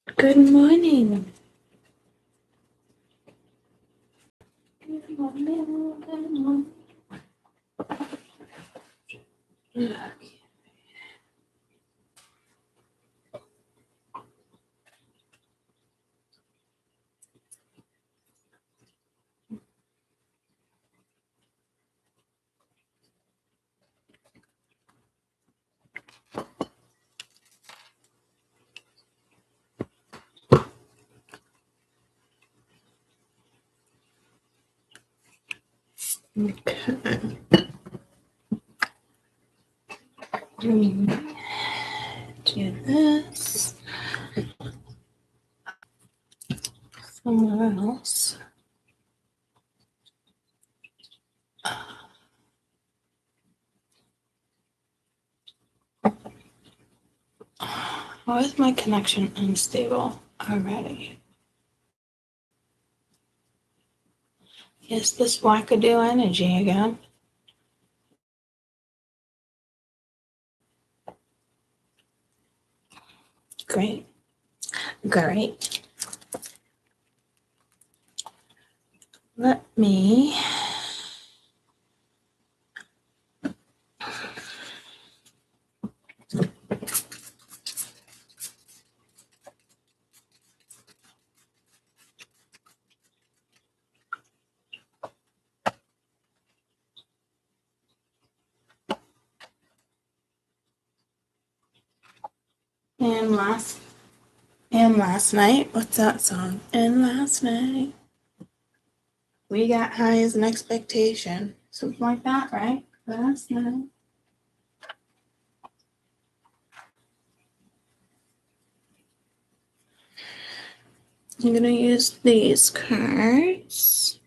Good morning. Good morning. Good morning. Okay. Do this. Somewhere else. Why is my connection unstable already? Is this wackadoo energy again? Great. Great. Let me and last night, what's that song? And last night we got high as an expectation. Something like that, right? Last night. I'm gonna use these cards.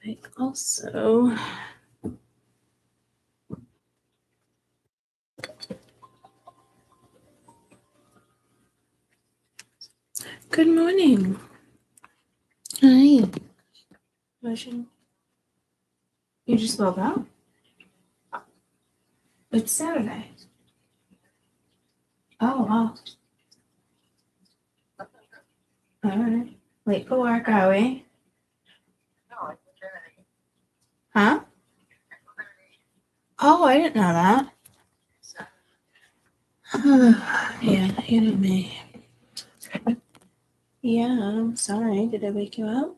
But also good morning. Hi. You just woke up? It's Saturday. Oh, wow. All right. Late for work, are we? Huh? Oh, I didn't know that. Yeah, you know me. Yeah, I'm sorry. Did I wake you up?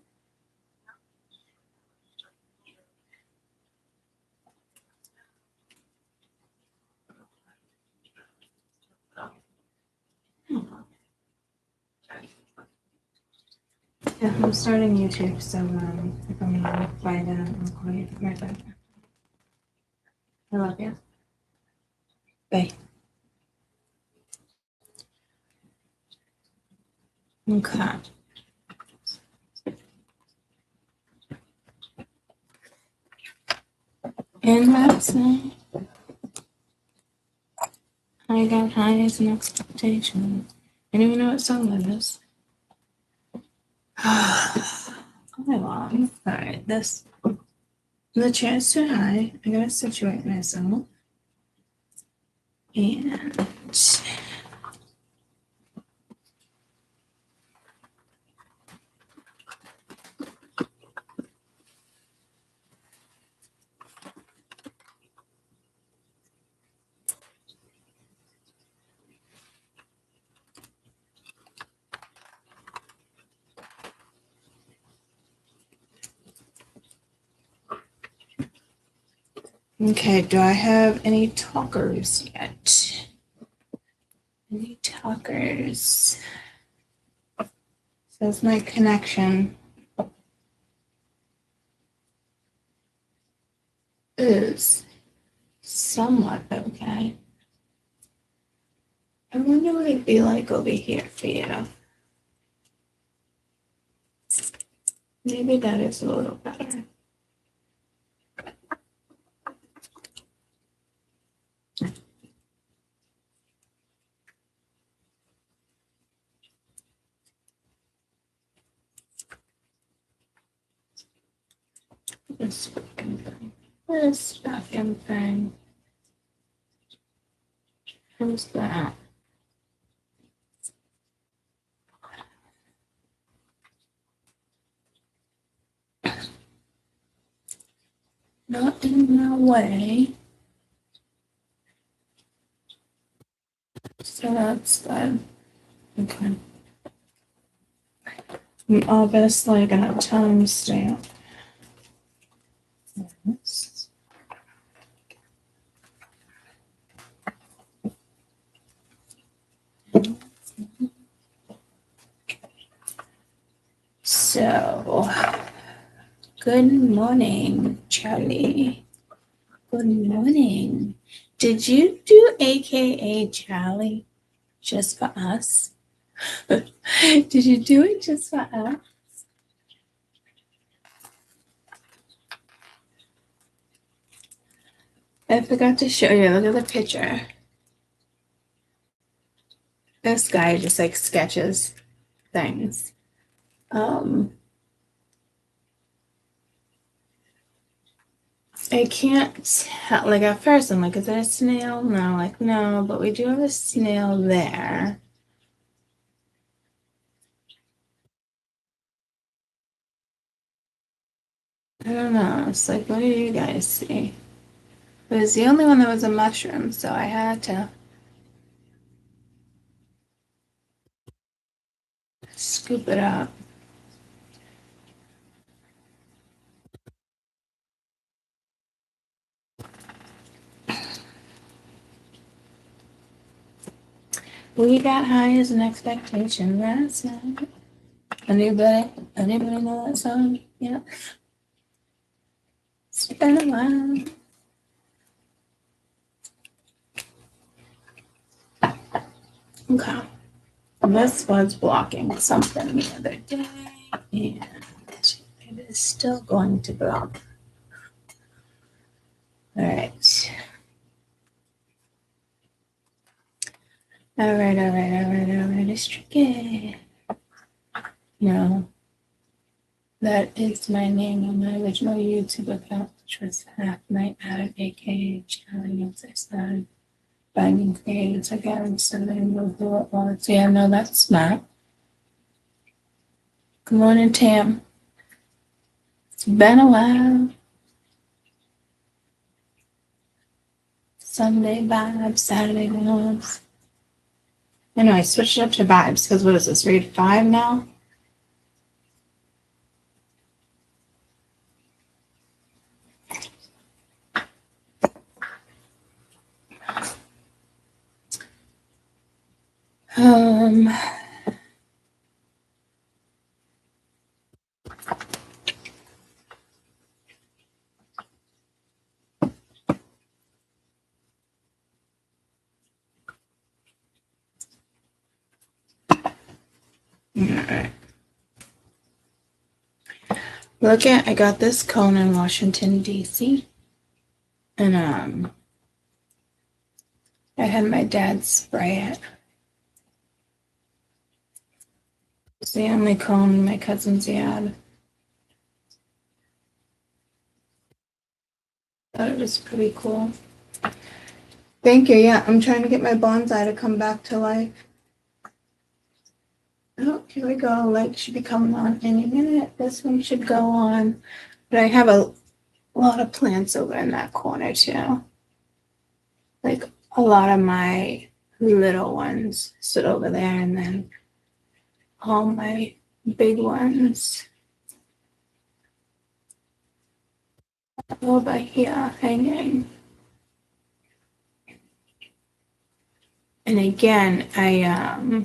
Yeah, I'm starting YouTube, so if I'm gonna find out, I'll call you right back. I love you. Bye. Okay. And last night, I got high as an expectation. I don't even know what song that is. Hold on. Alright, the chair's too high. I gotta situate myself. And okay, do I have any talkers yet? Any talkers? Says my connection is somewhat okay. I wonder what it'd be like over here for you. Maybe that is a little better. This fucking thing. This fucking thing. Who's that? away. So that's good. Okay. I'm obviously gonna timestamp this. So, good morning, Charlie. Good morning. Did you do AKA Charlie just for us? Did you do it just for us? I forgot to show you. Look at the picture. This guy just like sketches things. I can't tell. Like at first, I'm like, is that a snail? No, like no, but we do have a snail there. I don't know. It's like, what do you guys see? It was the only one that was a mushroom, so I had to scoop it up. We got high as an expectation last night. Anybody know that song? Yeah. It's been a while. Okay. This was blocking something the other day, and it is still going to block. All right. All right. It's tricky. No. That is my name on my original YouTube account, which was Half Night Out of AKA Charlie. As I started finding creatives again, so they know who it was. Yeah, no, that's smart. Good morning, Tam. It's been a while. Sunday vibes, Saturday vibes. I know I switched it up to vibes because what is this, read 5 now? Alright. Look at, I got this cone in Washington, D.C. And I had my dad spray it. It's the only cone my cousin's had. Thought it was pretty cool. Thank you. Yeah, I'm trying to get my bonsai to come back to life. Oh, here we go. Light should be coming on any minute. This one should go on. But I have a lot of plants over in that corner too. Like a lot of my little ones sit over there, and then all my big ones over here hanging. And again, I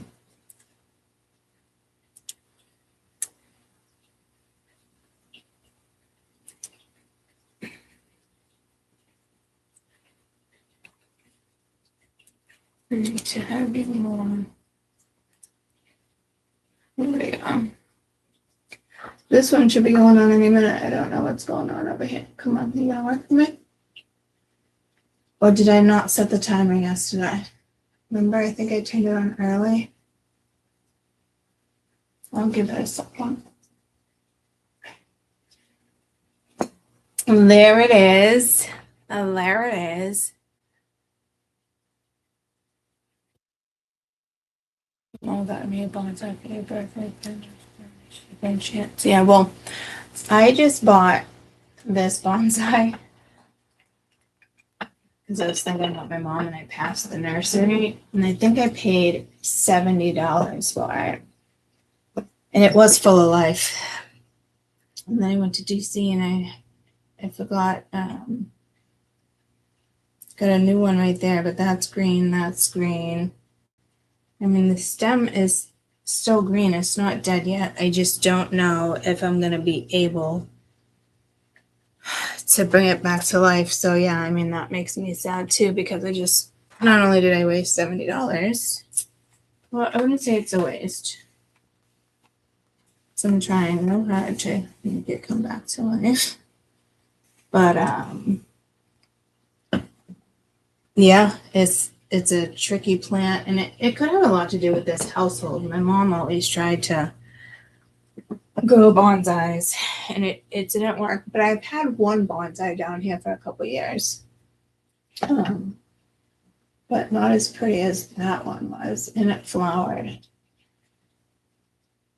need to have even more. There we go. This one should be going on any minute. I don't know what's going on over here. Come on, you gonna work for me? Or did I not set the timer yesterday? Remember, I think I turned it on early. I'll give it a second. And there it is. And there it is. Oh, got me a bonsai for your birthday. Yeah, well, I just bought this bonsai because I was thinking about my mom and I passed the nursery and I think I paid $70 for it. And it was full of life. And then I went to DC and I forgot, got a new one right there, but that's green, that's green. I mean, the stem is still green. It's not dead yet. I just don't know if I'm going to be able to bring it back to life. So yeah, I mean, that makes me sad too, because not only did I waste $70, well, I wouldn't say it's a waste. So I'm trying real hard to make it come back to life. But yeah, it's a tricky plant, and it could have a lot to do with this household. My mom always tried to grow bonsais, and it didn't work. But I've had one bonsai down here for a couple years, but not as pretty as that one was, and it flowered.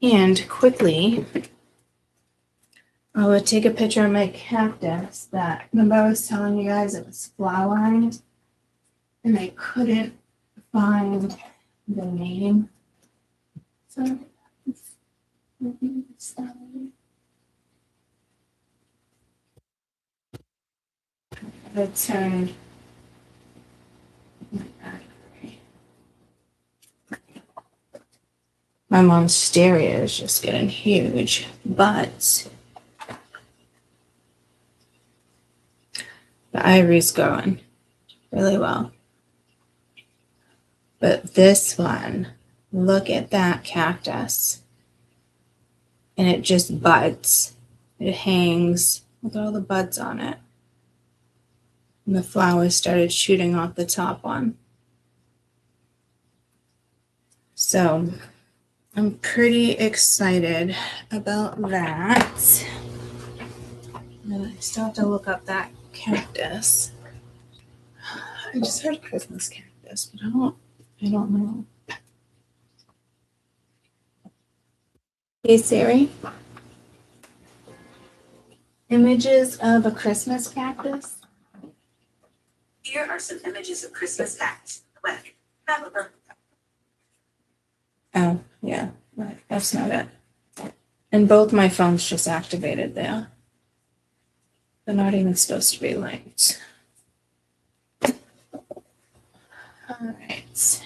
And quickly, I would take a picture of my cactus that, remember I was telling you guys it was flowering, and I couldn't find the name. So I turned my mom's stereo is just getting huge, but the ivory's growing really well. But this one, look at that cactus. And it just buds. It hangs. Look at all the buds on it. And the flowers started shooting off the top one. So I'm pretty excited about that. And I still have to look up that cactus. I just heard Christmas cactus, but I don't know. Hey Siri. Images of a Christmas cactus. Here are some images of Christmas cactus. Oh, yeah, right. That's not it. And both my phones just activated there. They're not even supposed to be linked. All right.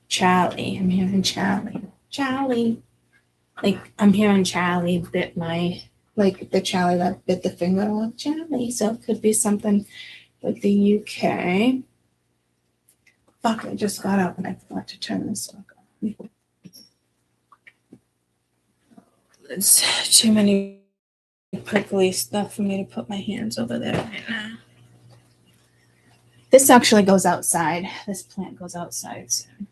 Charlie. I'm hearing Charlie. Charlie. Like, I'm hearing Charlie bit the Charlie that bit the finger off Charlie. So it could be something with the UK. Fuck, I just got up and I forgot to turn this off. It's too many prickly stuff for me to put my hands over there right now. This actually goes outside. This plant goes outside soon.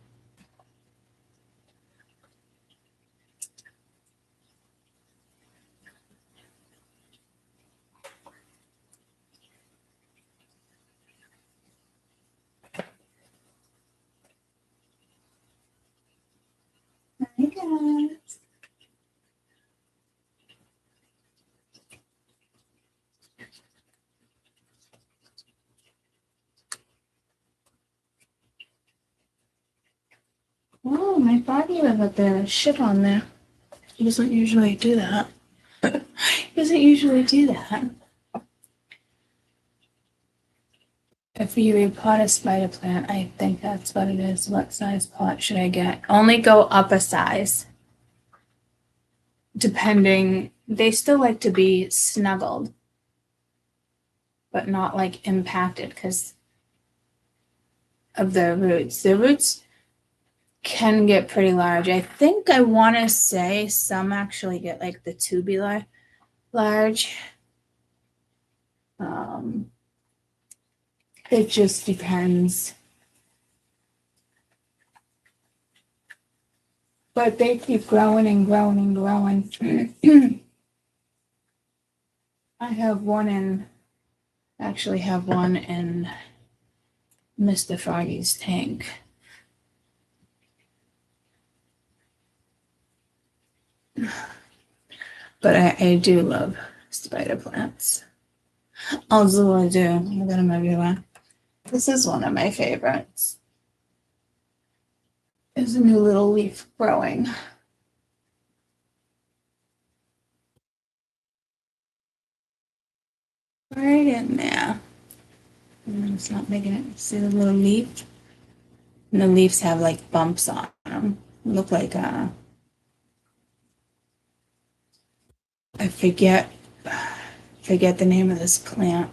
Hi guys. Oh, my body with the shit on there. He doesn't usually do that. He doesn't usually do that. If you repot a spider plant, I think that's what it is. What size pot should I get? Only go up a size. Depending, they still like to be snuggled, but not like impacted because of the roots. The roots can get pretty large. I think I want to say some actually get like the tubular large. It just depends. But they keep growing and growing and growing. I have one in Mr. Froggy's tank. But I do love spider plants. Also, I do. I got them everywhere. This is one of my favorites. There's a new little leaf growing. Right in there. And it's not making it. See the little leaf? And the leaves have like bumps on them. Look like I forget the name of this plant.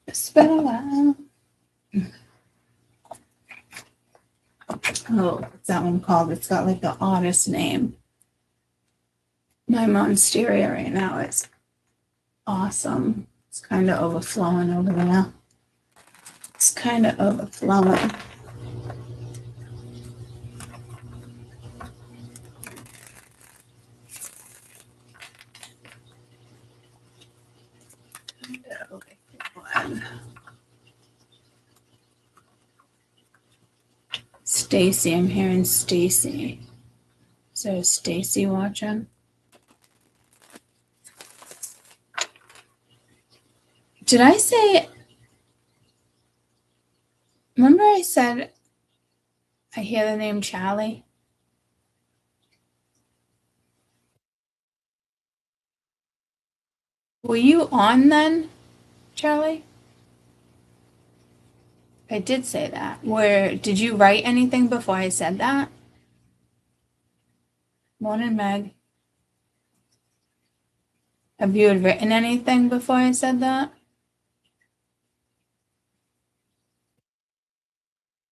It's been a while. Oh, what's that one called? It's got like the oddest name. My monstera right now is awesome. It's kind of overflowing over there. It's kind of overflowing. Stacy, I'm hearing Stacy. Is there a Stacy watching? Did I say? Remember I said I hear the name Charlie? Were you on then, Charlie? I did say that. Did you write anything before I said that? Morning, Meg. Have you written anything before I said that?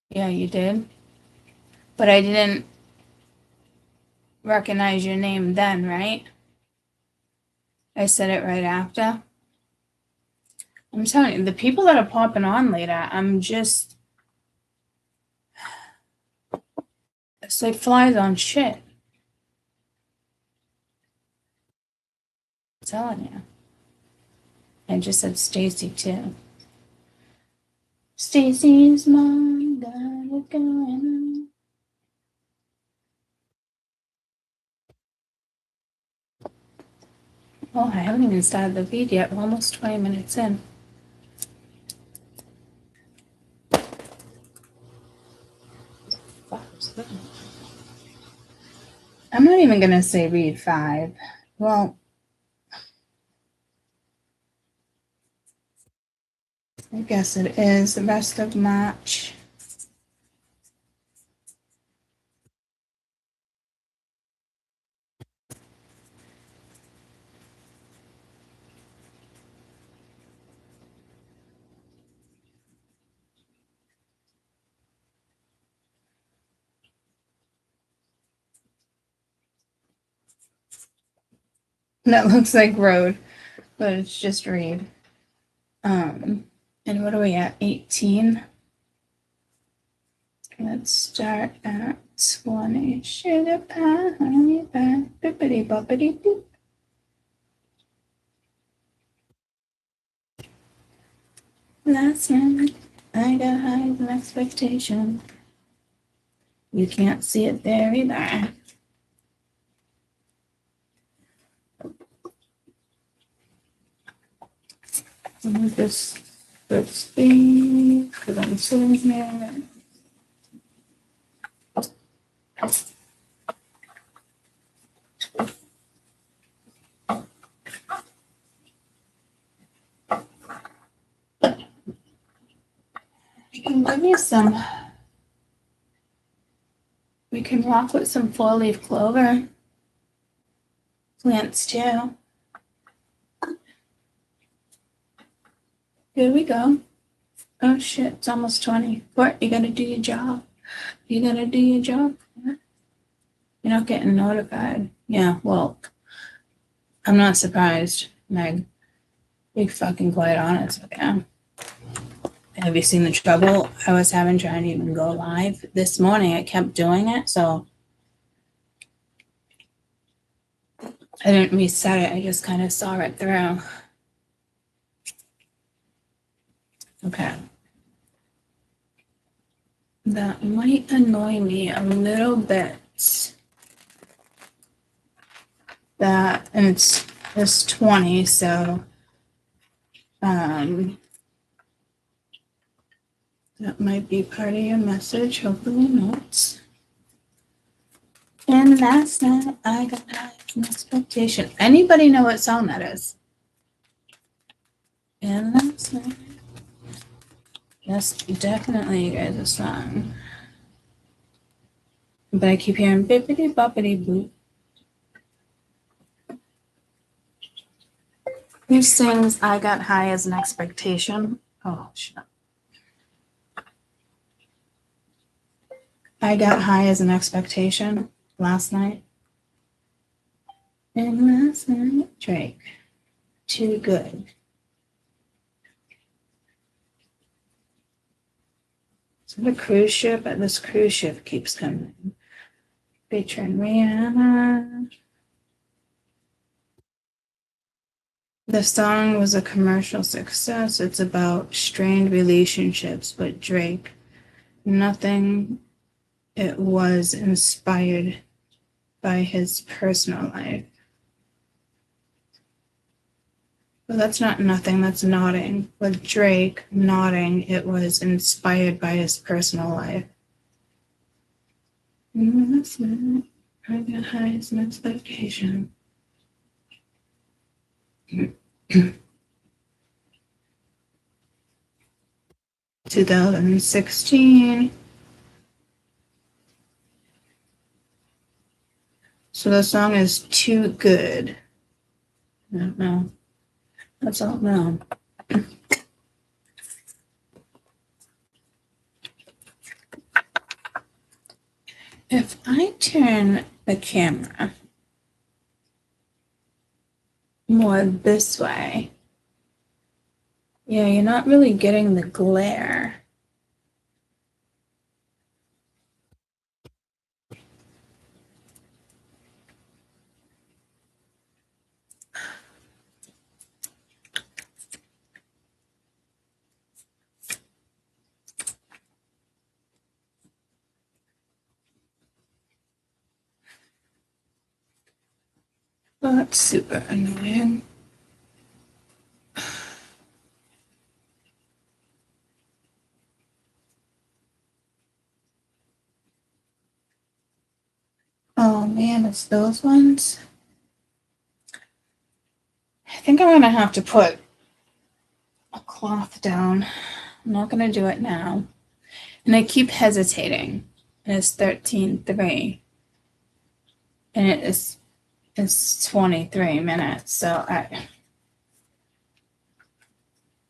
Yeah, you did. But I didn't recognize your name then, right? I said it right after. I'm telling you, the people that are popping on later, it's like flies on shit. I'm telling you. I just said Stacy too. Stacy's mom got it going. Oh, I haven't even started the feed yet. We're almost 20 minutes in. I'm not even going to say read 5. Well, I guess it is the rest of March. That looks like road, but it's just read. And what are we at? 18? Let's start at 20. Sugar pie, honey pie, bippity boppity boop. Last night, I got high with an expectation. You can't see it there either. Just good speed, because I'm sitting here. We can give you some. We can rock with some 4-leaf clover plants too. Here we go. Oh shit, it's almost 20. Court, you gotta do your job. You gotta do your job. You're not getting notified. Yeah, well, I'm not surprised, Meg. Be fucking quite honest with you. Have you seen the trouble I was having trying to even go live? This morning I kept doing it, so I didn't reset it. I just kind of saw it through. Okay. That might annoy me a little bit. that, and it's 20, so that might be part of your message, hopefully not. And last night I got high as an expectation. Anybody know what song that is? And last night. That's definitely you guys' song. But I keep hearing bippity boppity boop. Who sings I Got High as an Expectation? Oh, shit. I got high as an expectation last night. And last night, Drake. Too good. So the cruise ship, this cruise ship keeps coming. Featuring Rihanna. The song was a commercial success. It's about strained relationships with Drake. Nothing. It was inspired by his personal life. Well, that's not nothing, that's nodding. With Drake nodding, it was inspired by his personal life. That's not. I got high as an expectation. 2016. So the song is Too Good. I don't know. That's all now. If I turn the camera more this way, yeah, you're not really getting the glare. Oh, that's super annoying. Oh man, it's those ones. I think I'm gonna have to put a cloth down. I'm not gonna do it now. And I keep hesitating. And it's 13:03. And it's 23 minutes. So I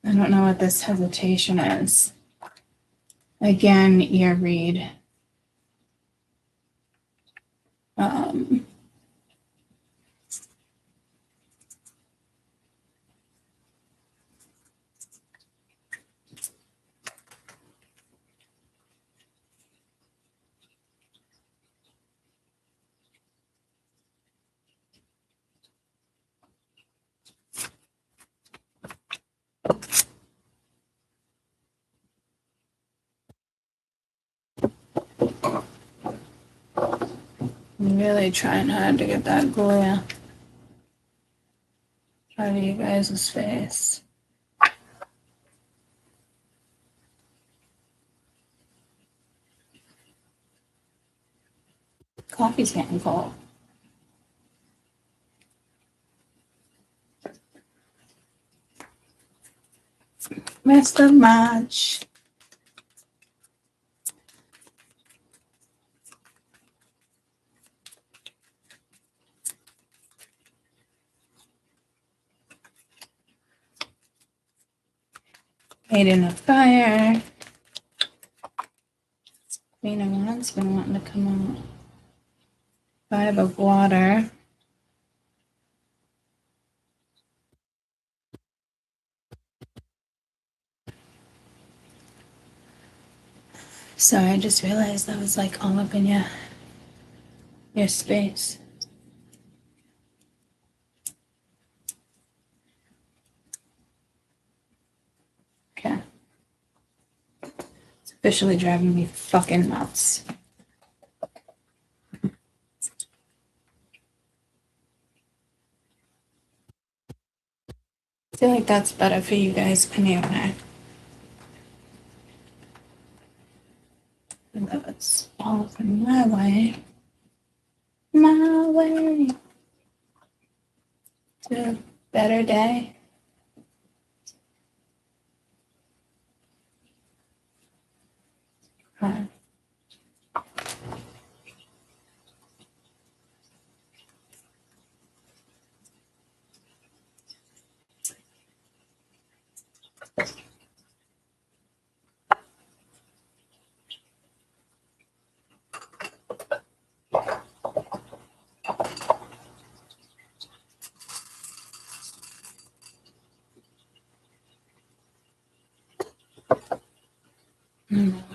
don't know what this hesitation is. Again, ear read. I'm really trying hard to get that glare out of you guys' face. Coffee's getting cold. Rest of March. Made in a fire. Queen of Wands been wanting to come out. 5 of water. Sorry, I just realized that was like all up in your space. Okay. It's officially driving me fucking nuts. I feel like that's better for you guys anyway. And that's all from my way. My way to a better day. Huh.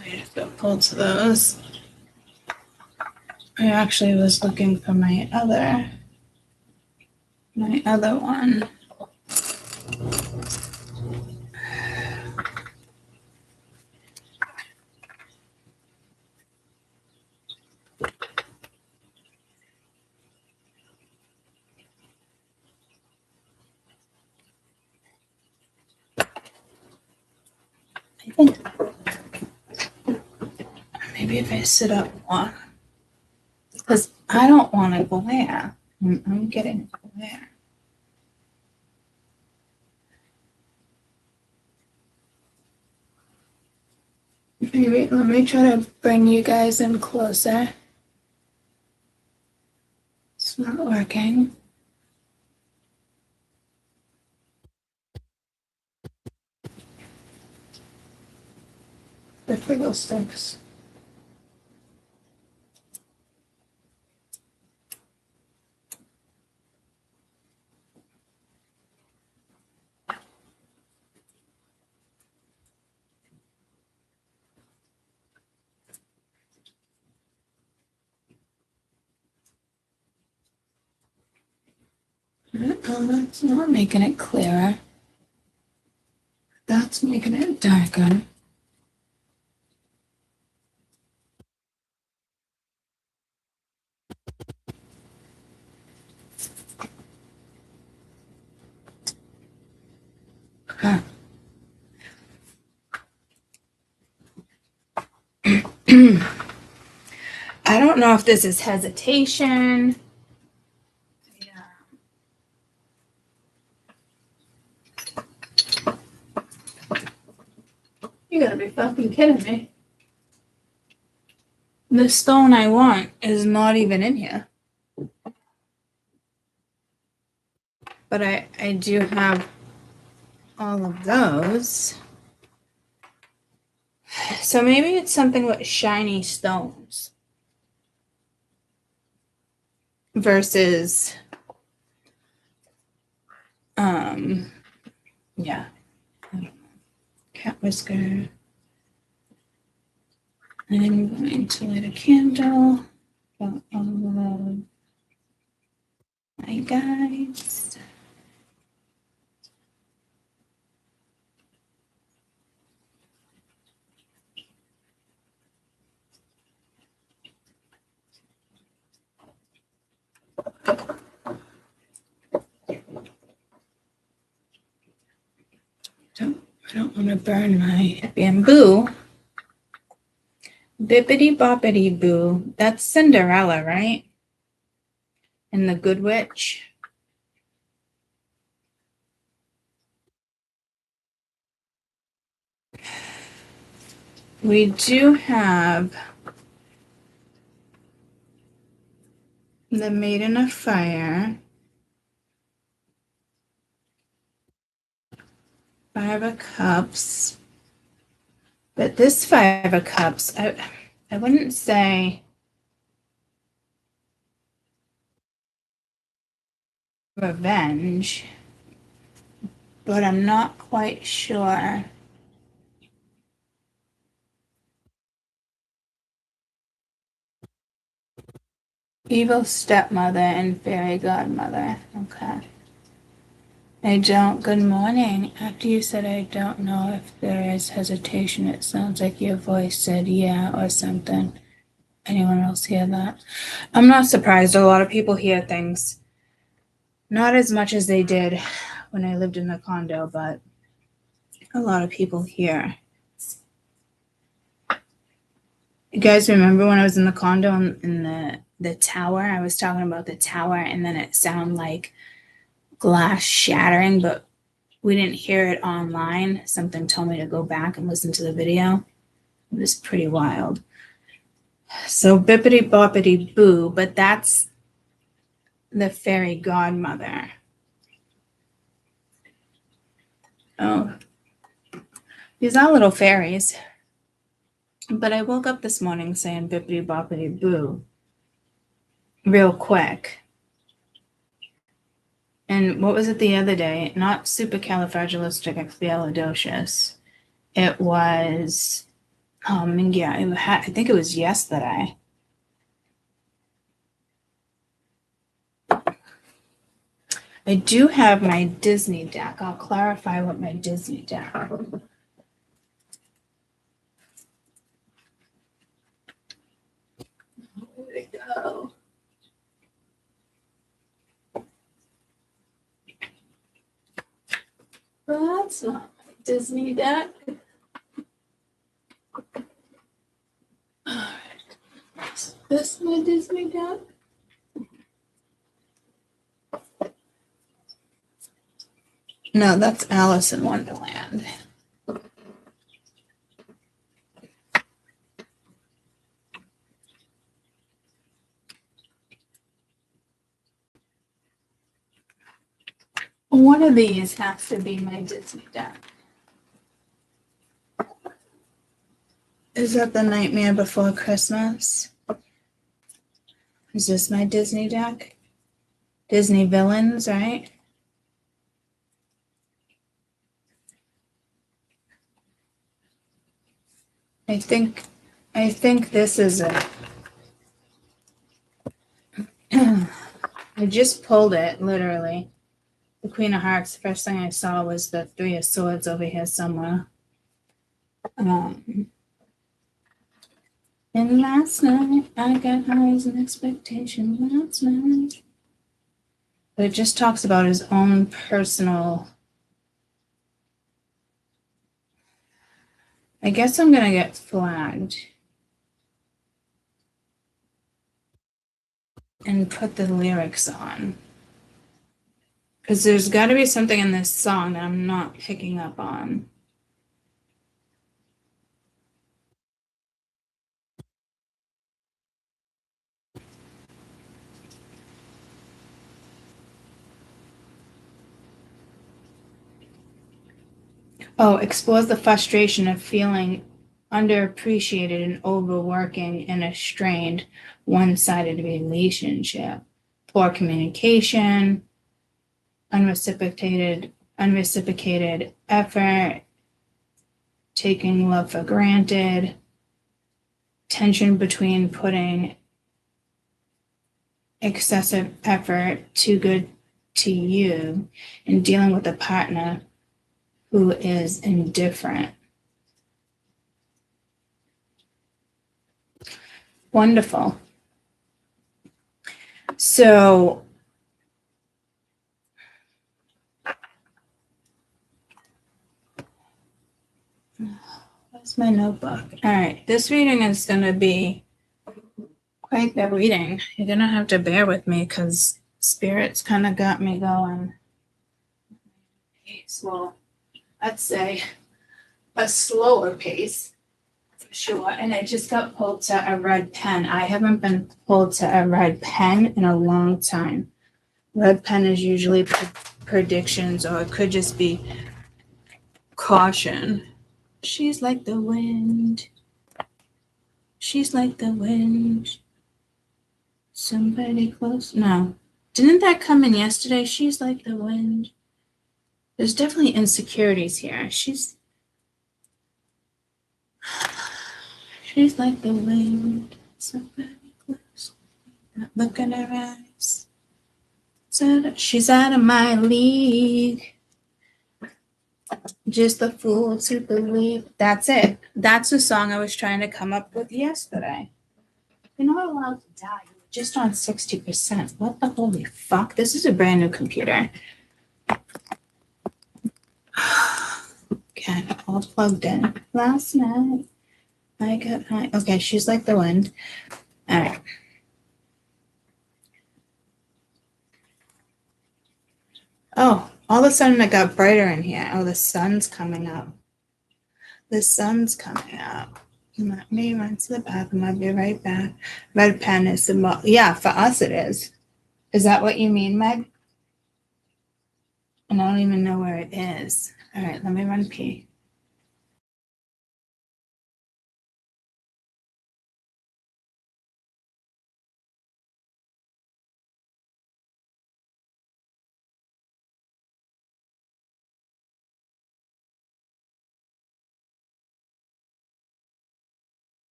I just got pulled to those. I actually was looking for my other one. I think maybe if I sit up more, because I don't want to glare. I'm getting glare. Maybe let me try to bring you guys in closer. It's not working. The fiddlesticks. That's not making it clearer. That's making it darker. Huh. I don't know if this is hesitation. You gotta be fucking kidding me. The stone I want is not even in here. But I do have all of those. So maybe it's something with shiny stones versus yeah. I don't know. Cat whisker. And I'm going to light a candle. Got all of my guides. I don't want to burn my bamboo. Bippity boppity boo. That's Cinderella, right? And the Good Witch. We do have the Maiden of Fire. 5 of Cups. But this 5 of Cups, I wouldn't say revenge, but I'm not quite sure. Evil stepmother and fairy godmother. Okay. Good morning. After you said I don't know if there is hesitation, it sounds like your voice said yeah or something. Anyone else hear that? I'm not surprised. A lot of people hear things. Not as much as they did when I lived in the condo, but a lot of people here. You guys remember when I was in the condo in the tower? I was talking about the tower, and then it sounded like glass shattering, but we didn't hear it online. Something told me to go back and listen to the video. It was pretty wild. So bippity boppity boo, but that's the fairy godmother. Oh, these are little fairies. But I woke up this morning saying bippity boppity boo real quick. And what was it the other day? Not supercalifragilisticexpialidocious. It was, I think it was yesterday. I do have my Disney deck. I'll clarify what my Disney deck. Where'd it go? Well, that's not my Disney deck. Alright. Is this my Disney deck? No, that's Alice in Wonderland. One of these has to be my Disney deck. Is that The Nightmare Before Christmas? Is this my Disney deck? Disney villains, right? I think this is it. I just pulled it, literally. The Queen of Hearts. The first thing I saw was the Three of Swords over here somewhere. And last night, I got highs and expectations last night. But it just talks about his own personal. I guess I'm going to get flagged. And put the lyrics on. Because there's got to be something in this song that I'm not picking up on. Oh, explores the frustration of feeling underappreciated and overworking in a strained, one-sided relationship. Poor communication, unreciprocated effort, taking love for granted, tension between putting excessive effort, too good to you, and dealing with a partner who is indifferent. Wonderful. So where's my notebook? All right, this reading is going to be quite the reading. You're going to have to bear with me because Spirit's kind of got me going. Well, I'd say a slower pace for sure. And I just got pulled to a red pen. I haven't been pulled to a red pen in a long time. Red pen is usually predictions, or it could just be caution. She's like the wind. She's like the wind. Somebody close. No. Didn't that come in yesterday? She's like the wind. There's definitely insecurities here. She's like the wind. Somebody close. Look at her eyes. She's out of my league. Just a fool to believe. That's it. That's the song I was trying to come up with yesterday. You're not allowed to die. You're just on 60%. What the holy fuck? This is a brand new computer. Okay, all plugged in. Last night, I got high. Okay, she's like the wind. All right. Oh, all of a sudden it got brighter in here. Oh, the sun's coming up. The sun's coming up. Let me run to the bathroom. I'll be right back. Red pen is the yeah, for us it is. Is that what you mean, Meg? And I don't even know where it is. All right, let me run pee.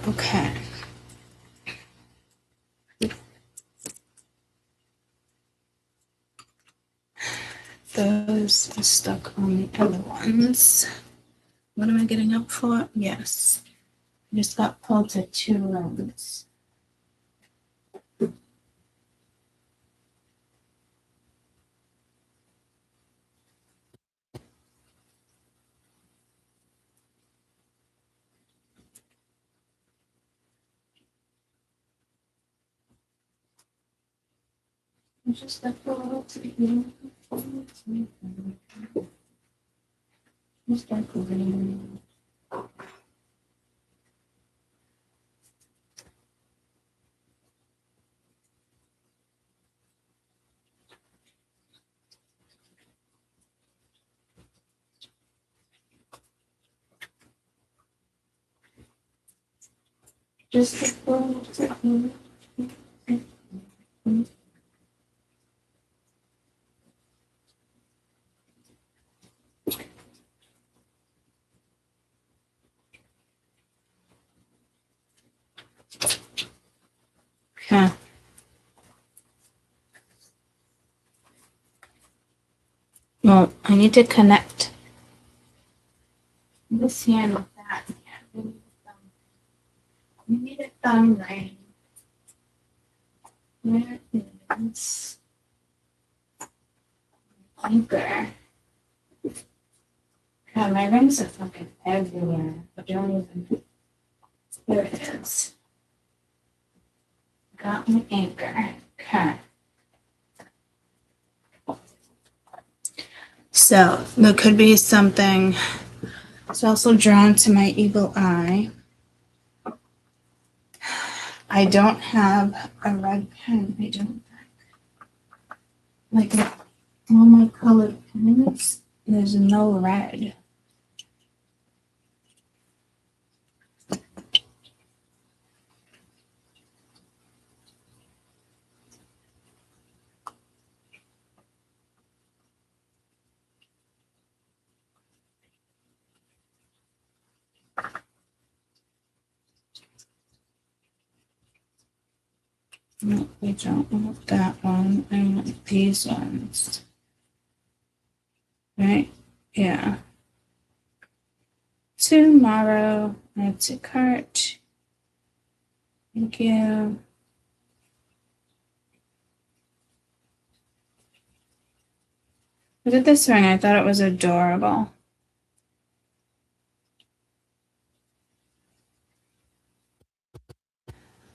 Okay. Those are stuck on the other ones. What am I getting up for? Yes. I just got pulled to 2 rooms. I just got pulled to you. Just got pulled. Just got pulled to you. Okay. Well, I need to connect this hand with that hand. We need a thumb ring. Where is anchor? God, my rings are fucking everywhere. I don't even. There it is. Got my anchor. Okay. So there could be something. It's also drawn to my eagle eye. I don't have a red pen. I don't like all my colored pens, there's no red. No, we don't want that one. I want these ones. Right? Yeah. Tomorrow. Add to cart. Thank you. Look at this ring. I thought it was adorable.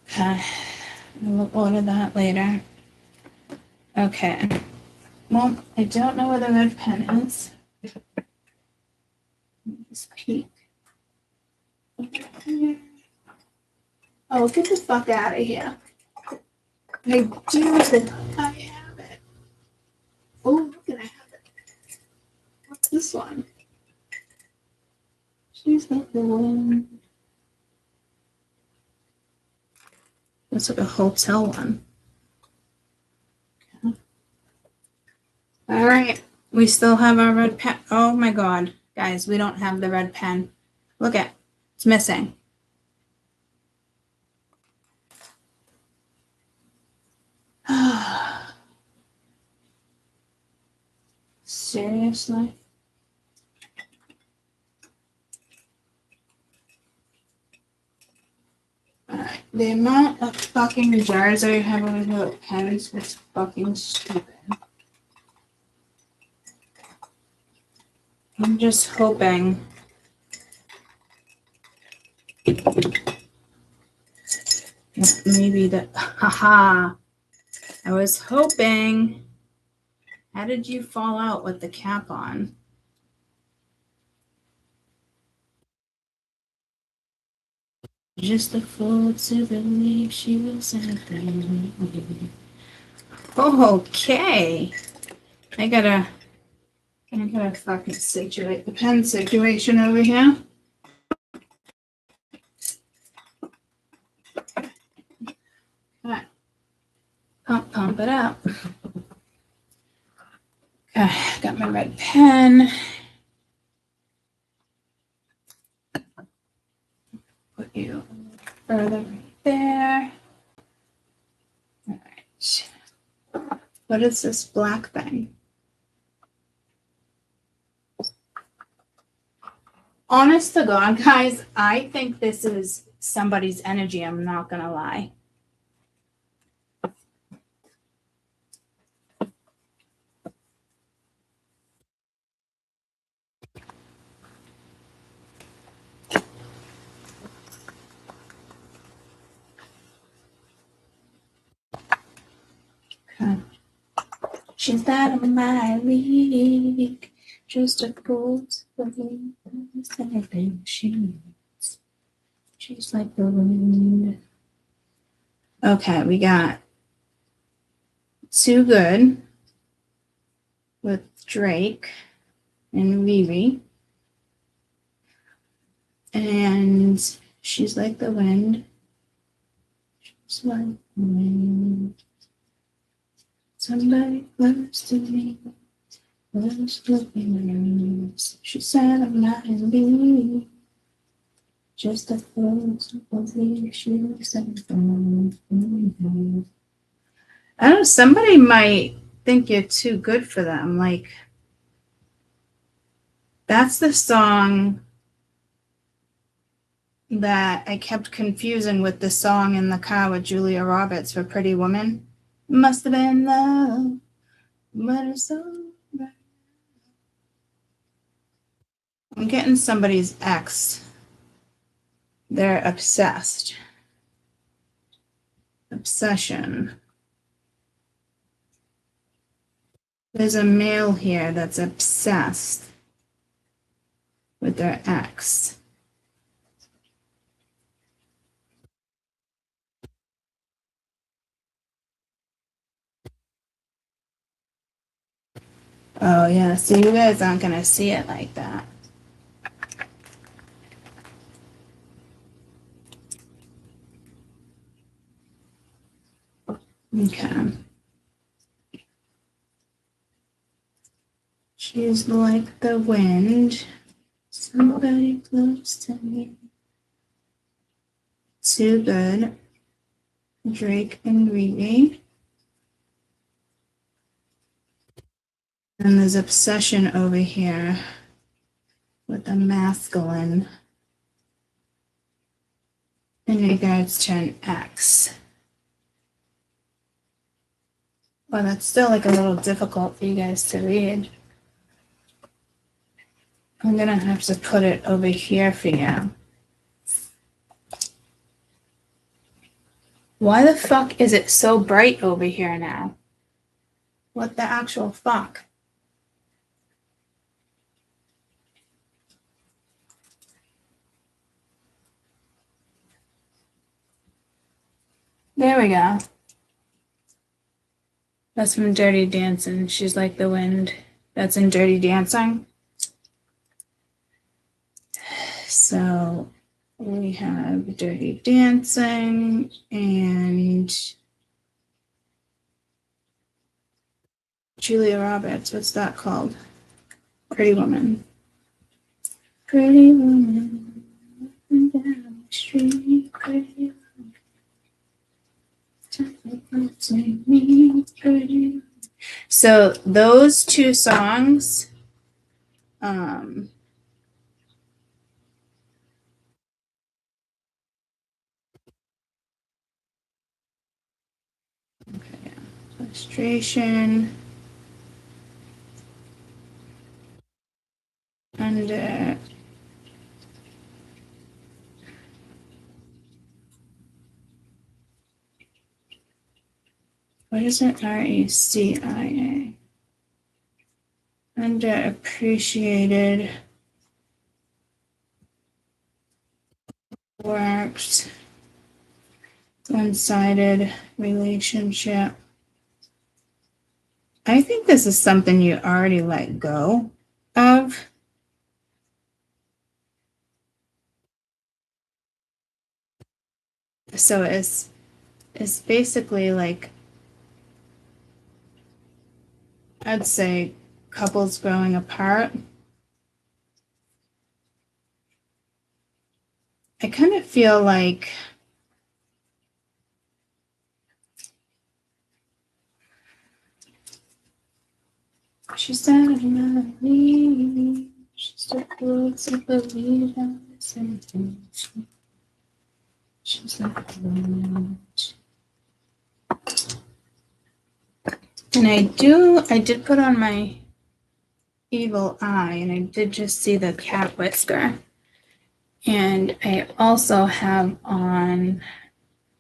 Okay. We'll order that later. Okay. Well, I don't know where the red pen is. Let's peek. Oh, get the fuck out of here. I do think I have it. Oh, look at I have it. What's this one? She's not the one. Looks like a hotel one. Okay. All right. We still have our red pen. Oh my God. Guys, we don't have the red pen. Look at it. It's missing. Seriously? Alright, the amount of fucking jars I have over here with pens is fucking stupid. I'm just hoping maybe that, haha, I was hoping. How did you fall out with the cap on? Just a fool to believe she was at the okay. I gotta fucking situate the pen situation over here. Alright. Pump it up. Okay, got my red pen. Put you further right there. All right. What is this black thing? Honest to God, guys, I think this is somebody's energy. I'm not gonna lie. Okay. She's out of my league. Just a fool to believe anything she needs. She's like the wind. Okay, we got Too Good with Drake and Riri. And She's Like the Wind. She's like the wind. Somebody close to me. Was looking. She said I'm not in me. Just a fool to believe she was something. I don't know, somebody might think you're too good for them. Like, that's the song that I kept confusing with the song in the car with Julia Roberts for Pretty Woman. Must have been love, but it's over. I'm getting somebody's ex. They're obsessed. Obsession. There's a male here that's obsessed with their ex. Oh yeah, so you guys aren't gonna see it like that. Okay. She's like the wind. Somebody close to me. Too good. Drake and Riri. And there's obsession over here with the masculine in regards to an ex. Well, that's still like a little difficult for you guys to read. I'm gonna have to put it over here for you. Why the fuck is it so bright over here now? What the actual fuck? There we go. That's from Dirty Dancing. She's like the wind. That's in Dirty Dancing. So we have Dirty Dancing and Julia Roberts. What's that called? Pretty Woman. Pretty Woman. Down the street. Pretty Woman. So those two songs, okay, frustration, under, what is it? RECIA. Underappreciated, worked, one-sided relationship. I think this is something you already let go of. So it's basically like, I'd say couples growing apart. I kind of feel like she said, she's the clothes of the lead on the sentence. She's like the wind. And I did put on my evil eye, and I did just see the cat whisker. And I also have on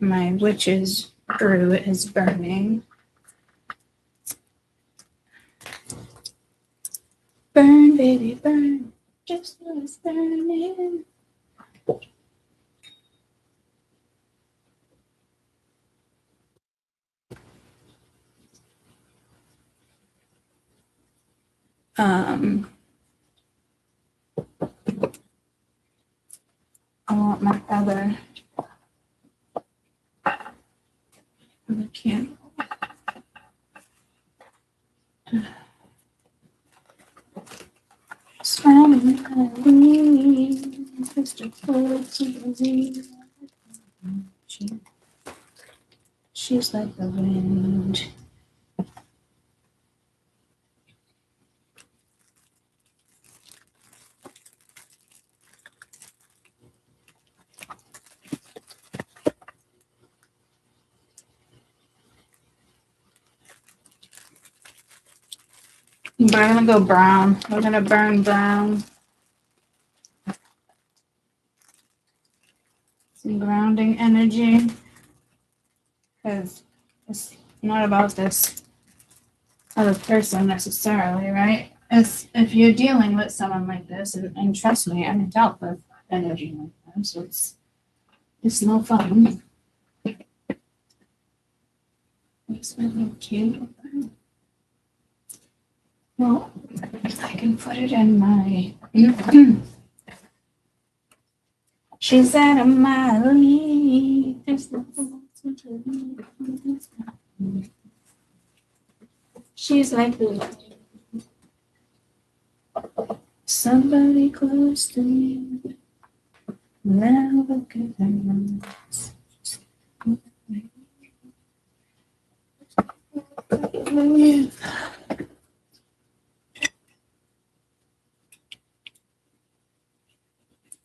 my witch's brew is burning. Burn, baby, burn. Just was burning. I want my other candle. She's like the wind. But I'm gonna go brown. We're gonna burn brown. Some grounding energy. Because it's not about this other person necessarily, right? As if you're dealing with someone like this, and trust me, I've dealt with energy like this, so it's no fun. It's really cute. Well, I can put it in my. She's out of my league. She's like somebody close to me. Now look at them.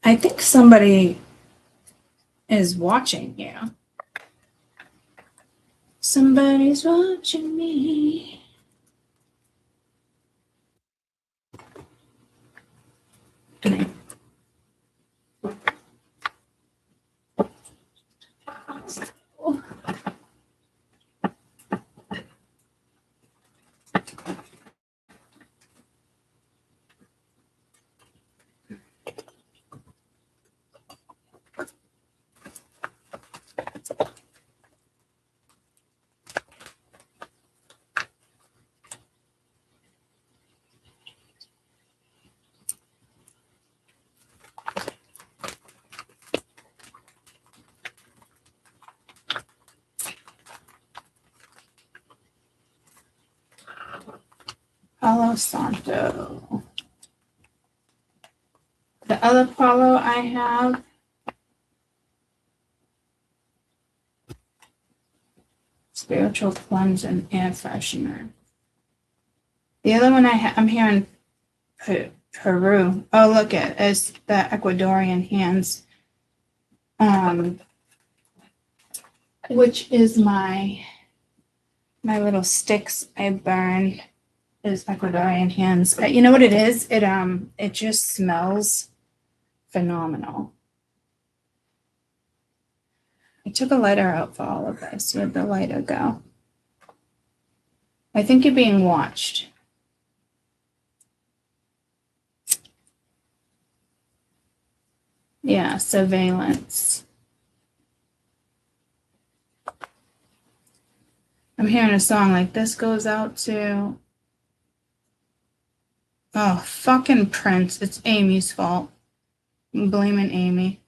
I think somebody is watching you. Somebody's watching me. Palo Santo. The other Palo I have spiritual cleanse and air freshener. The other one I'm hearing Peru. Oh, look it's the Ecuadorian hands. Which is my little sticks I burn is Ecuadorian hands. You know what it is? It just smells phenomenal. I took a lighter out for all of this. Where'd the lighter go? I think you're being watched. Yeah, surveillance. I'm hearing a song like this goes out to. Oh, fucking Prince. It's Amy's fault. I'm blaming Amy.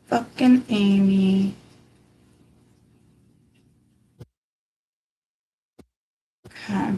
Fucking Amy. Okay.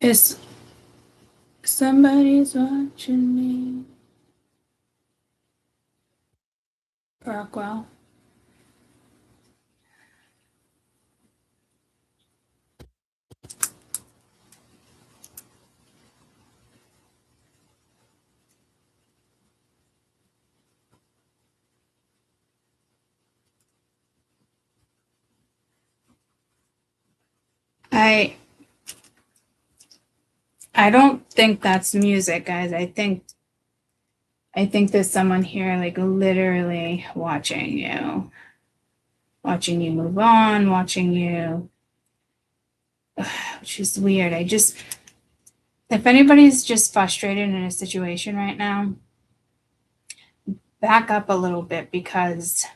Is somebody's watching me? Rockwell. I don't think that's music, guys. I think there's someone here like literally watching you move on, watching you, which is weird. If anybody's just frustrated in a situation right now, back up a little bit because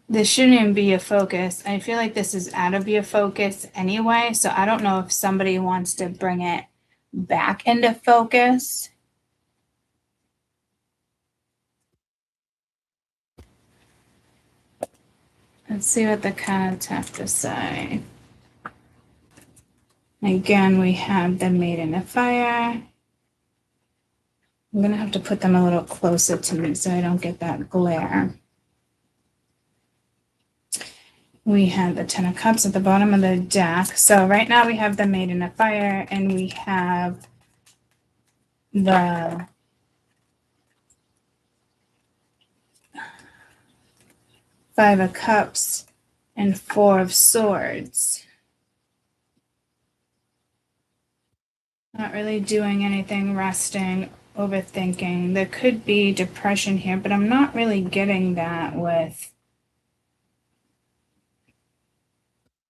this shouldn't even be your focus. I feel like this is out of your focus anyway. So I don't know if somebody wants to bring it back into focus. Let's see what the cards have to say. Again, we have the Maiden of Fire. I'm going to have to put them a little closer to me so I don't get that glare. We have the Ten of Cups at the bottom of the deck. So right now we have the Maiden of Fire and we have the Five of Cups and Four of Swords. Not really doing anything, resting, overthinking. There could be depression here, but I'm not really getting that with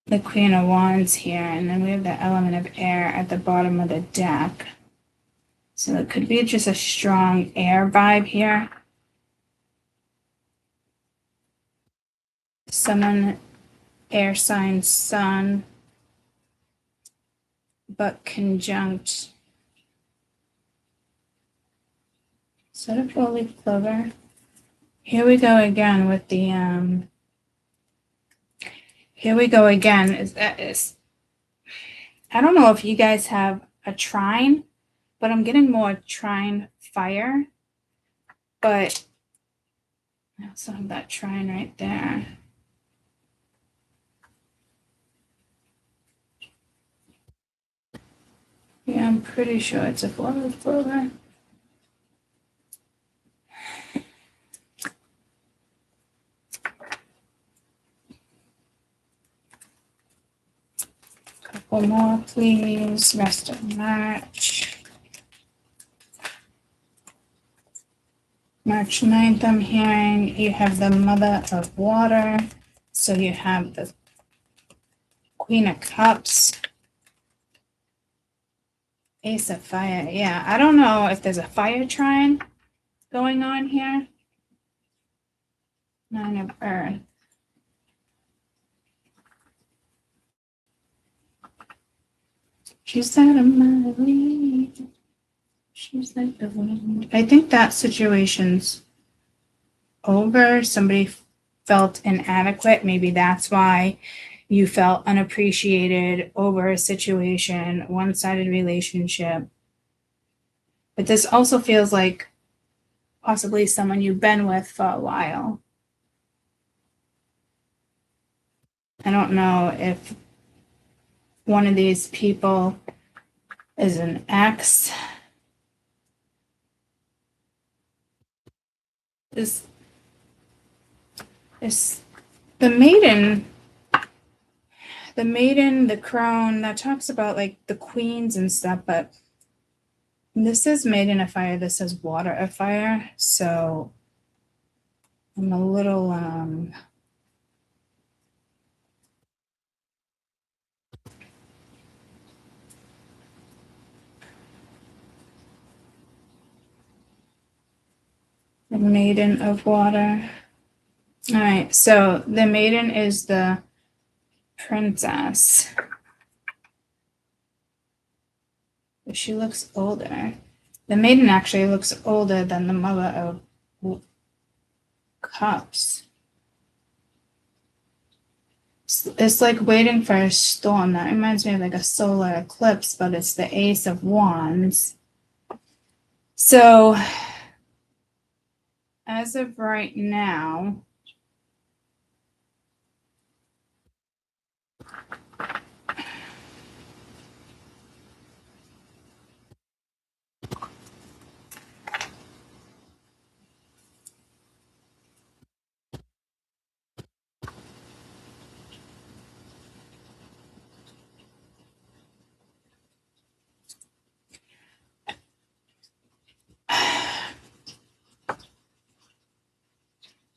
the Queen of Wands here. And then we have the element of air at the bottom of the deck. So it could be just a strong air vibe here. Someone, air sign, sun, but conjunct. Is that a four-leaf clover? Here we go again with the here we go again. I don't know if you guys have a trine, but I'm getting more trine fire. But I also have that trine right there. Yeah, I'm pretty sure it's a four-leaf clover. Couple more, please. Rest of March. March 9th, I'm hearing you have the Mother of Water. So you have the Queen of Cups. Ace of Fire. Yeah, I don't know if there's a fire trine going on here. Nine of Earth. She's out of my league. She's like the wind. I think that situation's over. Somebody felt inadequate. Maybe that's why you felt unappreciated over a situation, one-sided relationship. But this also feels like possibly someone you've been with for a while. I don't know if one of these people is an ex. Is the maiden, the crone, that talks about like the queens and stuff, but this is Maiden of Fire, this is Water of Fire, so I'm a little the Maiden of Water. All right, so the maiden is the princess. She looks older. The maiden actually looks older than the Mother of Cups. It's like waiting for a storm. That reminds me of like a solar eclipse, but it's the Ace of Wands. So as of right now,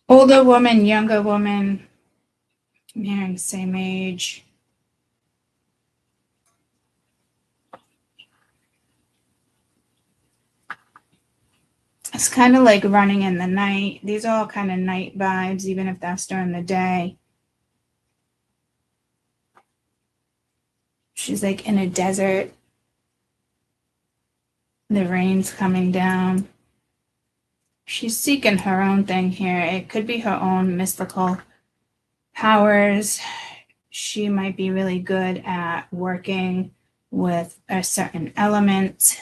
older woman, younger woman, I'm hearing same age. It's kind of like running in the night. These are all kind of night vibes, even if that's during the day. She's like in a desert. The rain's coming down. She's seeking her own thing here. It could be her own mystical powers. She might be really good at working with a certain element.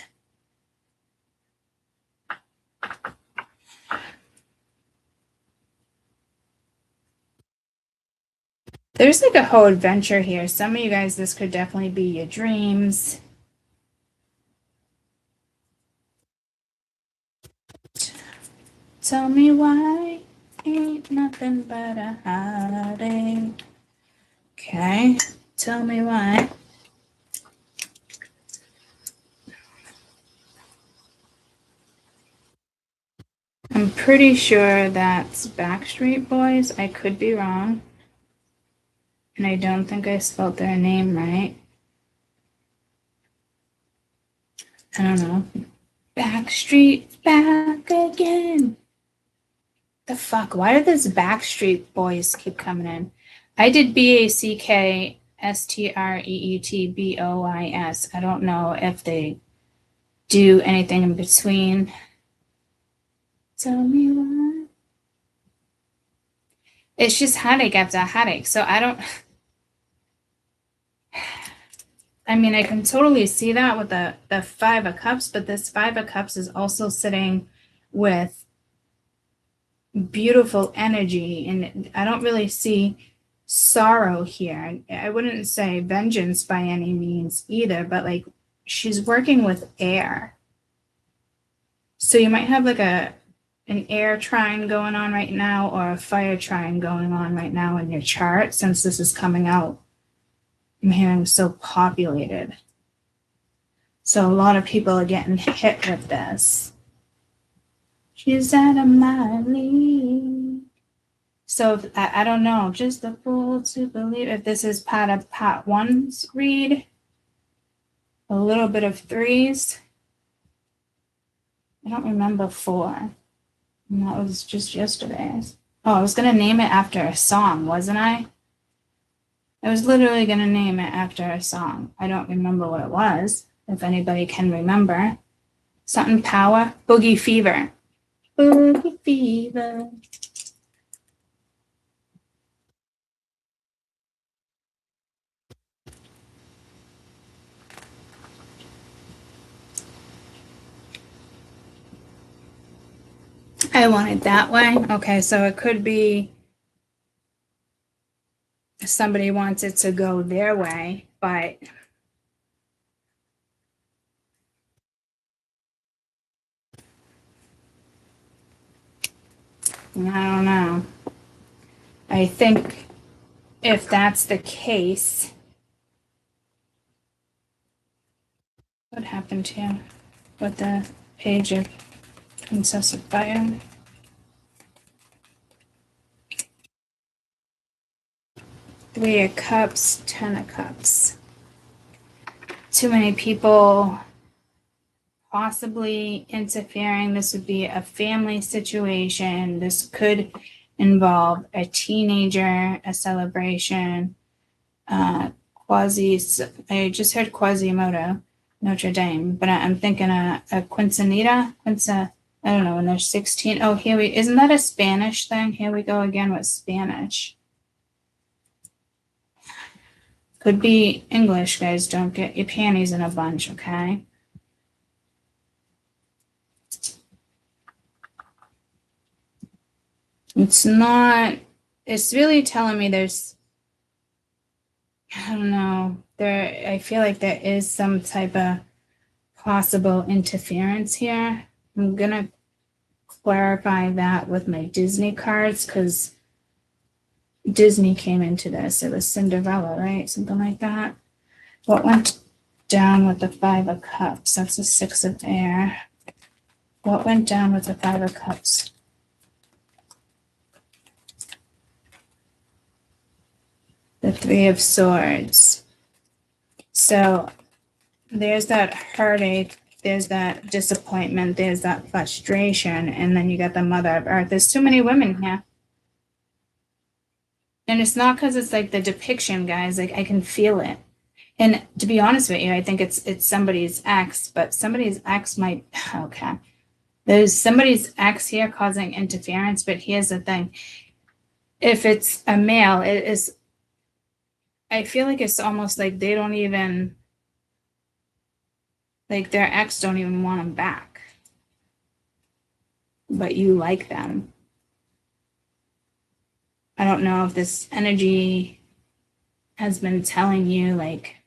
There's like a whole adventure here. Some of you guys, this could definitely be your dreams. Tell me why ain't nothing but a heartache. Okay, tell me why. I'm pretty sure that's Backstreet Boys. I could be wrong. And I don't think I spelled their name right. I don't know. Backstreet's back again. The fuck? Why do those Backstreet Boys keep coming in? I did BACKSTREETBOYS. I don't know if they do anything in between. Tell me why. It's just headache after headache. So I don't. I mean, I can totally see that with the Five of Cups, but this Five of Cups is also sitting with beautiful energy, and I don't really see sorrow here. I wouldn't say vengeance by any means either, but like she's working with air. So you might have like an air trine going on right now or a fire trine going on right now in your chart, since this is coming out. I'm hearing so populated. So a lot of people are getting hit with this. She's out of my league. So I don't know, just a fool to believe. If this is part of part one's read, a little bit of threes. I don't remember four. And that was just yesterday's. Oh, I was going to name it after a song, wasn't I? I was literally going to name it after a song. I don't remember what it was, if anybody can remember. Something power. Boogie Fever. Boogie Fever. I want it that way. Okay, so it could be somebody wants it to go their way, but I don't know. I think if that's the case, what happened here with the page of Princess of Fire? Three of Cups, 10 of Cups. Too many people possibly interfering. This would be a family situation. This could involve a teenager, a celebration, I just heard Quasimodo, Notre Dame, but I'm thinking a quinceanera, I don't know, when they're 16. Oh, isn't that a Spanish thing? Here we go again with Spanish. Could be English, guys. Don't get your panties in a bunch, okay? It's really telling me there's, I don't know, I feel like there is some type of possible interference here. I'm going to clarify that with my Disney cards, because Disney came into this. It was Cinderella, right? Something like that. What went down with the Five of Cups? That's the Six of Air. What went down with the Five of Cups? The Three of Swords. So there's that heartache, there's that disappointment, there's that frustration, and then you got the Mother of Earth. There's too many women here. And it's not because it's like the depiction, guys. Like, I can feel it. And to be honest with you, I think it's somebody's ex, but somebody's ex might, okay. There's somebody's ex here causing interference, but here's the thing. If it's a male, it is, I feel like it's almost like they don't even, like their ex don't even want them back. But you like them. I don't know if this energy has been telling you, like,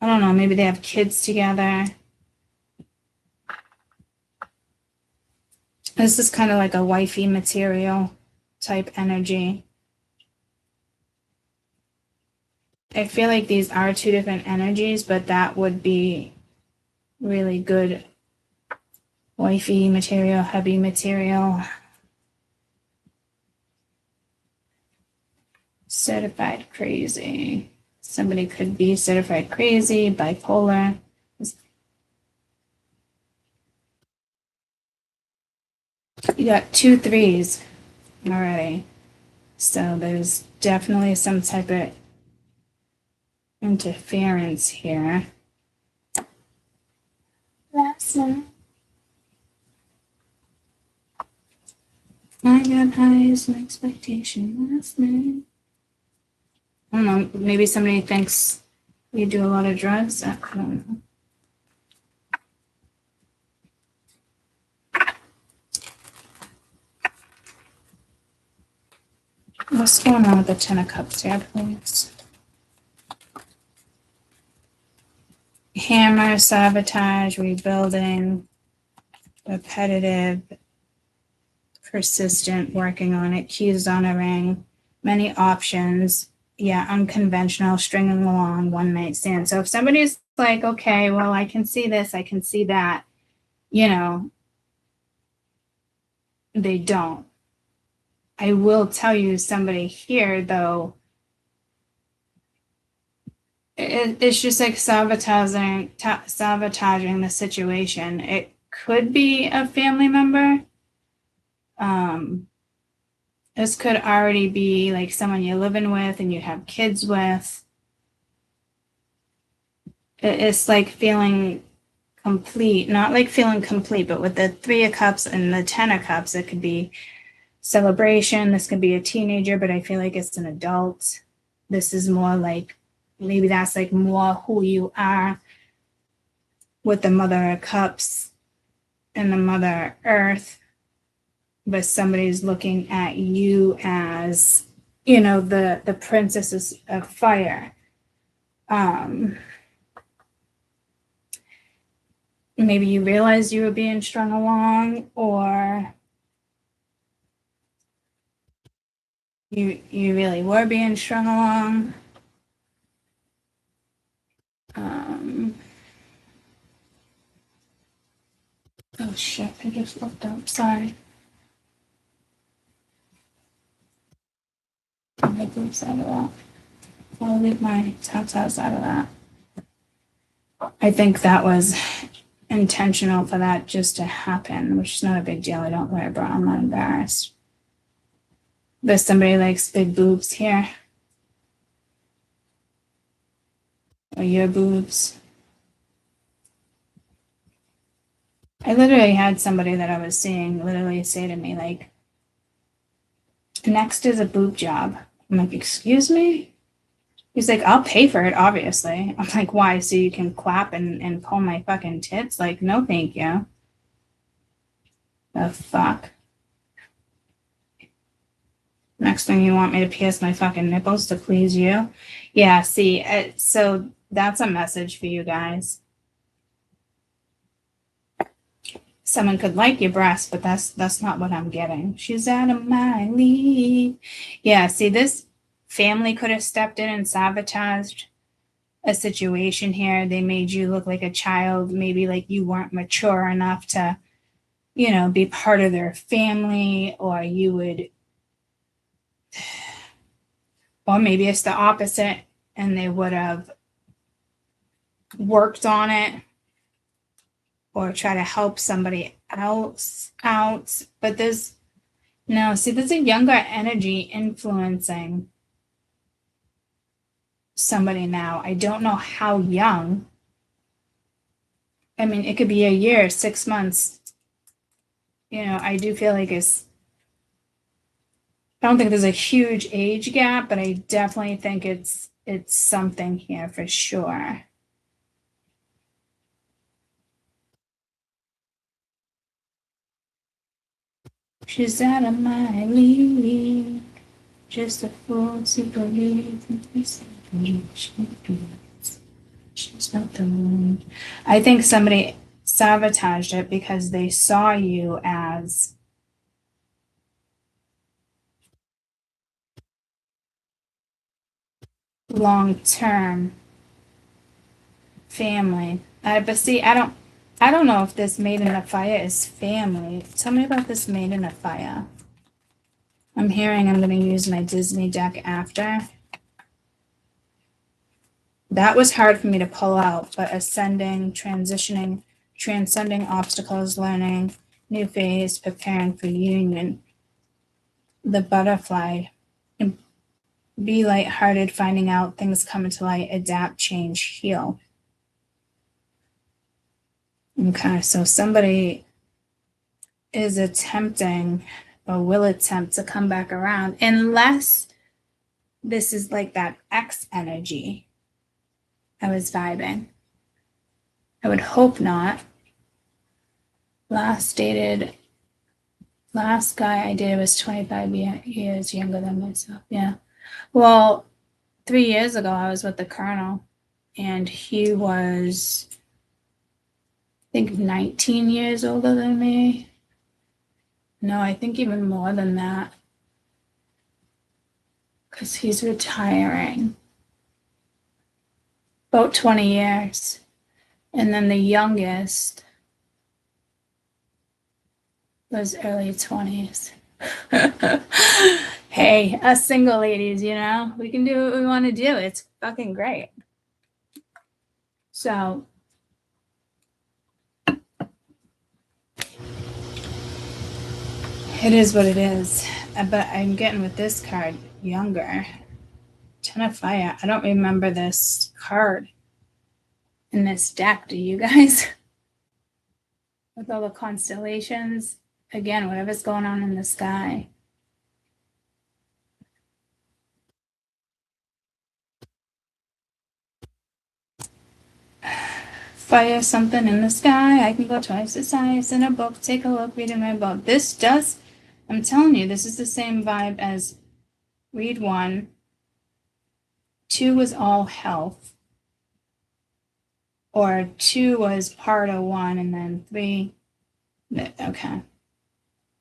I don't know, maybe they have kids together. This is kind of like a wifey material type energy. I feel like these are two different energies, but that would be really good wifey material, hubby material. Certified crazy. Somebody could be certified crazy, bipolar. You got 2 3s already. So there's definitely some type of interference here. Last night, I got high as an expectation last night. I don't know, maybe somebody thinks you do a lot of drugs. I don't know. What's going on with the 10 of Cups here, please? Hammer, sabotage, rebuilding, repetitive, persistent, working on it, keys on a ring, many options. Yeah, unconventional, stringing along, one night stand. So if somebody's like, okay, well, I can see this, I can see that, you know, they don't. I will tell you, somebody here, though, it's just like sabotaging the situation. It could be a family member. This could already be like someone you're living with and you have kids with. It's like feeling complete, not like feeling complete, but with the 3 of Cups and the 10 of Cups, it could be celebration. This could be a teenager, but I feel like it's an adult. This is more like, maybe that's like more who you are with the Mother of Cups and the Mother Earth. But somebody's looking at you as, you know, the princesses of fire. Maybe you realized you were being strung along, or you really were being strung along. Oh shit, I just looked up, sorry. I'll my groups out of that. I'll leave my tatas out of that. I think that was intentional for that just to happen, which is not a big deal. I don't wear a bra, I'm not embarrassed. But somebody likes big boobs here. Or your boobs. I literally had somebody that I was seeing literally say to me, like, next is a boob job. I'm like, excuse me? He's like, I'll pay for it, obviously. I'm like, why? So you can clap and pull my fucking tits? Like, no, thank you. The fuck? Next thing you want me to pierce my fucking nipples to please you? Yeah, see, so that's a message for you guys. Someone could like your breast, but that's not what I'm getting. She's out of my league. Yeah, see, this family could have stepped in and sabotaged a situation here. They made you look like a child, maybe like you weren't mature enough to, you know, be part of their family, or you would, or maybe it's the opposite and they would have worked on it or try to help somebody else out. But there's no, see, there's a younger energy influencing somebody now. I don't know how young. I mean, it could be a year, 6 months. You know, I do feel like I don't think there's a huge age gap, but I definitely think it's something here for sure. She's out of my league. Just a fool to believe in this. She's not the one. I think somebody sabotaged it because they saw you as long-term family. But see, I don't know if this Maiden of Fire is family. Tell me about this Maiden of Fire. I'm hearing I'm going to use my Disney deck after. That was hard for me to pull out, but ascending, transitioning, transcending obstacles, learning, new phase, preparing for union. The butterfly, be lighthearted, finding out things come into light, adapt, change, heal. Okay, so somebody is attempting or will attempt to come back around, unless this is like that X energy I was vibing. I would hope not. Last guy I dated was 25 years younger than myself. Yeah. Well, 3 years ago, I was with the Colonel, and he was, I think, 19 years older than me. No, I think even more than that, because he's retiring. About 20 years. And then the youngest was early 20s. Hey, us single ladies, you know, we can do what we want to do. It's fucking great. So it is what it is. But I'm getting with this card younger. Ten of Fire. I don't remember this card in this deck. Do you guys? With all the constellations. Again, whatever's going on in the sky. Fire something in the sky. I can go twice the size in a book. Take a look, read in my book. This does, I'm telling you, this is the same vibe as read 1. 2 was all health. Or 2 was part of 1, and then 3. Okay.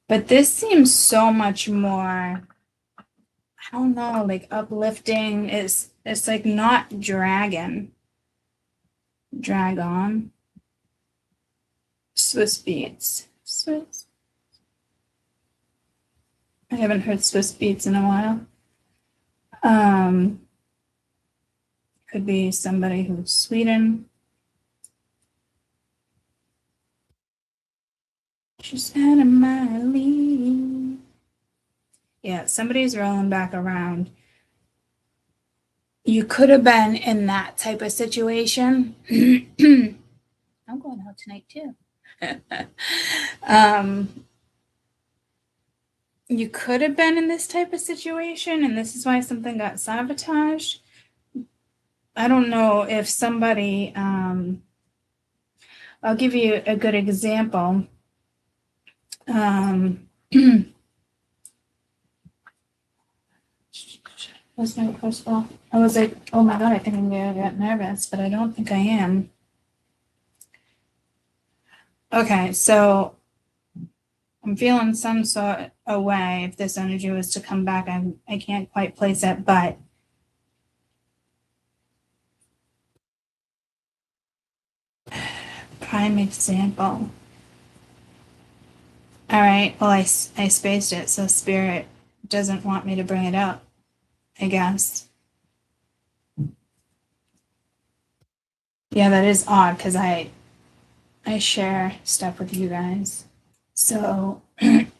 But this seems so much more, I don't know, like uplifting. It's like not dragon. Dragon. Swiss beats. Swiss. I haven't heard Swiss beats in a while. Could be somebody who's Sweden. She's out of my league. Yeah, somebody's rolling back around. You could have been in that type of situation. I'm going out tonight too. You could have been in this type of situation, and this is why something got sabotaged. I don't know if somebody, I'll give you a good example. Was my first ball? I was like, oh my God, I think I'm gonna get nervous, but I don't think I am. Okay, so I'm feeling some sort of way if this energy was to come back. I can't quite place it, but prime example. All right, well, I spaced it, so Spirit doesn't want me to bring it up, I guess. Yeah, that is odd because I share stuff with you guys. So there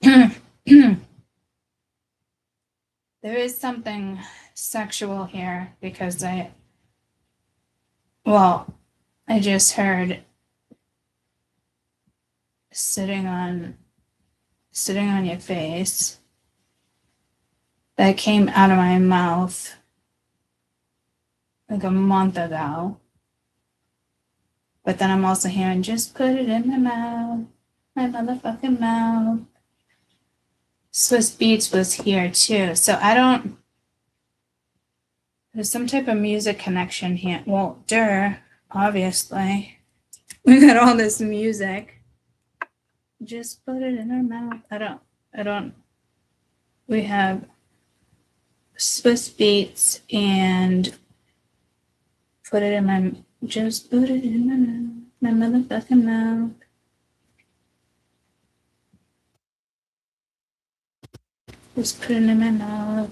is something sexual here because Well, I just heard sitting on your face that came out of my mouth like a month ago. But then I'm also hearing, just put it in my mouth, my motherfucking mouth. Swiss Beats was here too. So there's some type of music connection here. Well, obviously. We got all this music. Just put it in our mouth. I don't. We have Swiss Beats and just put it in my mouth, my motherfucking mouth. Just put it in my mouth.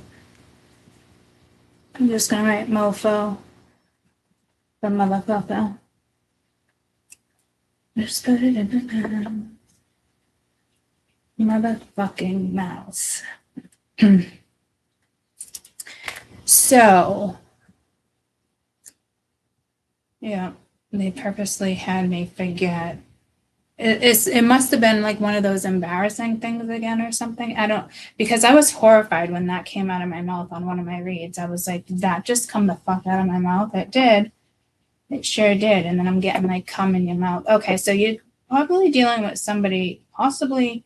I'm just gonna write mofo for motherfucker. Just put it in my mouth. Motherfucking mouth. So, yeah, they purposely had me forget. It must have been like one of those embarrassing things again or something. Because I was horrified when that came out of my mouth on one of my reads. I was like, did that just come the fuck out of my mouth? It did. It sure did. And then I'm getting like cum in your mouth. Okay, so you're probably dealing with somebody possibly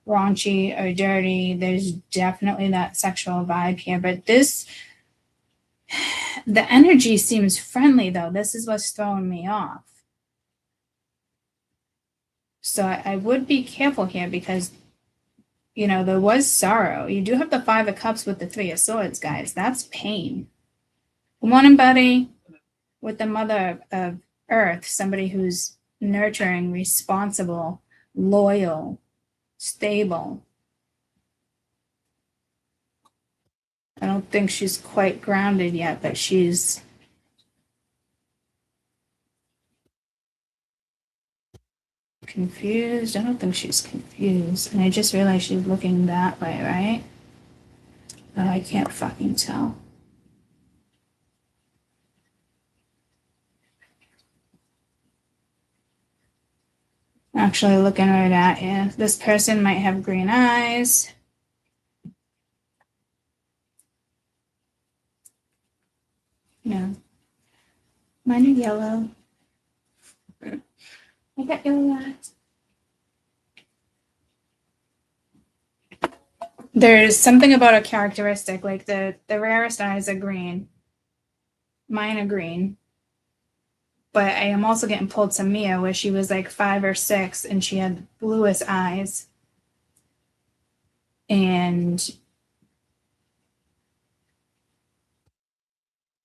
raunchy or dirty. There's definitely that sexual vibe here. But the energy seems friendly though. This is what's throwing me off. So I would be careful here because, there was sorrow. You do have the 5 of Cups with the 3 of Swords, guys. That's pain. One embody with the Mother of Earth, somebody who's nurturing, responsible, loyal, stable. I don't think she's quite grounded yet, but she's confused. I don't think she's confused. And I just realized she's looking that way, right? Oh, I can't fucking tell. Actually looking right at you. This person might have green eyes. No. Mine are yellow. I got yellow eyes. There's something about a characteristic, like the rarest eyes are green. Mine are green. But I am also getting pulled to Mia, where she was like 5 or 6, and she had the bluest eyes. And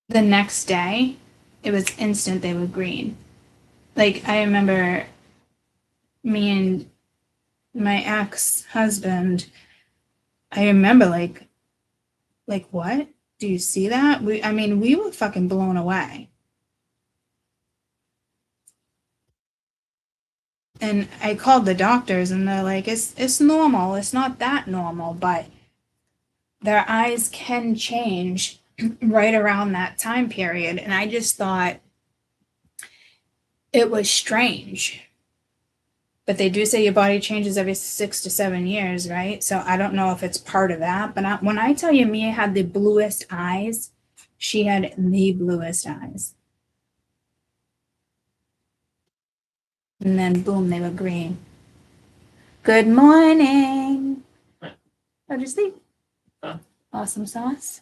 the next day, it was instant they were green. Like, I remember me and my ex-husband, I remember like, what? Do you see that? We were fucking blown away. And I called the doctors and they're like, it's normal. It's not that normal, but their eyes can change right around that time period. And I just thought it was strange. But they do say your body changes every 6 to 7 years, right? So I don't know if it's part of that. But when I tell you Mia had the bluest eyes, she had the bluest eyes. And then boom, they were green. Good morning. How'd you sleep? Awesome sauce.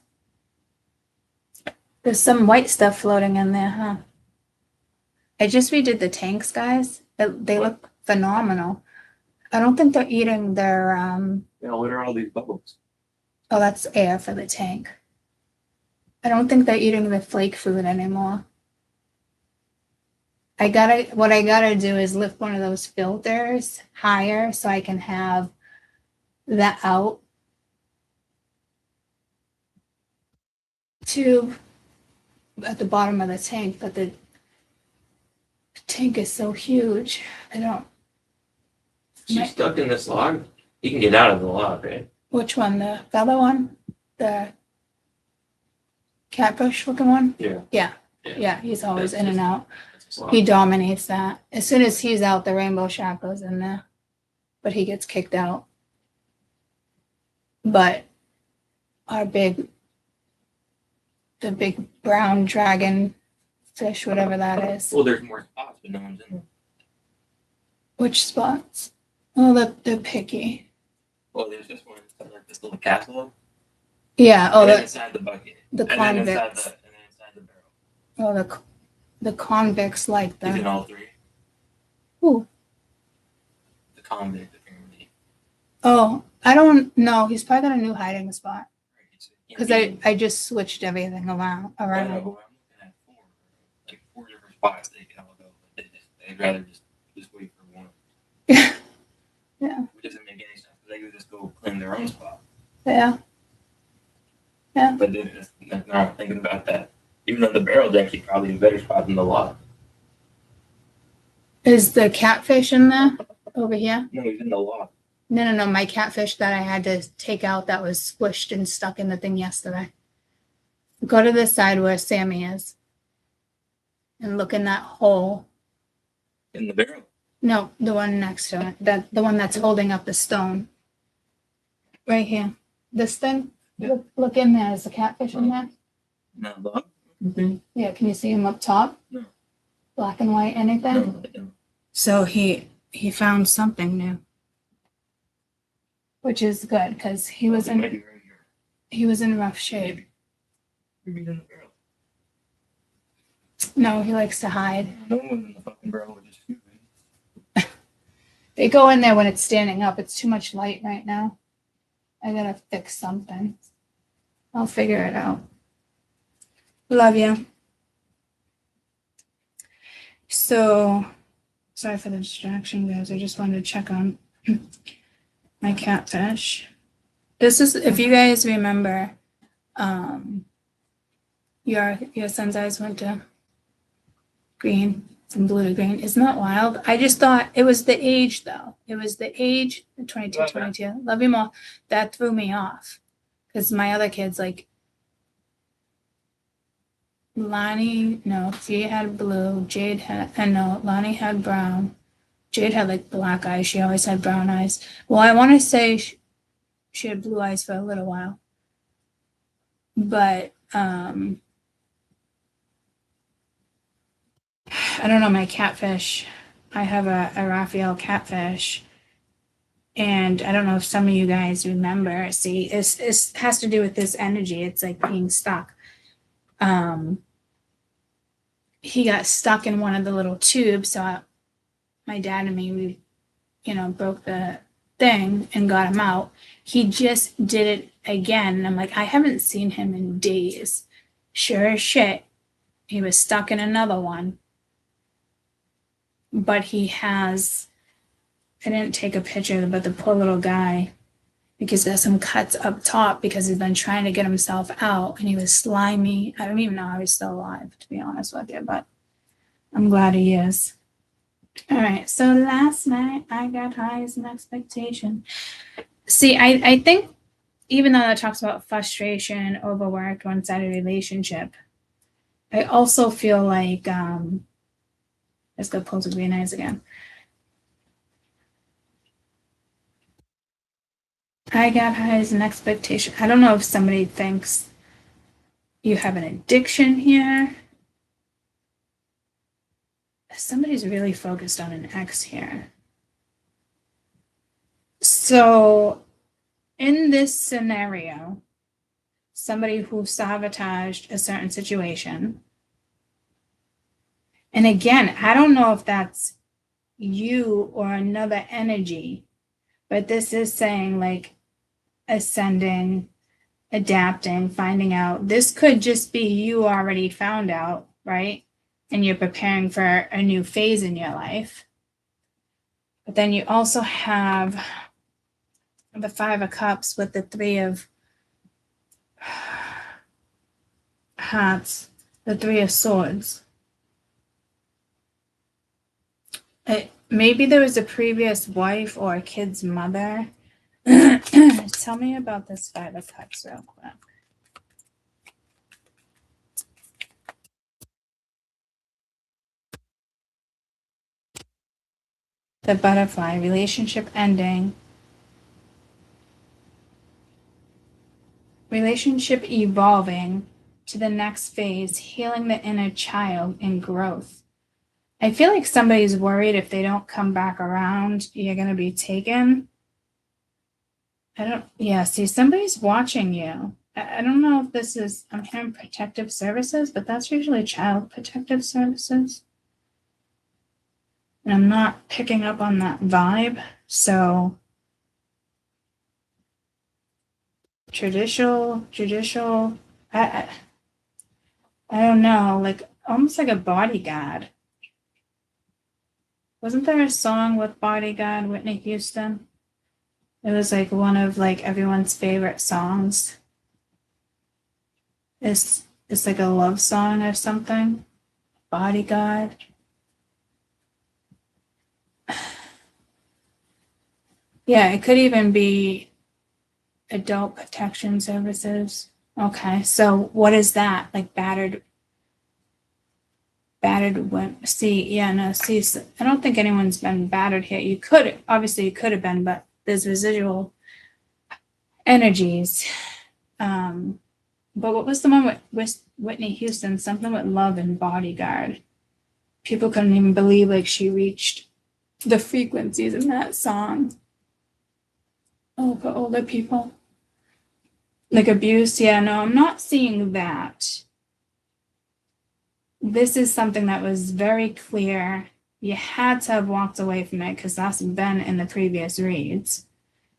There's some white stuff floating in there, huh? I just redid the tanks, guys. They look phenomenal. I don't think they're eating their what are all these bubbles? Oh, that's air for the tank. I don't think they're eating the flake food anymore. What I gotta do is lift one of those filters higher so I can have that out tube at the bottom of the tank, but the tank is so huge. She's stuck in this log. You can get out of the log, right? Which one? The feather one? The catbush looking one? Yeah. Yeah. Yeah, he's always That's in and just- out. That's his slot. He dominates that. As soon as he's out, the rainbow shack goes in there. But he gets kicked out. But the big brown dragon fish, whatever that is. Well, there's more spots, but no one's in them. Which spots? Oh, they're picky. Well, there's this one, like this little castle. Yeah. Oh, and then the inside the bucket. the And then convicts. inside the barrel. Oh, the convicts like He's in that. all three. Ooh. The convict, apparently. Oh, I don't know. He's probably got a new hiding spot. Because Right, I just switched everything around. I don't know, I'm looking at four different spots they can all go. But they'd rather just wait for one. Yeah. Which doesn't make any sense. They could just go claim their own spot. Yeah. But then they're not thinking about that. Even though the barrel's actually probably a better spot than the lot. Is the catfish in there over here? No, he's in the lot. No. My catfish that I had to take out that was squished and stuck in the thing yesterday. Go to the side where Sammy is. And look in that hole. In the barrel. No, the one next to it. The one that's holding up the stone. Right here. This thing? Yeah. Look in there. Is the catfish in there? No, the Yeah, can you see him up top? No. Black and white, anything? no. So he found something new. Which is good, because he was It might in be right here. he was in rough shape. Maybe he's in the barrel. No, he likes to hide. No one in the fucking barrel would just shoot me. They go in there when it's standing up. It's too much light right now. I gotta fix something. I'll figure it out. Love you. So, sorry for the distraction, guys. I just wanted to check on my catfish. This is, if you guys remember, your son's eyes went to green, from blue to green. Isn't that wild? I just thought it was the age, though. It was the age, 22. Love you more. That threw me off. Because my other kids, like, Lonnie, no, she had blue. Jade had, no, Lonnie had brown. Jade had, like, black eyes. She always had brown eyes. Well, I want to say she had blue eyes for a little while. But, I don't know, my catfish. I have a Raphael catfish. And I don't know if some of you guys remember. See, it has to do with this energy. It's like being stuck. He got stuck in one of the little tubes. So my dad and me, we, broke the thing and got him out. He just did it again. And I'm like, I haven't seen him in days. Sure as shit, he was stuck in another one. But he has, I didn't take a picture, but the poor little guy, because there's some cuts up top because he's been trying to get himself out and he was slimy. I don't even know how he's still alive, to be honest with you, but I'm glad he is. All right, so last night I got high as an expectation. See, I think even though that talks about frustration, overworked, one-sided relationship, I also feel like, let's go pull the green eyes again. I got high as an expectation. I don't know if somebody thinks you have an addiction here. Somebody's really focused on an ex here. So in this scenario, somebody who sabotaged a certain situation, and again, I don't know if that's you or another energy, but this is saying like ascending, adapting, finding out. This could just be you already found out, right? And you're preparing for a new phase in your life. But then you also have the 5 of Cups with the 3 of Hearts, the 3 of Swords. Maybe there was a previous wife or a kid's mother. Tell me about this 5 of Cups real quick. The butterfly, relationship ending. Relationship evolving to the next phase, healing the inner child and growth. I feel like somebody's worried if they don't come back around, you're going to be taken. See, somebody's watching you. I don't know if this is, I'm hearing protective services, but that's usually child protective services. And I'm not picking up on that vibe. So judicial, I don't know, like almost like a bodyguard. Wasn't there a song with Bodyguard, Whitney Houston? It was like one of like everyone's favorite songs. It's like a love song or something. Bodyguard. Yeah, it could even be adult protection services. Okay, so what is that? Like battered when see, I don't think anyone's been battered here. You could have been, but there's residual energies. But what was the one with Whitney Houston? Something with love and bodyguard. People couldn't even believe like she reached the frequencies in that song. Oh, for older people. Like abuse. Yeah, no, I'm not seeing that. This is something that was very clear. You had to have walked away from it because that's been in the previous reads.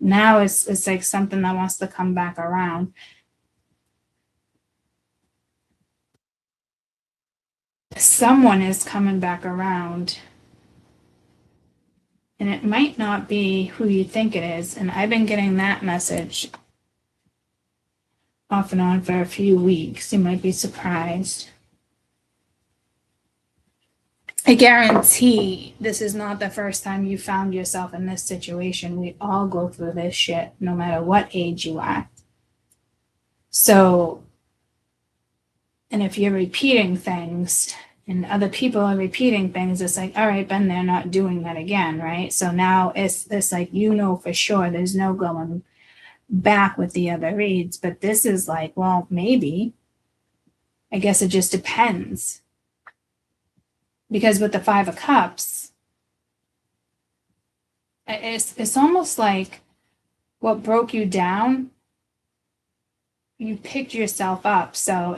Now it's like something that wants to come back around. Someone is coming back around. And it might not be who you think it is. And I've been getting that message off and on for a few weeks. You might be surprised. I guarantee this is not the first time you found yourself in this situation. We all go through this shit, no matter what age you are. So, and if you're repeating things and other people are repeating things, it's like, all right, been there, not doing that again, right? So now it's like, you know for sure there's no going back with the other reads. But this is like, well, maybe. I guess it just depends. Because with the Five of Cups, it's almost like what broke you down, you picked yourself up. So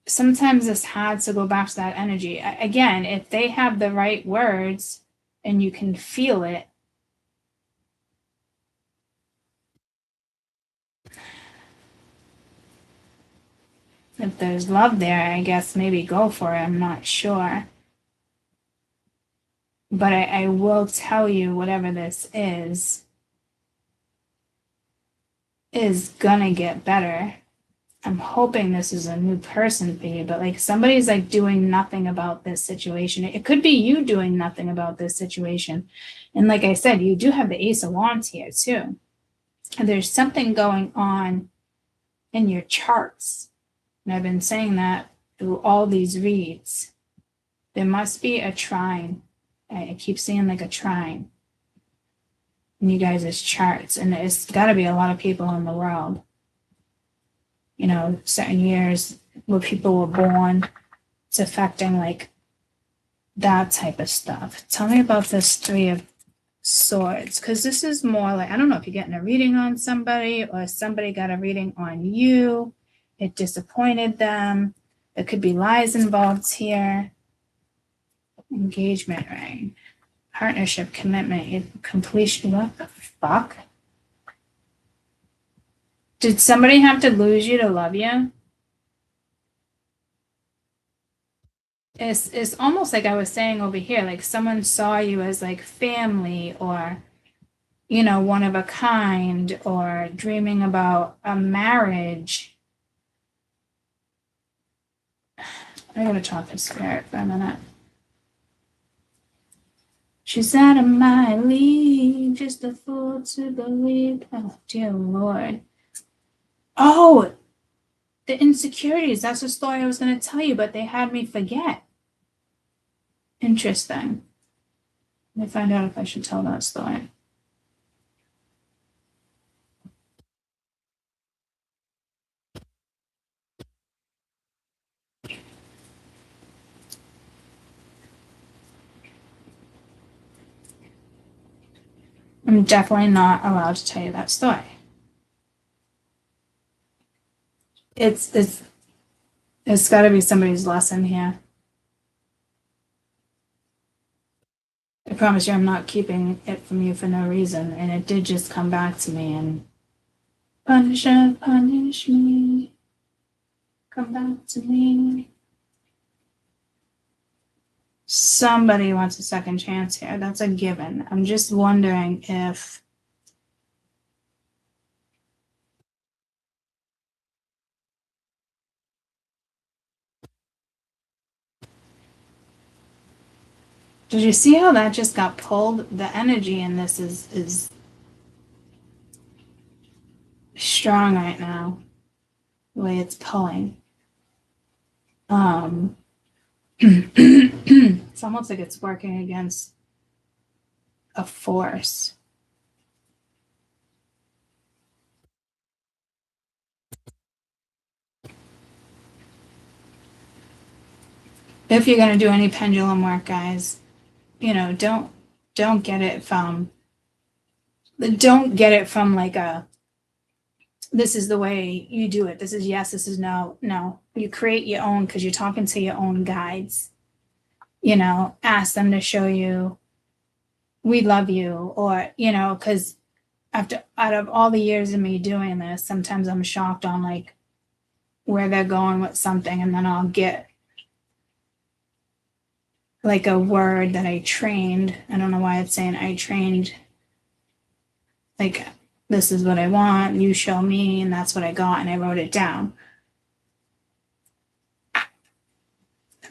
sometimes it's hard to go back to that energy. Again, if they have the right words and you can feel it, if there's love there, I guess maybe go for it. I'm not sure. But I will tell you, whatever this is gonna get better. I'm hoping this is a new person for you, but like somebody's like doing nothing about this situation. It could be you doing nothing about this situation. And like I said, you do have the Ace of Wands here too. And there's something going on in your charts. And I've been saying that through all these reads. There must be a trine. I keep seeing like a trine in you guys' charts. And it's got to be a lot of people in the world. You know, certain years where people were born, it's affecting like that type of stuff. Tell me about this Three of Swords, because this is more like, I don't know if you're getting a reading on somebody or somebody got a reading on you. It disappointed them. There could be lies involved here. Engagement ring, partnership, commitment, completion. What the fuck? Did somebody have to lose you to love you? It's almost like I was saying over here, like someone saw you as like family or, you know, one of a kind or dreaming about a marriage. I'm going to talk to spirit for a minute. She's out of my league, just a fool to believe. Oh, dear Lord. Oh, the insecurities. That's the story I was going to tell you, but they had me forget. Interesting. Let me find out if I should tell that story. I'm definitely not allowed to tell you that story. It's got to be somebody's lesson here. I promise you I'm not keeping it from you for no reason, and it did just come back to me and punish me. Come back to me. Somebody wants a second chance here. That's a given. I'm just wondering if did you see how that just got pulled? The energy in this is strong right now. The way it's pulling. It's almost like it's working against a force. If you're gonna do any pendulum work, guys, you know, don't get it from like a this is the way you do it. This is yes, this is no. No. You create your own because you're talking to your own guides. You know, ask them to show you we love you, or, you know, because out of all the years of me doing this, sometimes I'm shocked on like where they're going with something, and then I'll get like a word that I trained. I don't know why it's saying I trained. Like, this is what I want, you show me, and that's what I got, and I wrote it down.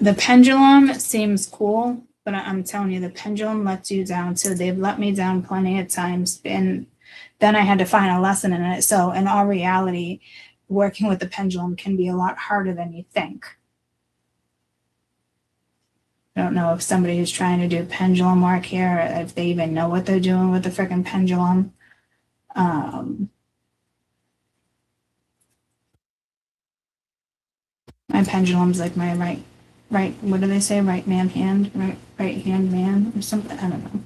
The pendulum seems cool, but I'm telling you, the pendulum lets you down. So they've let me down plenty of times, and then I had to find a lesson in it. So in all reality, working with the pendulum can be a lot harder than you think. I don't know if somebody who's trying to do pendulum work here, or if they even know what they're doing with the freaking pendulum. My pendulum's like my right, what do they say? Right man hand, right hand man or something. I don't know.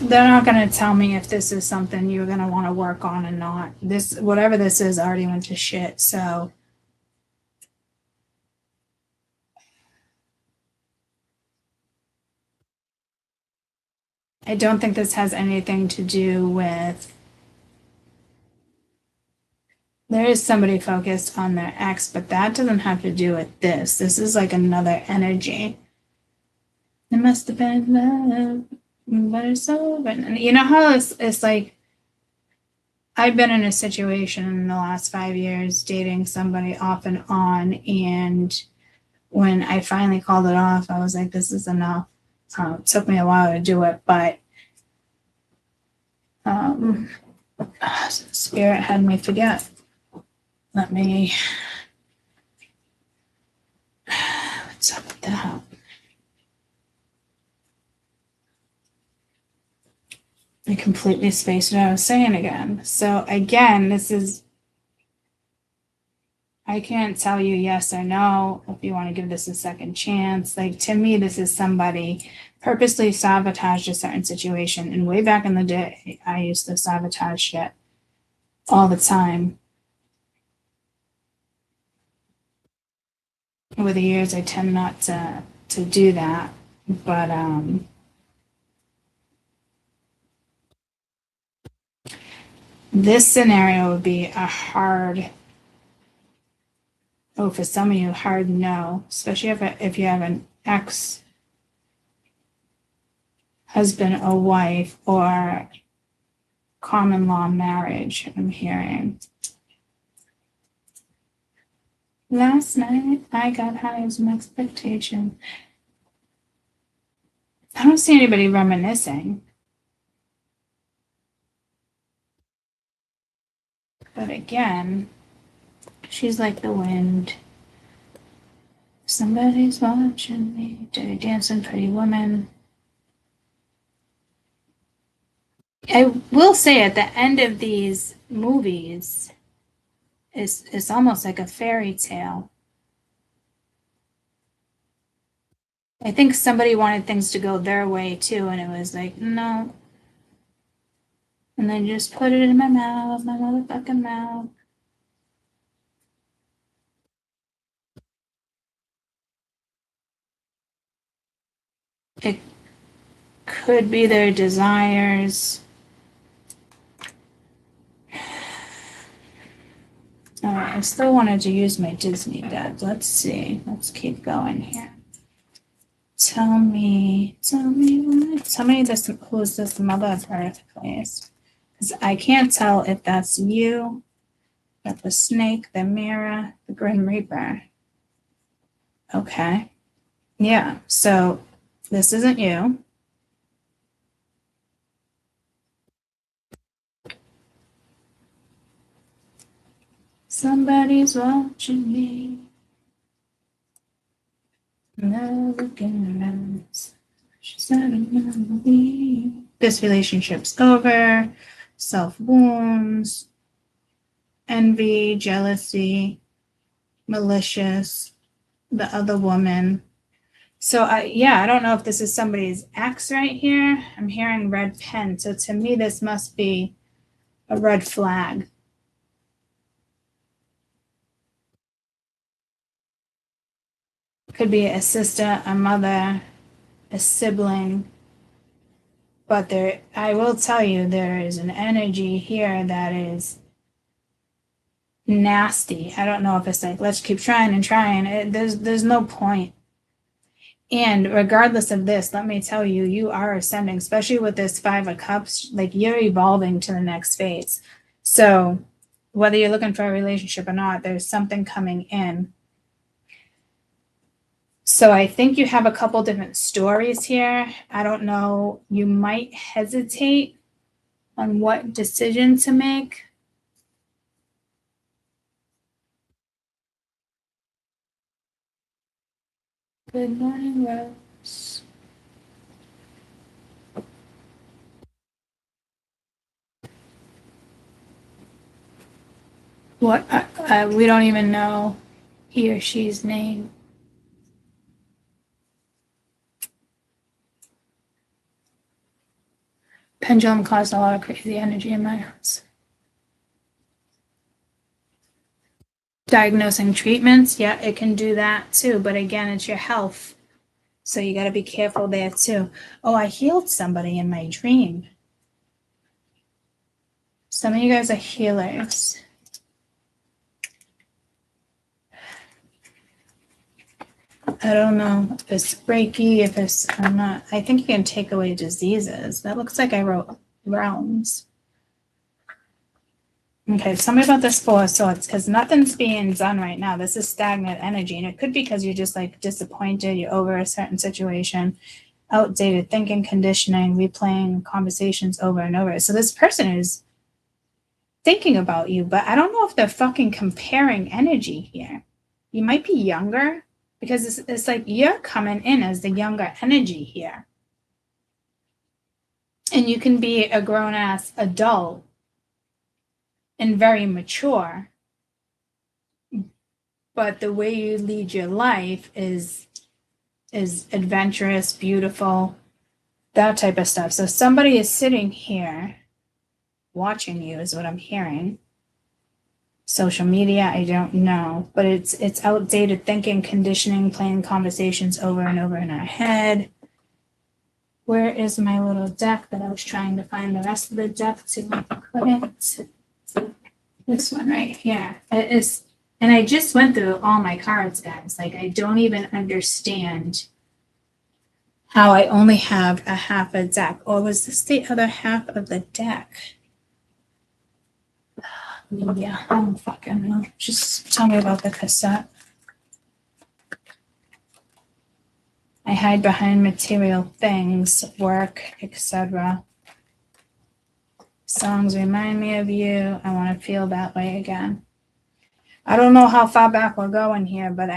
They're not going to tell me if this is something you're going to want to work on or not. This, whatever this is, already went to shit. So I don't think this has anything to do with. There is somebody focused on their ex, but that doesn't have to do with this. This is like another energy. It must have been love, but it's over. And you know how it's like, I've been in a situation in the last 5 years dating somebody off and on, and when I finally called it off, I was like, this is enough. It took me a while to do it, but Spirit had me forget. Let me. What's up with that? I completely spaced what I was saying again. So again, this is. I can't tell you yes or no if you want to give this a second chance. Like, to me, this is somebody purposely sabotaged a certain situation. And way back in the day, I used to sabotage shit all the time. Over the years, I tend not to do that. But this scenario would be a hard, for some of you, hard no, especially if you have an ex husband or wife or common law marriage, I'm hearing. Last night, I got high as an expectation. I don't see anybody reminiscing. But again, she's like the wind. Somebody's watching me. Dirty Dancing, Pretty Woman. I will say at the end of these movies, it's almost like a fairy tale. I think somebody wanted things to go their way too, and it was like, no. And then just put it in my mouth, my motherfucking mouth. It could be their desires. All right, I still wanted to use my Disney deck. Let's see. Let's keep going here. Tell me this, who's this mother of earth, please? Because I can't tell if that's you, but the snake, the mirror, the Grim Reaper. Okay. Yeah, so this isn't you. Somebody's watching me. Never looking around. She's having me. This relationship's over. Self wounds, envy, jealousy, malicious, the other woman. So I don't know if this is somebody's ex right here. I'm hearing red pen. So to me, this must be a red flag. Could be a sister, a mother, a sibling. But I will tell you, there is an energy here that is nasty. I don't know if it's like, let's keep trying and trying. There's no point. And regardless of this, let me tell you, you are ascending, especially with this 5 of Cups, like you're evolving to the next phase. So whether you're looking for a relationship or not, there's something coming in. So I think you have a couple different stories here. I don't know. You might hesitate on what decision to make. Good morning, Rose. What? We don't even know he or she's name. Pendulum caused a lot of crazy energy in my house. Diagnosing treatments, yeah, it can do that too. But again, it's your health. So you got to be careful there too. Oh, I healed somebody in my dream. Some of you guys are healers. I don't know if it's Reiki, if it's, I'm not, I think you can take away diseases. That looks like I wrote realms. Okay, tell me about this 4 of Swords, because nothing's being done right now. This is stagnant energy, and it could be because you're just like disappointed, you're over a certain situation, outdated thinking, conditioning, replaying conversations over and over. So this person is thinking about you, but I don't know if they're fucking comparing energy here. You might be younger, because it's like you're coming in as the younger energy here. And you can be a grown-ass adult and very mature, but the way you lead your life is adventurous, beautiful, that type of stuff. So somebody is sitting here watching you is what I'm hearing. Social media, I don't know, but it's outdated thinking, conditioning, playing conversations over and over in our head. Where is my little deck that I was trying to find the rest of the deck to put it? This one right here. It is, and I just went through all my cards, guys. Like, I don't even understand how I only have a half a deck. Or was this the other half of the deck? Yeah, I don't fucking know. Just tell me about the cassette. I hide behind material things, work, etc. Songs remind me of you. I want to feel that way again. I don't know how far back we're going here, but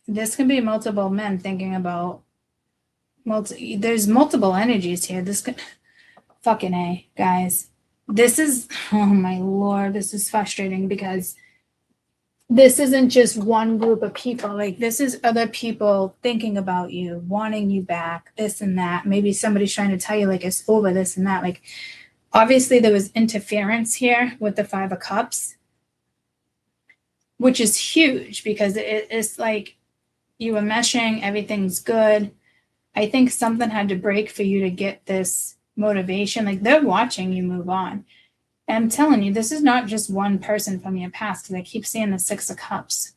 this can be multiple men thinking about there's multiple energies here. This could fucking A, guys. This is, oh my lord, this is frustrating because this isn't just one group of people. Like, this is other people thinking about you, wanting you back, this and that. Maybe somebody's trying to tell you, like, it's over, this and that. Like, obviously, there was interference here with the Five of Cups, which is huge because it's like you were meshing, everything's good. I think something had to break for you to get this motivation. Like, they're watching you move on. And I'm telling you, this is not just one person from your past, because I keep seeing the Six of Cups.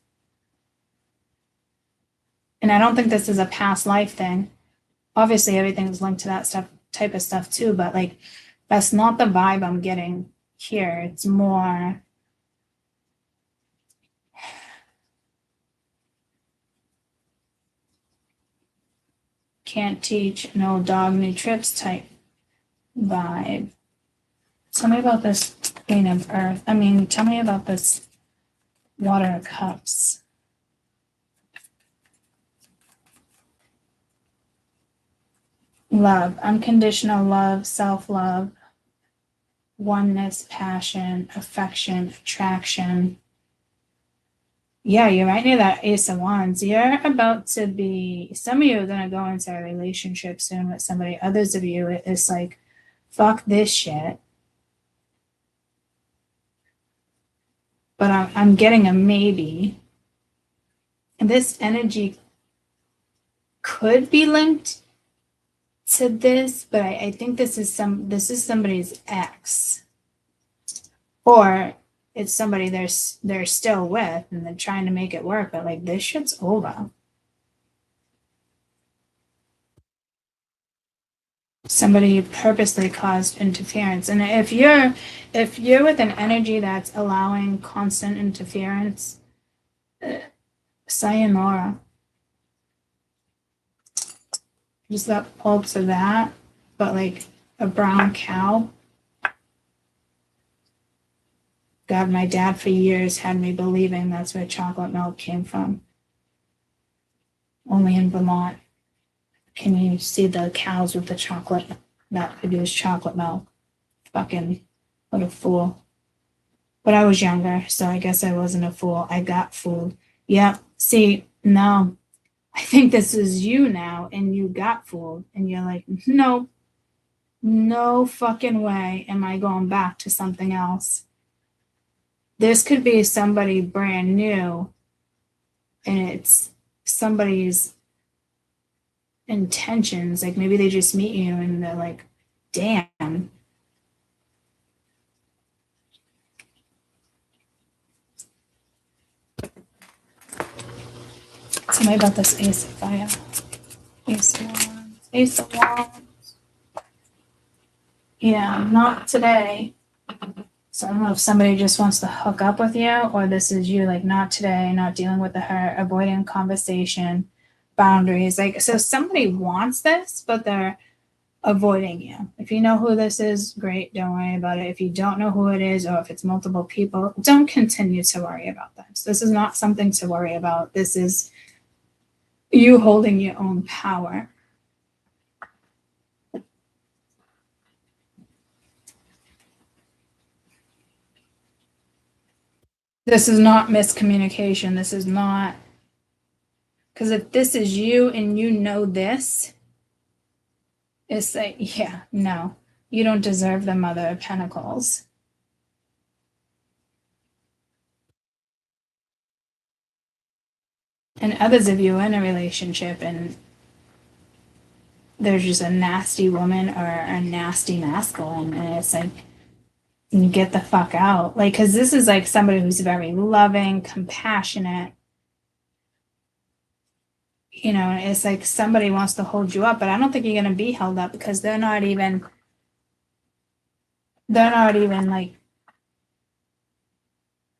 And I don't think this is a past life thing. Obviously, everything's linked to that stuff, type of stuff too, but like, that's not the vibe I'm getting here. It's more can't teach, no dog, new trips type vibe. Tell me about this Queen of Earth. I mean, tell me about this Water of Cups. Love, unconditional love, self-love, oneness, passion, affection, attraction. Yeah, you're right near that Ace of Wands. You're about to be, some of you are going to go into a relationship soon with somebody. Others of you, it's like, fuck this shit. But I'm getting a maybe. And this energy could be linked to this, but I think this is somebody's ex. Or it's somebody they're still with and they're trying to make it work, but like, this shit's over. Somebody purposely caused interference. And if you're with an energy that's allowing constant interference, sayonara. Just that pulse of that, but like a brown cow. God, my dad for years had me believing that's where chocolate milk came from. Only in Vermont can you see the cows with the chocolate that produce chocolate milk. Fucking, what a fool. But I was younger, so I guess I wasn't a fool. I got fooled. Yep. See, no. I think this is you now, and you got fooled. And you're like, no fucking way am I going back to something else. This could be somebody brand new, and it's somebody's intentions. Like, maybe they just meet you and they're like, damn. Tell me about this Ace of Fire. Ace of Wands. Ace of Wands. Yeah, not today. So I don't know if somebody just wants to hook up with you, or this is you, like, not today, not dealing with the hurt, avoiding conversation, boundaries. Like, so somebody wants this, but they're avoiding you. If you know who this is, great, don't worry about it. If you don't know who it is, or if it's multiple people, don't continue to worry about this. This is not something to worry about. This is you holding your own power. This is not miscommunication. This is not, because if this is you and you know this, it's like, yeah, no, you don't deserve the Mother of Pentacles. And others of you are in a relationship and there's just a nasty woman or a nasty masculine, and it's like, you get the fuck out. Like, because this is like somebody who's very loving, compassionate. you know, it's like somebody wants to hold you up, but I don't think you're going to be held up because they're not even like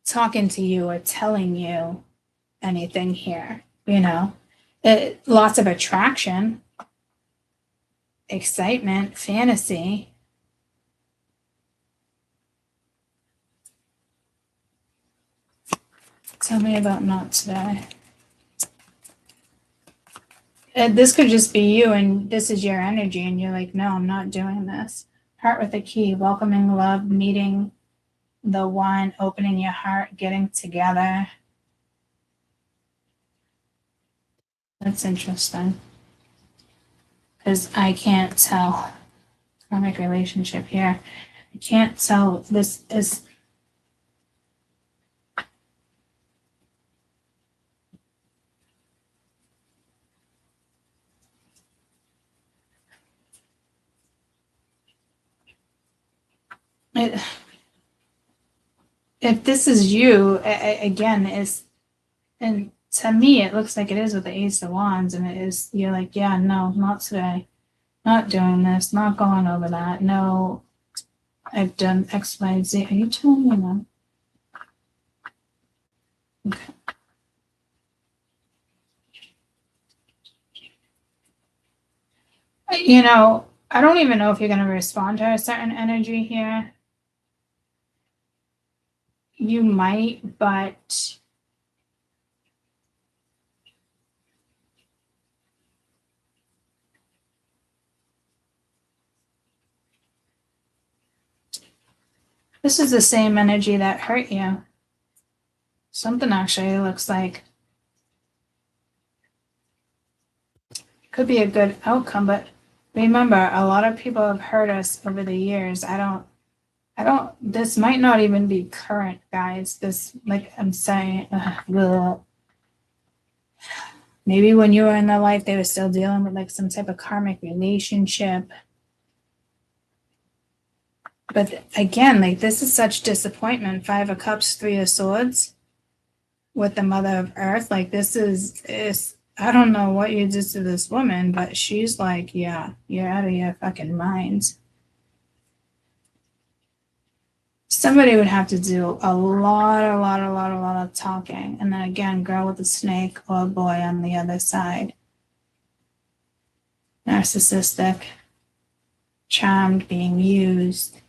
talking to you or telling you anything here, you know. Lots of attraction, excitement, fantasy. Tell me about not today. This could just be you and this is your energy and you're like, no, I'm not doing this. Heart with a key, welcoming love, meeting the one, opening your heart, getting together. That's interesting. Because I can't tell. Karmic relationship here. I can't tell. This is. If this is you, again, and to me, it looks like it is with the Ace of Wands, and it is, you're like, yeah, no, not today. Not doing this, not going over that. No, I've done X, Y, Z. Are you telling me that? Okay. You know, I don't even know if you're going to respond to a certain energy here. You might, but this is the same energy that hurt you. Something actually looks like could be a good outcome, but remember, a lot of people have hurt us over the years. This might not even be current, guys. This, like I'm saying, maybe when you were in their life, they were still dealing with like some type of karmic relationship. But again, like this is such disappointment. 5 of Cups, 3 of Swords with the Mother of Earth. Like this is I don't know what you did to this woman, but she's like, yeah, you're out of your fucking mind. Somebody would have to do a lot of talking. And then again, girl with a snake or boy on the other side. Narcissistic, charmed, being used.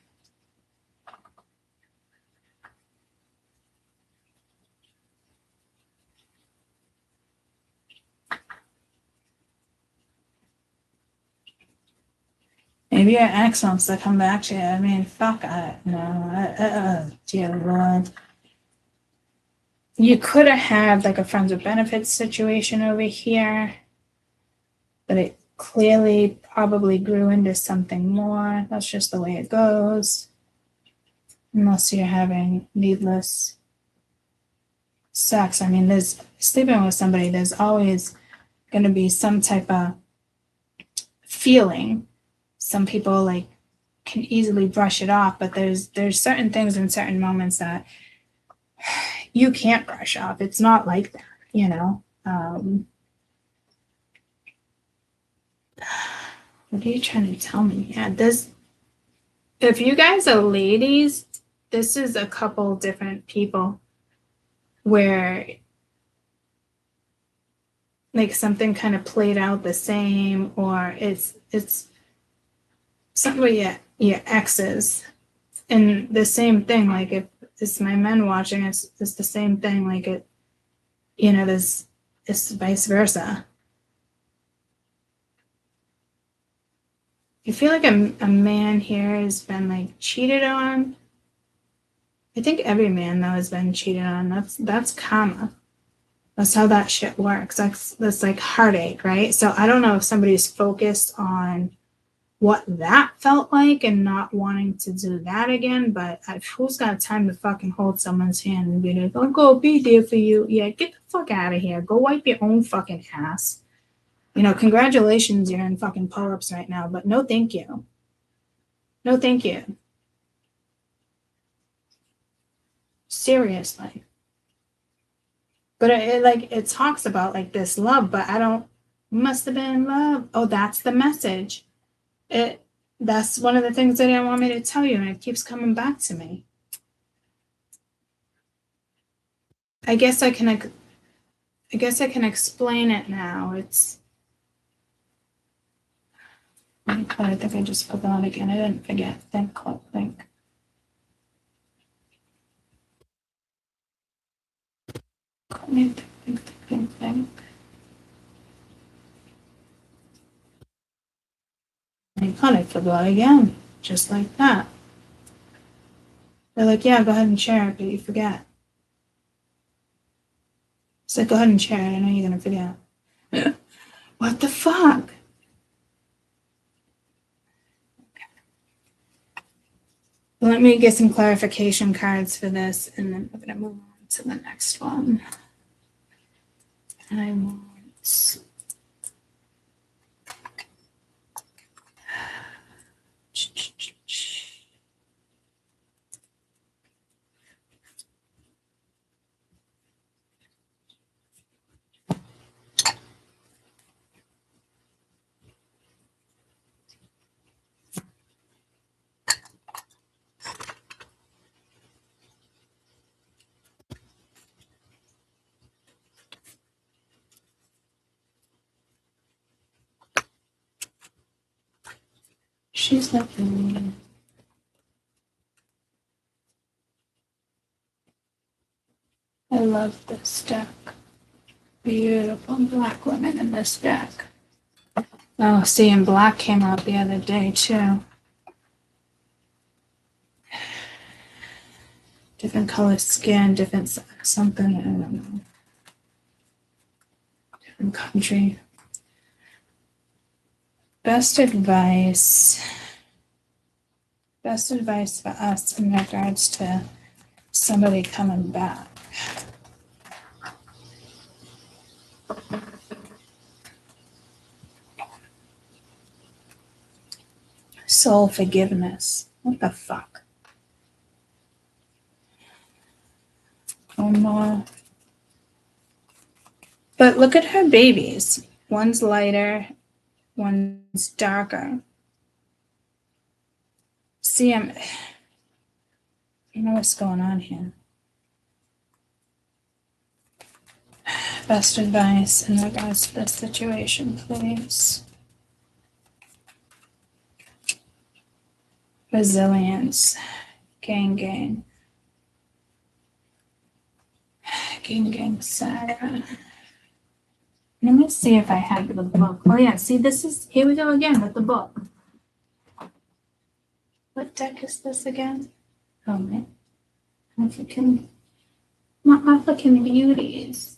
Maybe your ex wants to come back to you. I mean, fuck it. No, dear Lord. You could have had like a friends with benefits situation over here, but it clearly probably grew into something more. That's just the way it goes. Unless you're having needless sex. I mean, there's sleeping with somebody, there's always going to be some type of feeling. Some people like can easily brush it off, but there's certain things in certain moments that you can't brush off. It's not like that, you know. What are you trying to tell me? Yeah, this. If you guys are ladies, this is a couple different people where like something kind of played out the same, or it's something with your exes, and the same thing. Like if it's my men watching, it's the same thing. Like it, you know, there's it's vice versa. You feel like a man here has been like cheated on. I think every man though has been cheated on. That's karma. That's how that shit works. That's like heartache, right? So I don't know if somebody's focused on what that felt like and not wanting to do that again, but who's got time to fucking hold someone's hand and be like, I'll go be there for you. Yeah, get the fuck out of here. Go wipe your own fucking ass. You know, congratulations, you're in fucking pull-ups right now, but no thank you. No thank you. Seriously. But it talks about like this love, but I don't Must have been love. Oh, that's the message. That's one of the things they didn't want me to tell you, and it keeps coming back to me. I guess I can explain it now. I think I just forgot again. I didn't forget. Think. Think. I forgot again. Just like that. They're like, yeah, go ahead and share it, but you forget. It's like, go ahead and share it. I know you're going to forget. What the fuck? Let me get some clarification cards for this, and then we're going to move on to the next one. I want... She's looking. I love this deck. Beautiful black women in this deck. Oh, seeing black came out the other day too. Different color skin, different something, I don't know. Different country. Best advice for us in regards to somebody coming back. Soul forgiveness. What the fuck? One more. But look at her babies. One's lighter, one's darker. See, you know what's going on here. Best advice in regards to this situation, please. Resilience. Gang. Sarah. Let me see if I have the book. Oh yeah, see, here we go again with the book. What deck is this again? Oh man. African Beauties.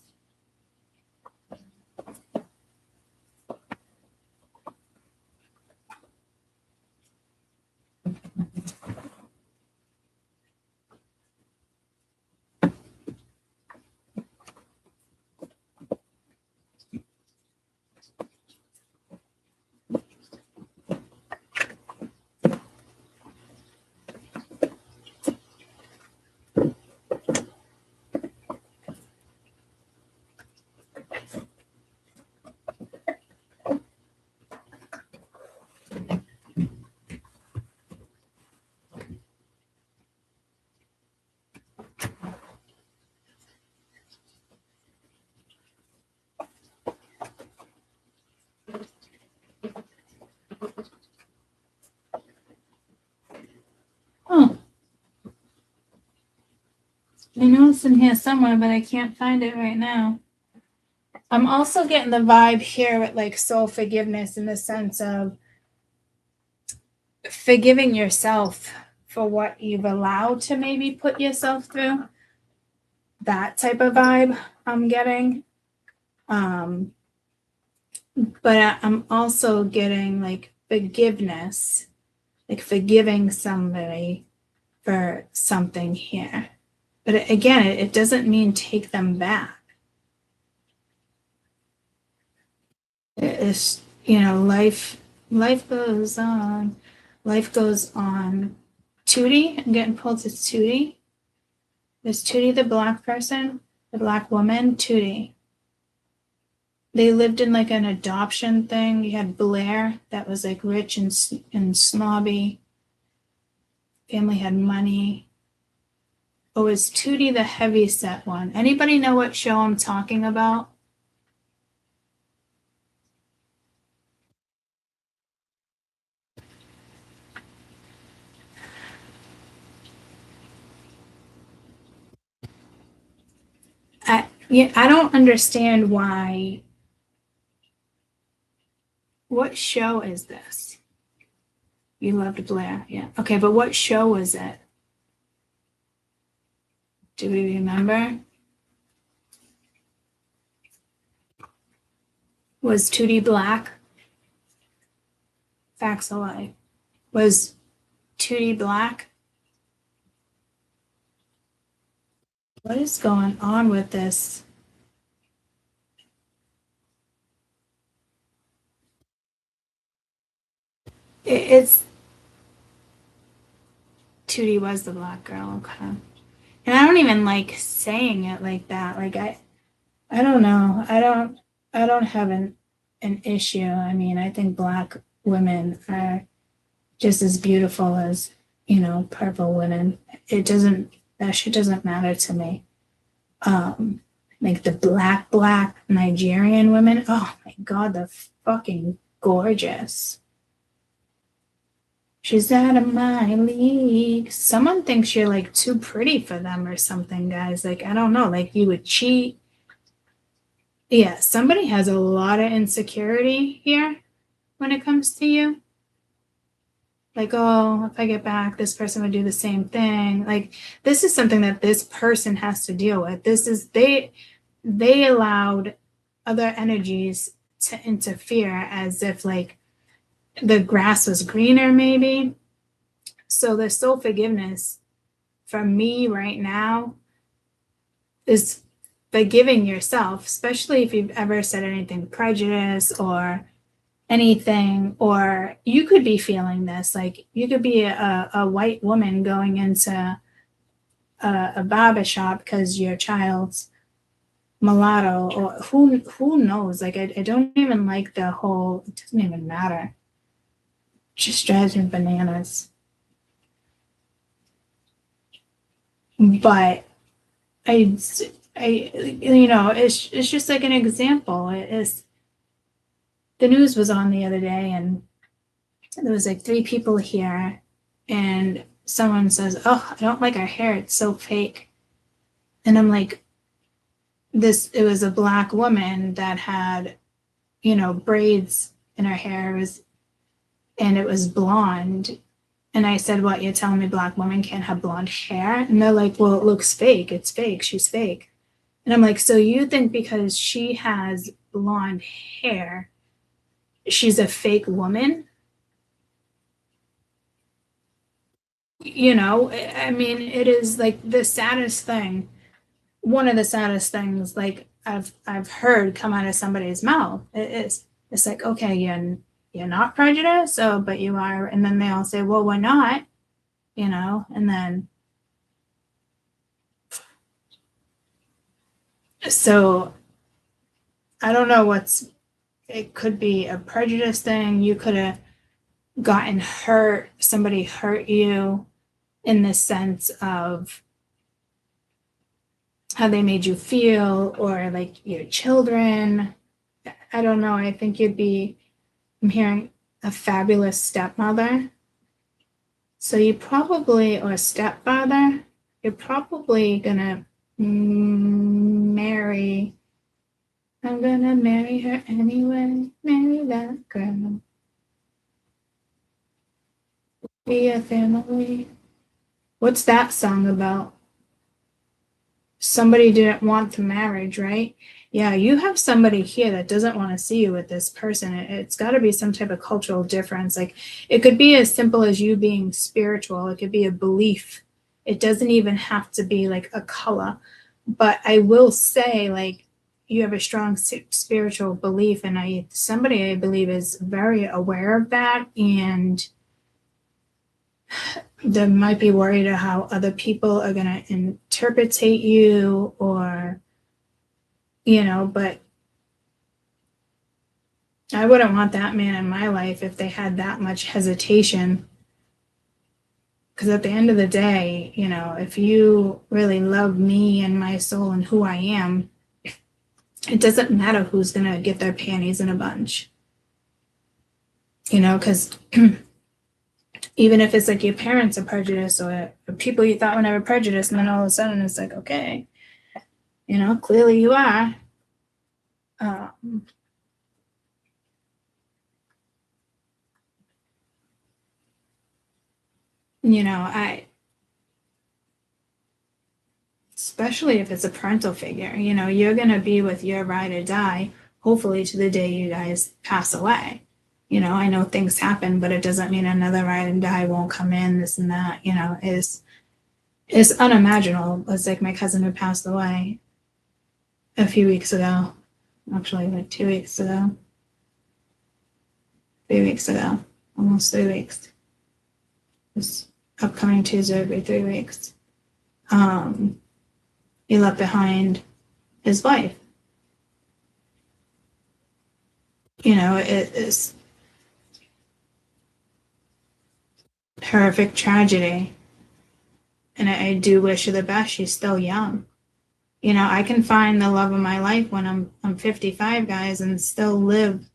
Oh. I know it's in here somewhere, but I can't find it right now. I'm also getting the vibe here with like soul forgiveness in the sense of forgiving yourself for what you've allowed to maybe put yourself through. That type of vibe I'm getting. But I'm also getting like forgiveness, like forgiving somebody for something here. But again, it doesn't mean take them back. It's, life goes on. Life goes on. Tootie, I'm getting pulled to Tootie. There's Tootie, the black person, the black woman, Tootie. they lived in like an adoption thing. You had Blair that was like rich and snobby. Family had money. Oh, is Tootie the heavyset one? Anybody know what show I'm talking about? I don't understand why. What show is this? You loved Blair, yeah. Okay, but what show was it? Do we remember? Was Tootie black? Facts of life. Was Tootie black? What is going on with this? It's Tootie was the black girl, okay. And I don't even like saying it like that. Like I don't know. I don't have an issue. I mean, I think black women are just as beautiful as, you know, purple women. That shit doesn't matter to me. Like the black Nigerian women, oh my god, they're fucking gorgeous. She's out of my league. Someone thinks you're like too pretty for them or something, guys. Like, I don't know, like you would cheat. Yeah, somebody has a lot of insecurity here when it comes to you. Like, oh, if I get back, this person would do the same thing. Like, this is something that this person has to deal with. This is, they allowed other energies to interfere as if like the grass was greener, maybe. So the soul forgiveness from me right now is forgiving yourself, especially if you've ever said anything prejudice or anything, or you could be feeling this, like you could be a white woman going into a barber shop because your child's mulatto, or who knows. Like I don't even like the whole, it doesn't even matter. It just drives me bananas. But I you know, it's just like an example. It's the news was on the other day, and there was like 3 people here, and someone says, "Oh, I don't like our hair; it's so fake." And I'm like, it was a black woman that had, you know, braids in her hair, and it was blonde. And I said, "What? You're telling me black women can't have blonde hair?" And they're like, "Well, it looks fake. It's fake. She's fake." And I'm like, "So you think because she has blonde hair, she's a fake woman?" You know, I mean, it is like the saddest thing. One of the saddest things, like I've heard come out of somebody's mouth. It's like, okay, you're not prejudiced, oh, but you are, and then they all say, well, we're not, you know, and then so I don't know it could be a prejudice thing. You could have gotten hurt, somebody hurt you in the sense of how they made you feel, or like your children. I don't know. I think I'm hearing a fabulous stepmother. So you probably, or stepfather, you're probably gonna marry. I'm gonna marry her anyway, marry that girl. Be a family. What's that song about? Somebody didn't want the marriage, right? Yeah, you have somebody here that doesn't want to see you with this person. It's got to be some type of cultural difference. Like it could be as simple as you being spiritual. It could be a belief. It doesn't even have to be like a color. But I will say, like, you have a strong spiritual belief, and somebody I believe is very aware of that, and they might be worried about how other people are going to interpretate you, or, you know, but I wouldn't want that man in my life if they had that much hesitation. Because at the end of the day, you know, if you really love me and my soul and who I am, it doesn't matter who's going to get their panties in a bunch. You know, because even if it's like your parents are prejudiced or people you thought were never prejudiced, and then all of a sudden it's like, okay, you know, clearly you are. You know, especially if it's a parental figure, you know, you're going to be with your ride or die, hopefully to the day you guys pass away. You know, I know things happen, but it doesn't mean another ride and die won't come in, this and that, you know, is unimaginable. It's like my cousin who passed away a few weeks ago, actually like 2 weeks ago, 3 weeks ago, almost 3 weeks. This upcoming Tuesday will be 3 weeks. He left behind his wife. You know, it is horrific tragedy. And I do wish her the best. She's still young. You know, I can find the love of my life when I'm 55, guys, and still live,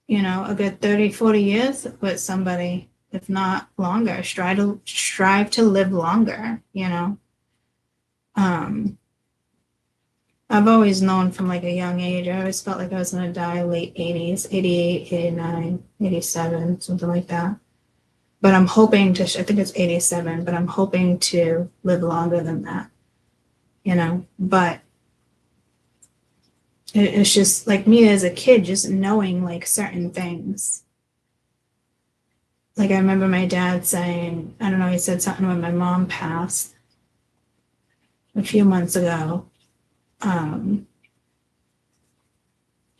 you know, a good 30, 40 years with somebody, if not longer. Strive to live longer, you know. I've always known from like a young age, I always felt like I was going to die late 80s, 88, 89, 87, something like that. But I'm hoping to, I think it's 87, but I'm hoping to live longer than that, you know. But it's just like me as a kid, just knowing like certain things. Like I remember my dad saying, I don't know, he said something when my mom passed a few months ago. And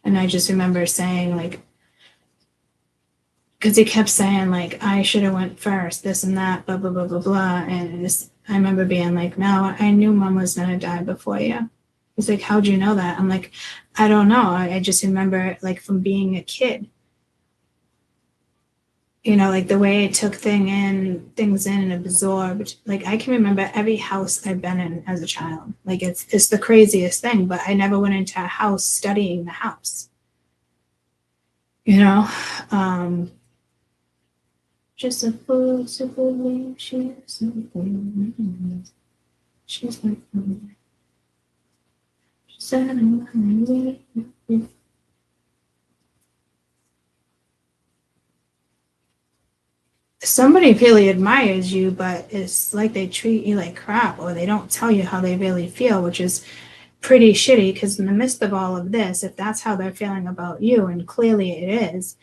I just remember saying like, because he kept saying like, I should have went first, this and that, blah, blah, blah, blah, blah. And I remember being like, no, I knew mom was going to die before you. He's like, how'd you know that? I'm like, I don't know. I just remember like from being a kid, you know, like the way I took things in and absorbed. Like I can remember every house I've been in as a child. Like it's the craziest thing, but I never went into a house studying the house, you know. Just a fool to believe she's something. She's like, she said, I'm somebody really admires you, but it's like they treat you like crap, or they don't tell you how they really feel, which is pretty shitty. Because in the midst of all of this, if that's how they're feeling about you, and clearly it is,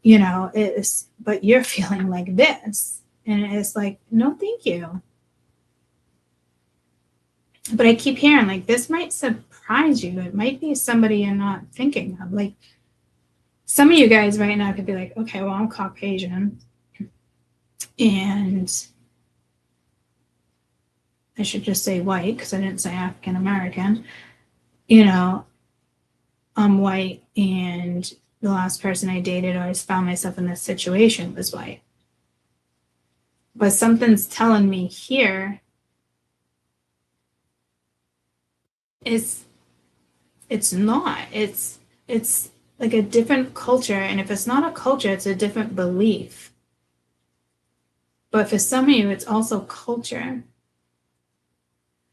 you know, it's, but you're feeling like this, and it's like, no, thank you. But I keep hearing like this might surprise you. It might be somebody you're not thinking of. Like some of you guys right now could be like, okay, well, I'm Caucasian, and I should just say white because I didn't say African American. You know, I'm white, and the last person I dated, or I found myself in this situation, was white. But something's telling me here it's not. It's like a different culture, and if it's not a culture, it's a different belief. But for some of you, it's also culture.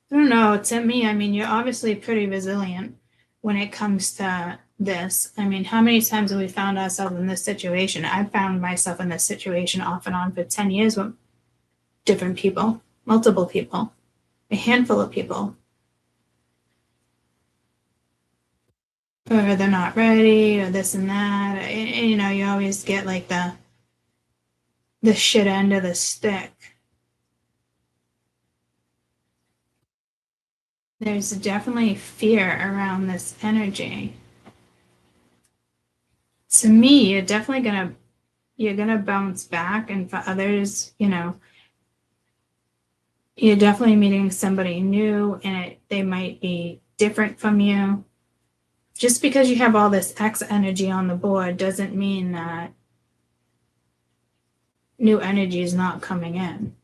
I don't know. To me, I mean, you're obviously pretty resilient when it comes to this. I mean, how many times have we found ourselves in this situation? I've found myself in this situation off and on for 10 years with different people, multiple people, a handful of people. Or they're not ready, or this and that. You know, you always get like the shit end of the stick. There's definitely fear around this energy. To me, you're gonna bounce back, and for others, you know, you're definitely meeting somebody new, and they might be different from you. just because you have all this X energy on the board doesn't mean that new energy is not coming in.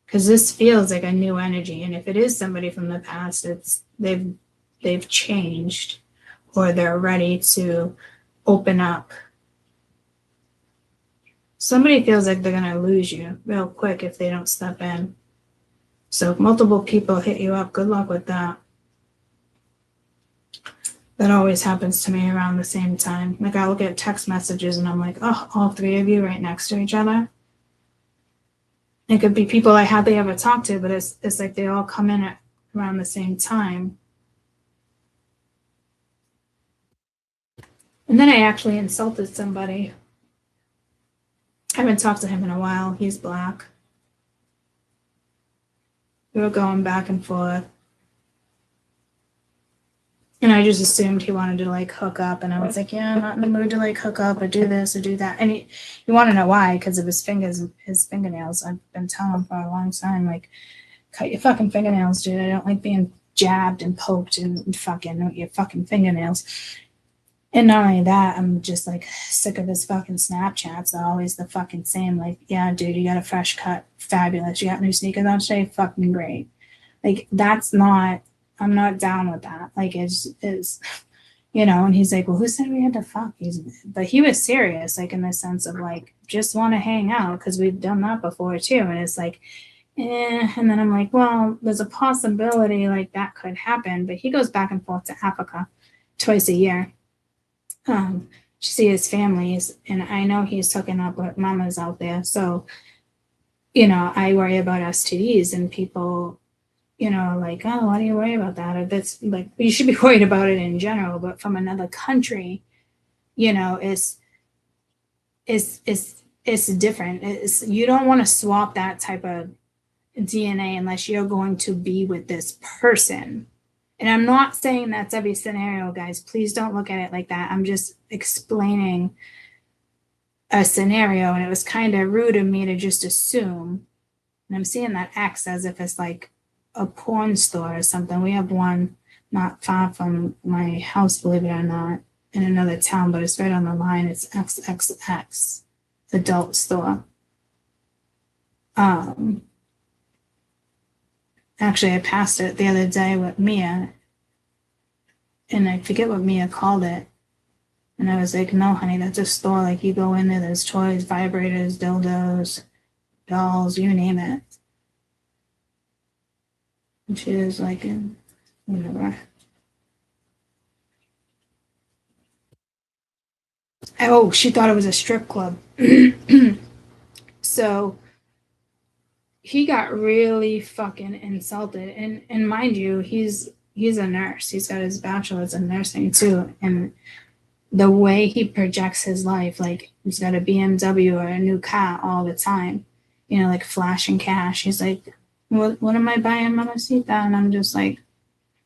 Because this feels like a new energy. And if it is somebody from the past, it's they've changed, or they're ready to open up. Somebody feels like they're going to lose you real quick if they don't step in. So if multiple people hit you up, good luck with that. That always happens to me around the same time. Like I look at text messages and I'm like, oh, all three of you right next to each other. It could be people I hardly ever talk to, but it's like they all come in at around the same time. And then I actually insulted somebody. I haven't talked to him in a while. He's black. We were going back and forth. And I just assumed he wanted to like hook up. And I was like, yeah, I'm not in the mood to like hook up or do this or do that. And you want to know why? Because of his fingernails. I've been telling him for a long time, like, cut your fucking fingernails, dude. I don't like being jabbed and poked and fucking your fucking fingernails. And not only that, I'm just like sick of his fucking Snapchats. They're always the fucking same. Like, yeah, dude, you got a fresh cut. Fabulous. You got new sneakers on today? Fucking great. Like, I'm not down with that. Like, it's, you know, and he's like, well, who said we had to fuck? But he was serious, like, in the sense of, like, just want to hang out because we've done that before, too. And it's like, and then I'm like, well, there's a possibility, like, that could happen. But he goes back and forth to Africa twice a year to see his families. And I know he's hooking up with mamas out there. So, you know, I worry about STDs and people, you know, like, oh, why do you worry about that? Or that's like, you should be worried about it in general, but from another country, you know, it's different. You don't want to swap that type of DNA unless you're going to be with this person. And I'm not saying that's every scenario, guys. Please don't look at it like that. I'm just explaining a scenario, and it was kind of rude of me to just assume. And I'm seeing that X as if it's like a porn store or something. We have one not far from my house, believe it or not, in another town, but it's right on the line. It's XXX, adult store. Actually, I passed it the other day with Mia, and I forget what Mia called it. And I was like, no, honey, that's a store. Like, you go in there, there's toys, vibrators, dildos, dolls, you name it. And she was like, whatever. Oh, she thought it was a strip club. So he got really fucking insulted. And mind you, he's a nurse. He's got his bachelor's in nursing too. And the way he projects his life, like he's got a BMW or a new car all the time, you know, like flashing cash. He's like, what am I buying, Mamacita? And I'm just like,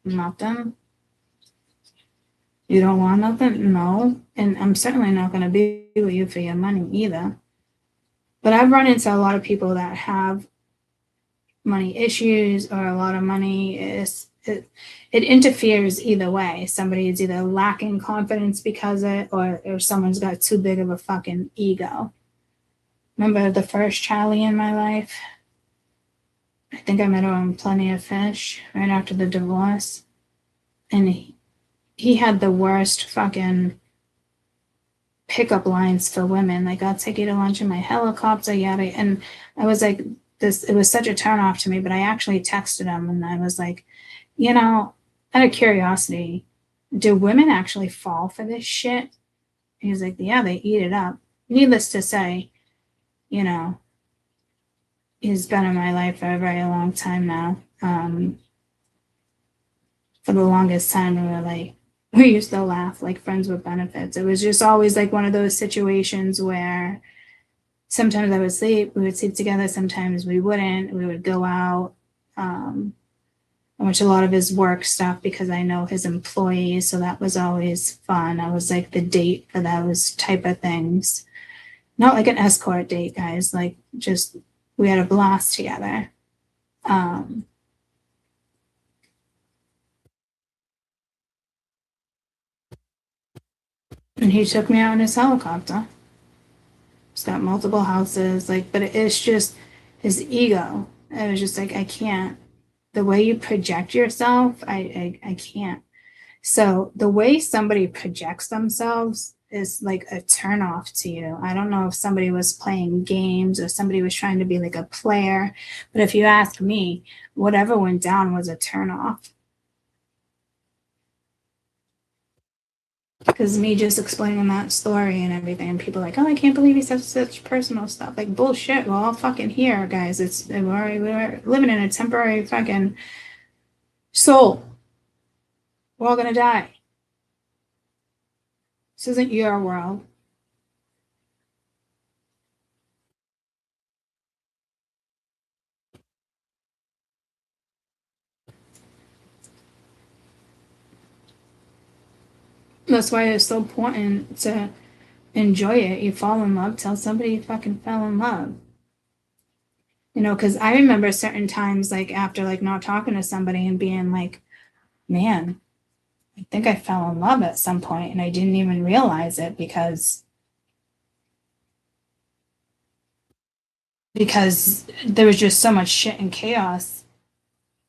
nothing. You don't want nothing? No. And I'm certainly not going to be with you for your money either. But I've run into a lot of people that have money issues or a lot of money. It interferes either way. Somebody is either lacking confidence because of it, or someone's got too big of a fucking ego. Remember the first Charlie in my life? I think I met her on Plenty of Fish right after the divorce. And he had the worst fucking pickup lines for women. Like, I'll take you to lunch in my helicopter, yada. And I was like, it was such a turnoff to me, but I actually texted him and I was like, you know, out of curiosity, do women actually fall for this shit? He was like, yeah, they eat it up. Needless to say, you know, he's been in my life for a very long time now. For the longest time, we used to laugh like friends with benefits. It was just always like one of those situations where sometimes we would sleep together, sometimes we wouldn't. We would go out. I went to a lot of his work stuff because I know his employees, so that was always fun. I was like the date for those type of things. Not like an escort date, guys. Like, just, we had a blast together. And he took me out in his helicopter. He's got multiple houses, like, but it's just his ego. It was just like, I can't. The way you project yourself, I can't. So the way somebody projects themselves is like a turnoff to you. I don't know if somebody was playing games or somebody was trying to be like a player, but if you ask me, whatever went down was a turnoff. Because me just explaining that story and everything, and people are like, oh, I can't believe he says such personal stuff. Like, bullshit. We're all fucking here, guys. We're living in a temporary fucking soul. We're all gonna die. This isn't your world. That's why it's so important to enjoy it. You fall in love, tell somebody you fucking fell in love. You know, because I remember certain times, like after like not talking to somebody and being like, man, I think I fell in love at some point and I didn't even realize it because there was just so much shit and chaos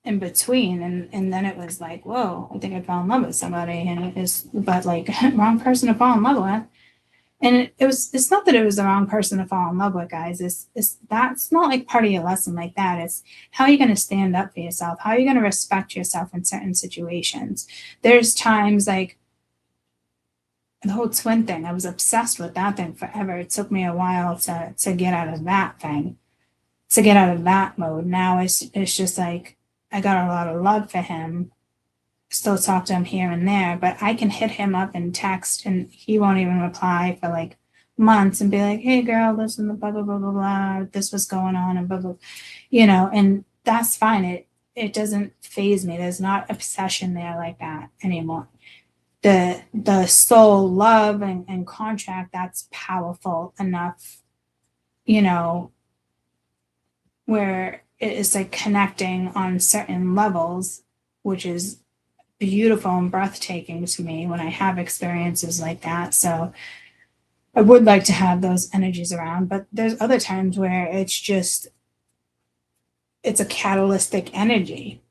in between, and then it was like, whoa, I think I fell in love with somebody, and it is, but like, wrong person to fall in love with. And it's not that it was the wrong person to fall in love with, guys. It's that's not like part of your lesson like that. It's how are you going to stand up for yourself? How are you going to respect yourself in certain situations? There's times like the whole twin thing, I was obsessed with that thing forever. It took me a while to get out of that thing, to get out of that mode. Now it's just like I got a lot of love for him. Still talk to him here and there, but I can hit him up in text and he won't even reply for like months and be like, hey girl, listen to blah blah blah blah blah, this was going on and blah blah, you know, and that's fine. It doesn't phase me. There's not obsession there like that anymore. The soul love and contract, that's powerful enough, you know, where it is like connecting on certain levels, which is beautiful and breathtaking to me when I have experiences like that. So I would like to have those energies around, but there's other times where it's a catalytic energy,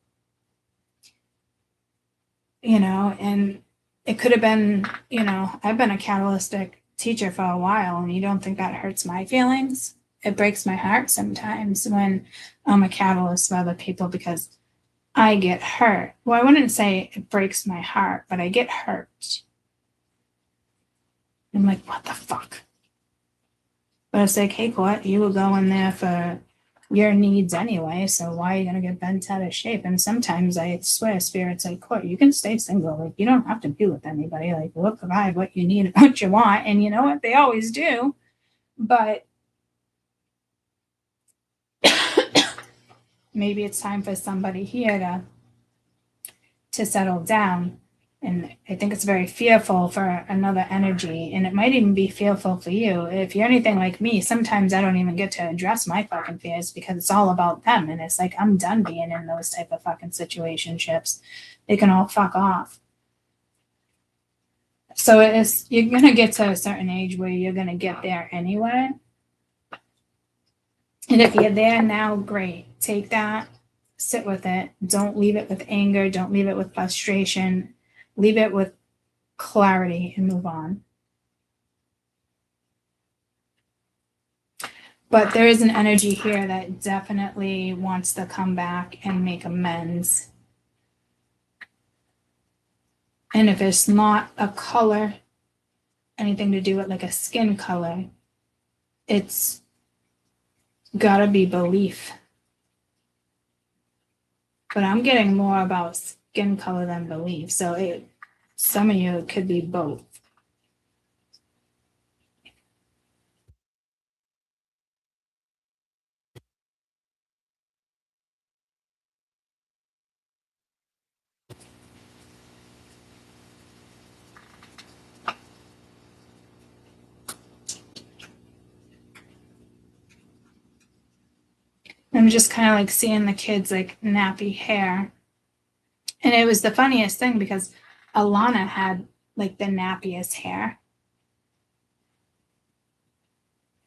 you know, and it could have been, you know, I've been a catalytic teacher for a while, and you don't think that hurts my feelings? It breaks my heart sometimes when I'm a catalyst for other people because I get hurt. Well, I wouldn't say it breaks my heart, but I get hurt. I'm like, what the fuck? But it's like, hey, Court, you were going there for your needs anyway, so why are you going to get bent out of shape? And sometimes I swear, Spirit's like, Court, you can stay single. Like, you don't have to be with anybody. Like, we'll provide what you need and what you want. And you know what? They always do. But maybe it's time for somebody here to settle down. And I think it's very fearful for another energy. And it might even be fearful for you. If you're anything like me, sometimes I don't even get to address my fucking fears because it's all about them. And it's like, I'm done being in those type of fucking situationships. They can all fuck off. So you're going to get to a certain age where you're going to get there anyway. And if you're there now, great. Take that, sit with it. Don't leave it with anger. Don't leave it with frustration. Leave it with clarity and move on. But there is an energy here that definitely wants to come back and make amends. And if it's not a color, anything to do with like a skin color, it's gotta be belief. But I'm getting more about skin color than belief. So some of you could be both. I'm just kind of like seeing the kids like nappy hair. And it was the funniest thing because Alana had like the nappiest hair.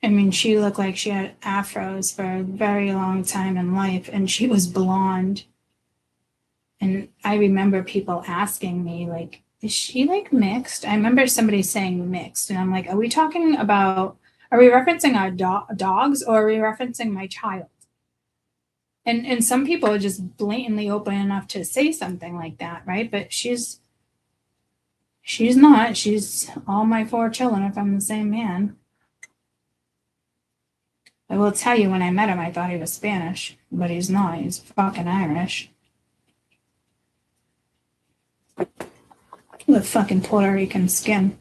I mean, she looked like she had afros for a very long time in life, and she was blonde. And I remember people asking me, like, is she like mixed? I remember somebody saying mixed, and I'm like, are we referencing our dogs, or are we referencing my child? And some people are just blatantly open enough to say something like that, right? But she's not. She's all my 4 children if I'm the same man. I will tell you, when I met him, I thought he was Spanish, but he's not. He's fucking Irish. With fucking Puerto Rican skin.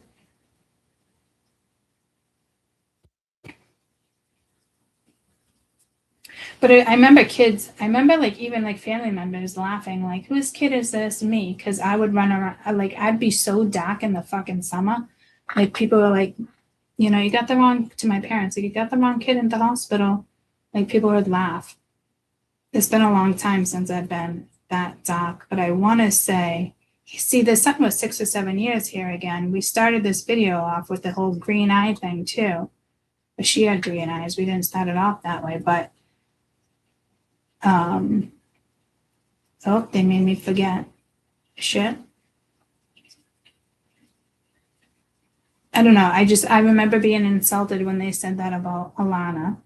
But I remember like even like family members laughing, like, whose kid is this? Me. Because I would run around, like, I'd be so dark in the fucking summer. Like, people were like, you know, you got the wrong, to my parents, like, you got the wrong kid in the hospital. Like, people would laugh. It's been a long time since I've been that dark, but I want to say, see, there's something with 6 or 7 years here again. We started this video off with the whole green eye thing too. But she had green eyes. We didn't start it off that way, but oh, they made me forget. Shit. I don't know. I remember being insulted when they said that about Alana.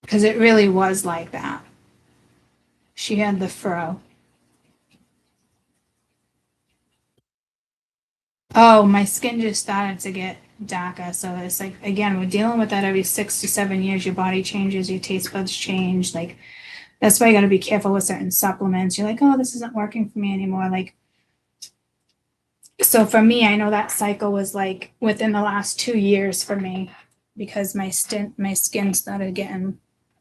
Because it really was like that. She had the fro. Oh, my skin just started to get darker. So it's like, again, we're dealing with that every 6 to 7 years. Your body changes, your taste buds change. Like, that's why you got to be careful with certain supplements. You're like, oh, this isn't working for me anymore. Like, so for me, I know that cycle was like within the last 2 years for me, because my skin started getting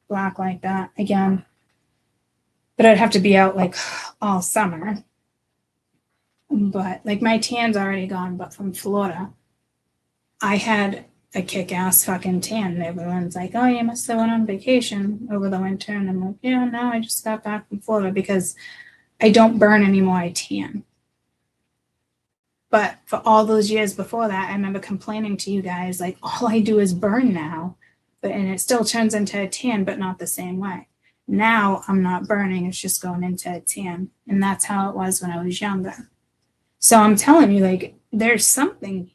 black like that again. But I'd have to be out like all summer. But like, my tan's already gone, but from Florida, I had a kick-ass fucking tan. And everyone's like, oh, you must have went on vacation over the winter. And I'm like, yeah, no, I just got back from Florida, because I don't burn anymore, I tan. But for all those years before that, I remember complaining to you guys, like, all I do is burn now. And it still turns into a tan, but not the same way. Now I'm not burning, it's just going into a tan. And that's how it was when I was younger. So I'm telling you, like, there's something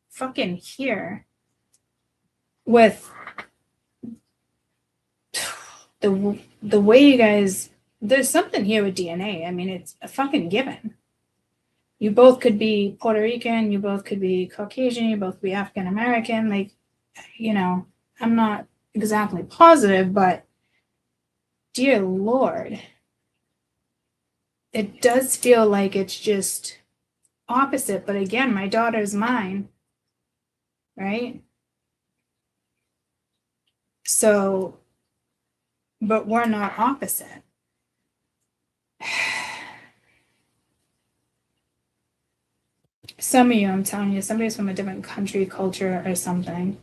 fucking here with the way you guys, there's something here with DNA. I mean, it's a fucking given. You both could be Puerto Rican, you both could be Caucasian, you both could be African American. Like, you know, I'm not exactly positive, but dear Lord, it does feel like it's just opposite. But again, my daughter's mine, right? So, but we're not opposite. Some of you, I'm telling you, somebody's from a different country, culture, or something.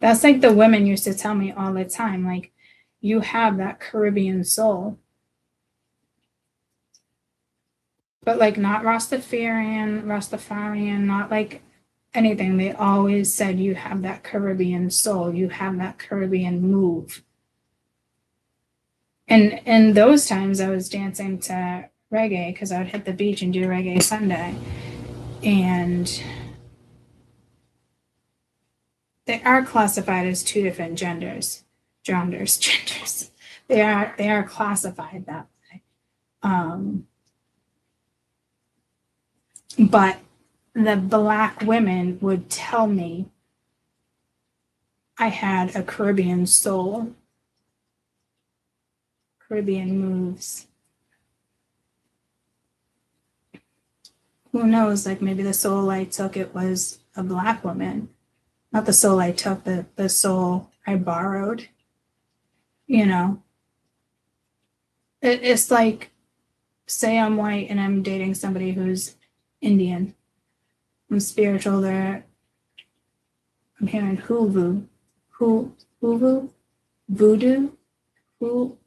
That's like the women used to tell me all the time, like, you have that Caribbean soul. But like, not Rastafarian, not like anything. They always said you have that Caribbean soul, you have that Caribbean move. And in those times, I was dancing to reggae, because I would hit the beach and do reggae Sunday. And they are classified as 2 different genders. They are classified that way. But the black women would tell me I had a Caribbean soul, Caribbean moves. Who knows? Like, maybe the soul I took, it was a black woman. Not the soul I took, the soul I borrowed. You know, it's like, say I'm white and I'm dating somebody who's Indian. I'm spiritual. I'm hearing hoovoo, voodoo, who?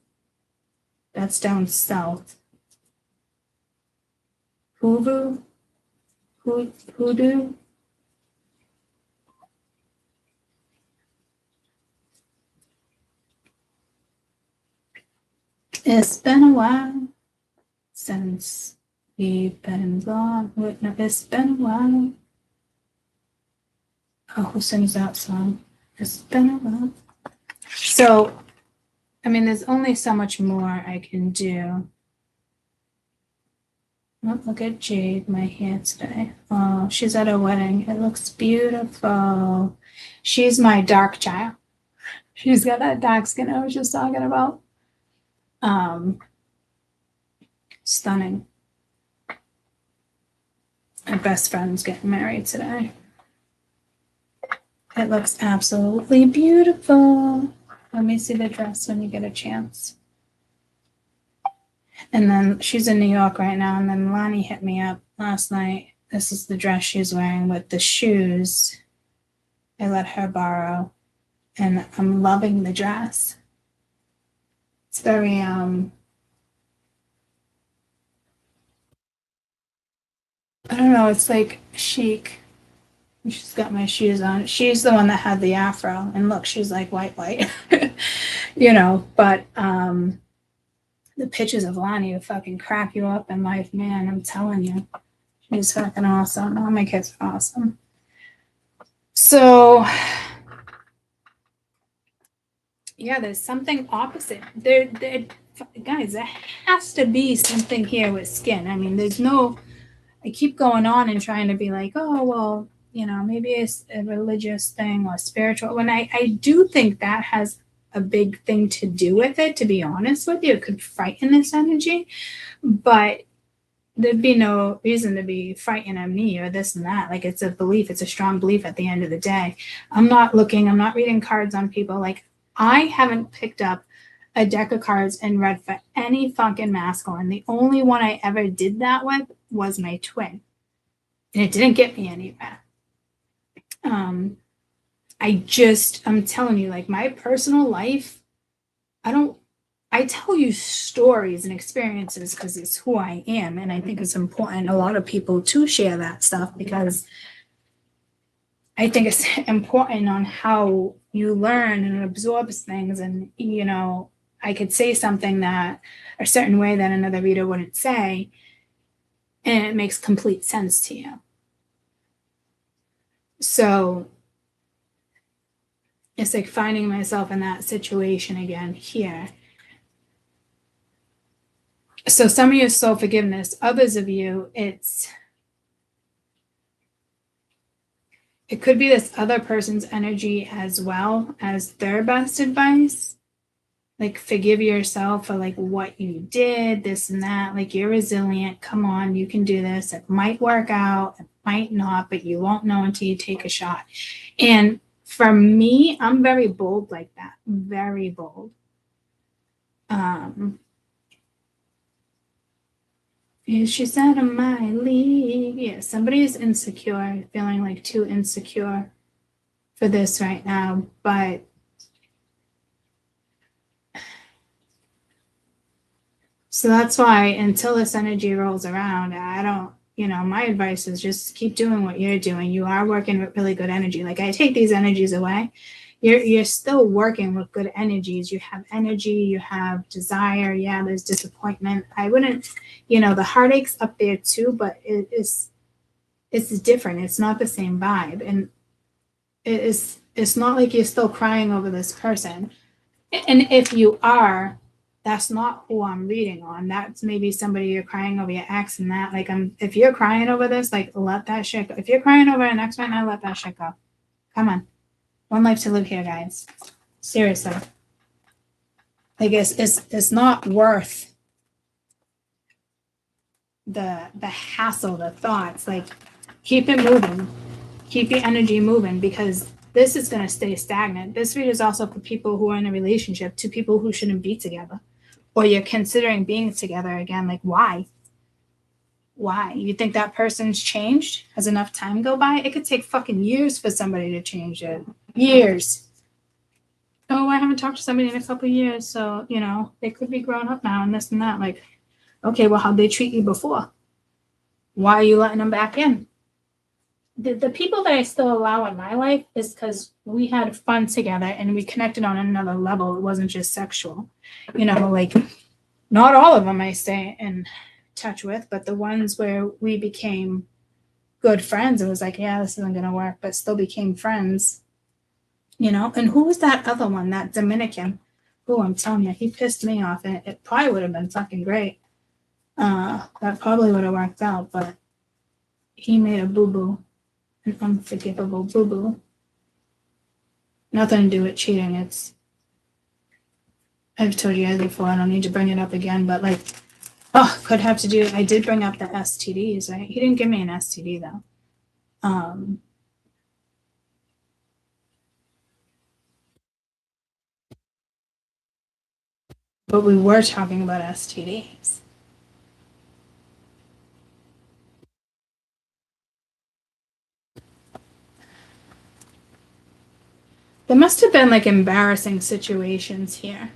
That's down south. Hoovoo, hoodoo. It's been a while since we've been gone. Wait, no, it's been a while. Oh, who sings that song? It's been a while. So, I mean, there's only so much more I can do. Oh, look at Jade, my hair today. Oh, she's at a wedding. It looks beautiful. She's my dark child. She's got that dark skin I was just talking about. Stunning. My best friend's getting married today. It looks absolutely beautiful. Let me see the dress when you get a chance. And then she's in New York right now. And then Lonnie hit me up last night. This is the dress she's wearing with the shoes I let her borrow. And I'm loving the dress. It's very, I don't know, it's like chic. She's got my shoes on. She's the one that had the afro. And look, she's like white. You know, but the pictures of Lonnie will fucking crack you up in life, man. I'm telling you. She's fucking awesome. All my kids are awesome. So, yeah, there's something opposite. Guys, there has to be something here with skin. I mean, there's no, I keep going on and trying to be like, oh, well, you know, maybe it's a religious thing or spiritual. When I do think that has a big thing to do with it, to be honest with you. It could frighten this energy, but there'd be no reason to be frightened of me or this and that. Like, it's a belief, it's a strong belief at the end of the day. I'm not reading cards on people. Like, I haven't picked up a deck of cards and read for any fucking masculine. The only one I ever did that with was my twin. And it didn't get me anywhere. I'm telling you, like, my personal life, I tell you stories and experiences because it's who I am. And I think it's important, a lot of people to share that stuff, because I think it's important on how you learn and absorb things. And, you know, I could say something that a certain way that another reader wouldn't say, and it makes complete sense to you. So it's like finding myself in that situation again here. So some of you soul forgiveness, others of you, it could be this other person's energy as well as their best advice. Like, forgive yourself for like what you did, this and that. Like, you're resilient. Come on, you can do this. It might work out, it might not, but you won't know until you take a shot. And for me, I'm very bold like that. Very bold. She's out of my league. Yeah, somebody is insecure, feeling like too insecure for this right now. But so that's why until this energy rolls around, I don't, you know, my advice is just keep doing what you're doing. You are working with really good energy. Like, I take these energies away. You're still working with good energies. You have energy, you have desire. Yeah, there's disappointment. I wouldn't, you know, the heartache's up there too, but it's different. It's not the same vibe. And it's not like you're still crying over this person. And if you are, that's not who I'm reading on. That's maybe somebody you're crying over your ex and that. Like, if you're crying over this, like, let that shit go. If you're crying over an ex right now, let that shit go. Come on. One life to live here, guys. Seriously. Like, it's not worth the hassle, the thoughts. Like, keep it moving. Keep your energy moving, because this is going to stay stagnant. This read is also for people who are in a relationship, to people who shouldn't be together, or you're considering being together again. Like, why? Why? You think that person's changed? Has enough time go by? It could take fucking years for somebody to change it. Years. Oh, I haven't talked to somebody in a couple of years, so, you know, they could be grown up now and this and that. Like, okay, well, how'd they treat you before? Why are you letting them back in? The people that I still allow in my life is because we had fun together and we connected on another level. It wasn't just sexual. You know, like, Not all of them I stay in touch with, but the ones where we became good friends, it was like, yeah, this isn't gonna work, but still became friends, you know. And who was that other one, that Dominican? Oh, I'm telling you, he pissed me off, and it probably would have been fucking great. That probably would have worked out, but he made a boo-boo, an unforgivable boo-boo. Nothing to do with cheating. I've told you guys before, I don't need to bring it up again, but like, could have to do, I did bring up the STDs, right? He didn't give me an STD though. But we were talking about STDs. There must have been like embarrassing situations here.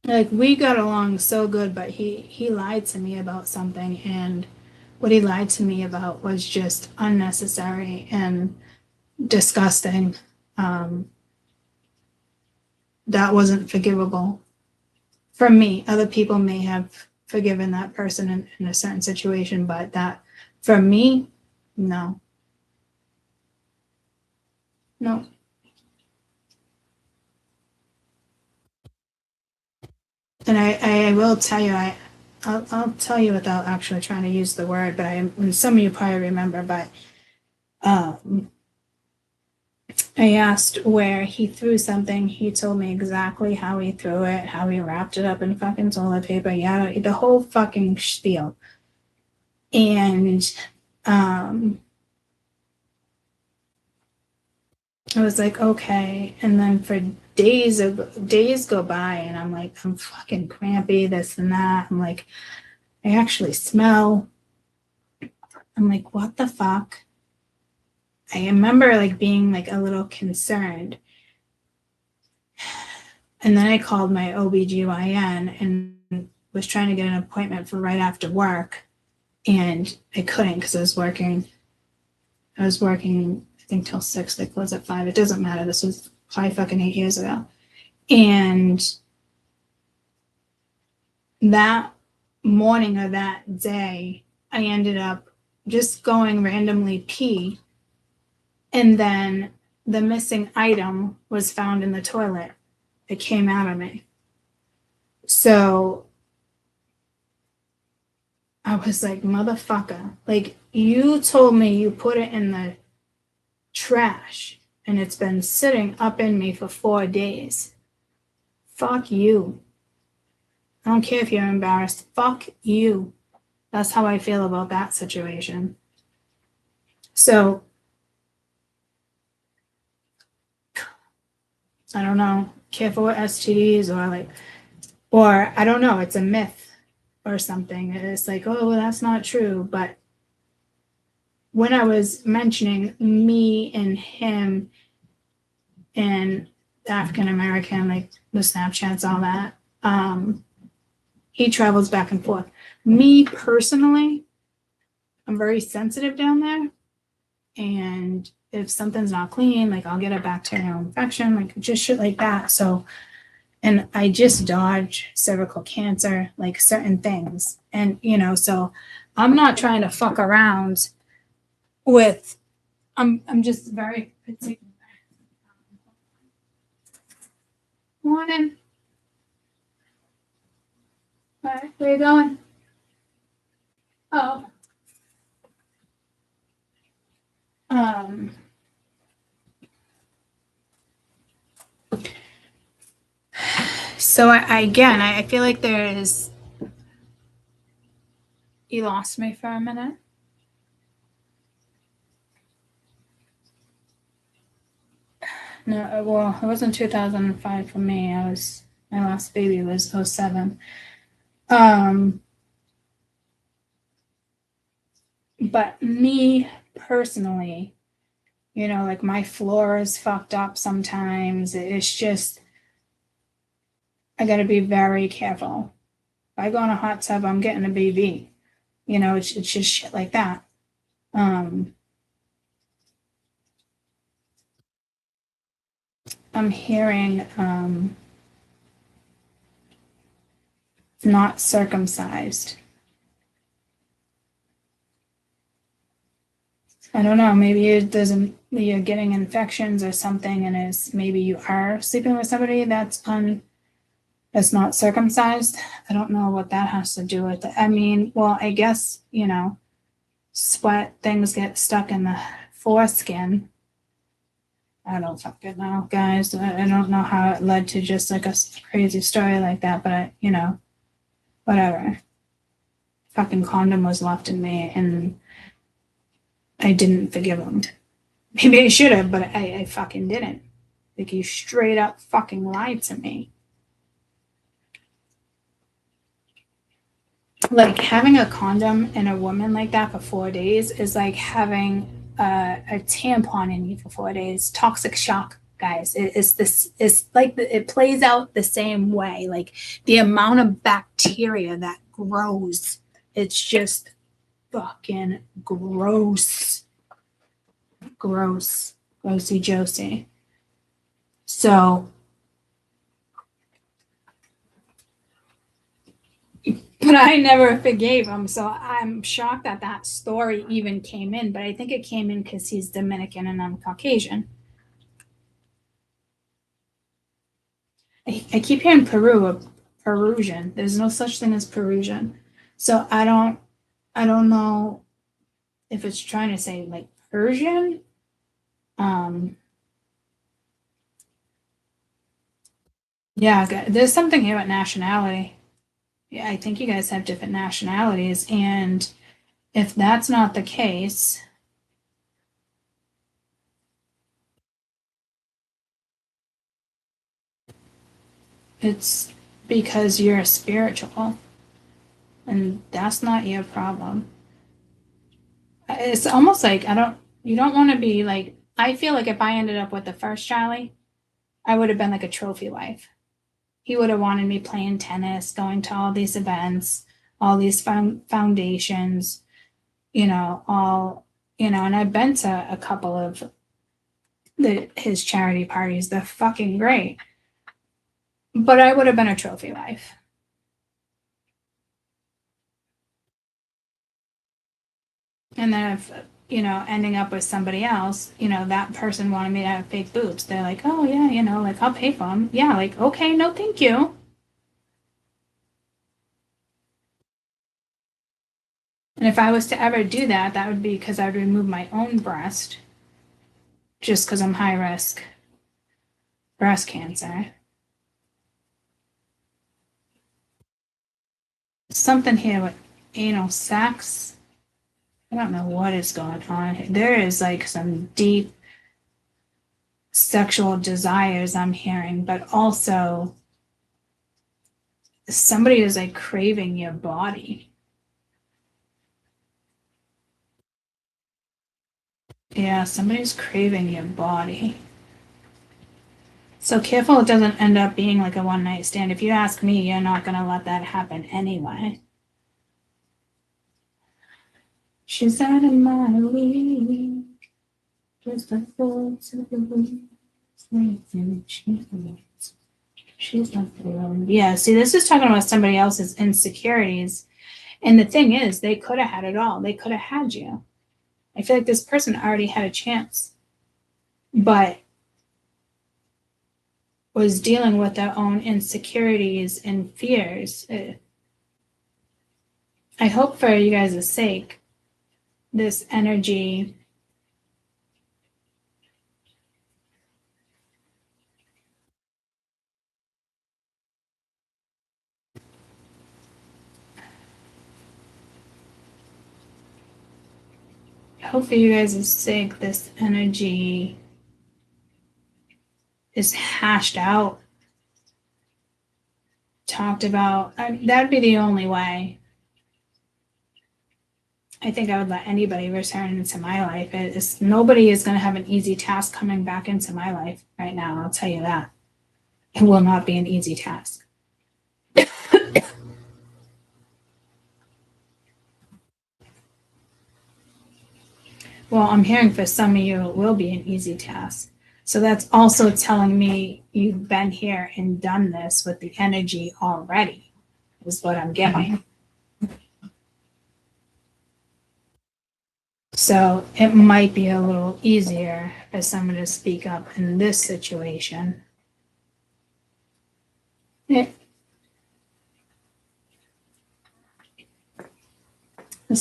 Like, we got along so good, but he lied to me about something, and what he lied to me about was just unnecessary and disgusting. That wasn't forgivable for me. Other people may have forgiven that person in a certain situation, but that, for me, no. No. And I will tell you, I'll tell you without actually trying to use the word, but and some of you probably remember, but I asked where he threw something. He told me exactly how he threw it, how he wrapped it up in fucking toilet paper, yada, the whole fucking spiel. And I was like, okay. And then for days go by, and I'm like, I'm fucking crampy, this and that. I'm like, I actually smell. I'm like, what the fuck? I remember like being like a little concerned. And then I called my OBGYN and was trying to get an appointment for right after work. And I couldn't because I was working, I think, till 6. They close at 5. It doesn't matter. This was 8 years ago. And that morning or that day, I ended up just going randomly pee. And then the missing item was found in the toilet. It came out of me. So I was like, motherfucker, like, you told me you put it in the trash and it's been sitting up in me for 4 days. Fuck you. I don't care if you're embarrassed. Fuck you. That's how I feel about that situation. So I don't know. Careful with STDs, or I don't know. It's a myth or something. It's like, oh, well, that's not true. But when I was mentioning me and him and African American, like the Snapchats, all that, he travels back and forth. Me personally, I'm very sensitive down there. And if something's not clean, like, I'll get a bacterial infection, like just shit like that. So, and I just dodge cervical cancer, like certain things. And, so I'm not trying to fuck around with, I'm just very particular. Morning. All right, where you going? Oh. So I feel like you lost me for a minute. No, well, it wasn't 2005 for me. My last baby was 07. But me personally, like, my floor is fucked up sometimes. It's just, I got to be very careful. If I go in a hot tub, I'm getting a BV. It's just shit like that. I'm hearing not circumcised. I don't know, maybe it doesn't, you're getting infections or something, and is maybe you are sleeping with somebody that's not circumcised. I don't know what that has to do with it. I mean, well, I guess, sweat, things get stuck in the foreskin. I don't fucking know, guys. I don't know how it led to just like a crazy story like that, but whatever. Fucking condom was left in me, and I didn't forgive him. Maybe I should have, but I fucking didn't. Like, you straight up fucking lied to me. Like, having a condom in a woman like that for 4 days is like having a tampon in you for 4 days. Toxic shock, guys. It's like it plays out the same way. Like, the amount of bacteria that grows, it's just fucking gross. Grossy Josie. So, but I never forgave him, so I'm shocked that that story even came in. But I think it came in because he's Dominican and I'm Caucasian. I keep hearing Perusian. There's no such thing as Perusian, so I don't know if it's trying to say like Persian. Yeah, there's something here about nationality. Yeah, I think you guys have different nationalities, and if that's not the case, it's because you're spiritual, and that's not your problem. It's almost like you don't want to be like, I feel like if I ended up with the first Charlie, I would have been like a trophy wife. He would have wanted me playing tennis, going to all these events, all these foundations, and I've been to a couple of his charity parties. They're fucking great. But I would have been a trophy wife. And then if, ending up with somebody else, that person wanted me to have fake boobs. They're like, oh, yeah, like, I'll pay for them. Yeah, like, okay, no, thank you. And if I was to ever do that, that would be because I would remove my own breast just because I'm high risk breast cancer. Something here with anal sex. I don't know what is going on here. There is like some deep sexual desires I'm hearing, but also somebody is like craving your body. Yeah, somebody's craving your body. So careful it doesn't end up being like a one night stand. If you ask me, you're not going to let that happen anyway. She's out of my league. Just a fool to the week. She's not alone. Yeah, see, this is talking about somebody else's insecurities. And the thing is, they could have had it all. They could have had you. I feel like this person already had a chance, but was dealing with their own insecurities and fears. I hope for you guys' sake, this energy hope for you guys' sake, this energy is hashed out, talked about. That'd be the only way. I think I would let anybody return into my life. Nobody is going to have an easy task coming back into my life right now. I'll tell you that. It will not be an easy task. Well, I'm hearing for some of you it will be an easy task. So that's also telling me you've been here and done this with the energy already, is what I'm getting. So it might be a little easier for someone to speak up in this situation. That's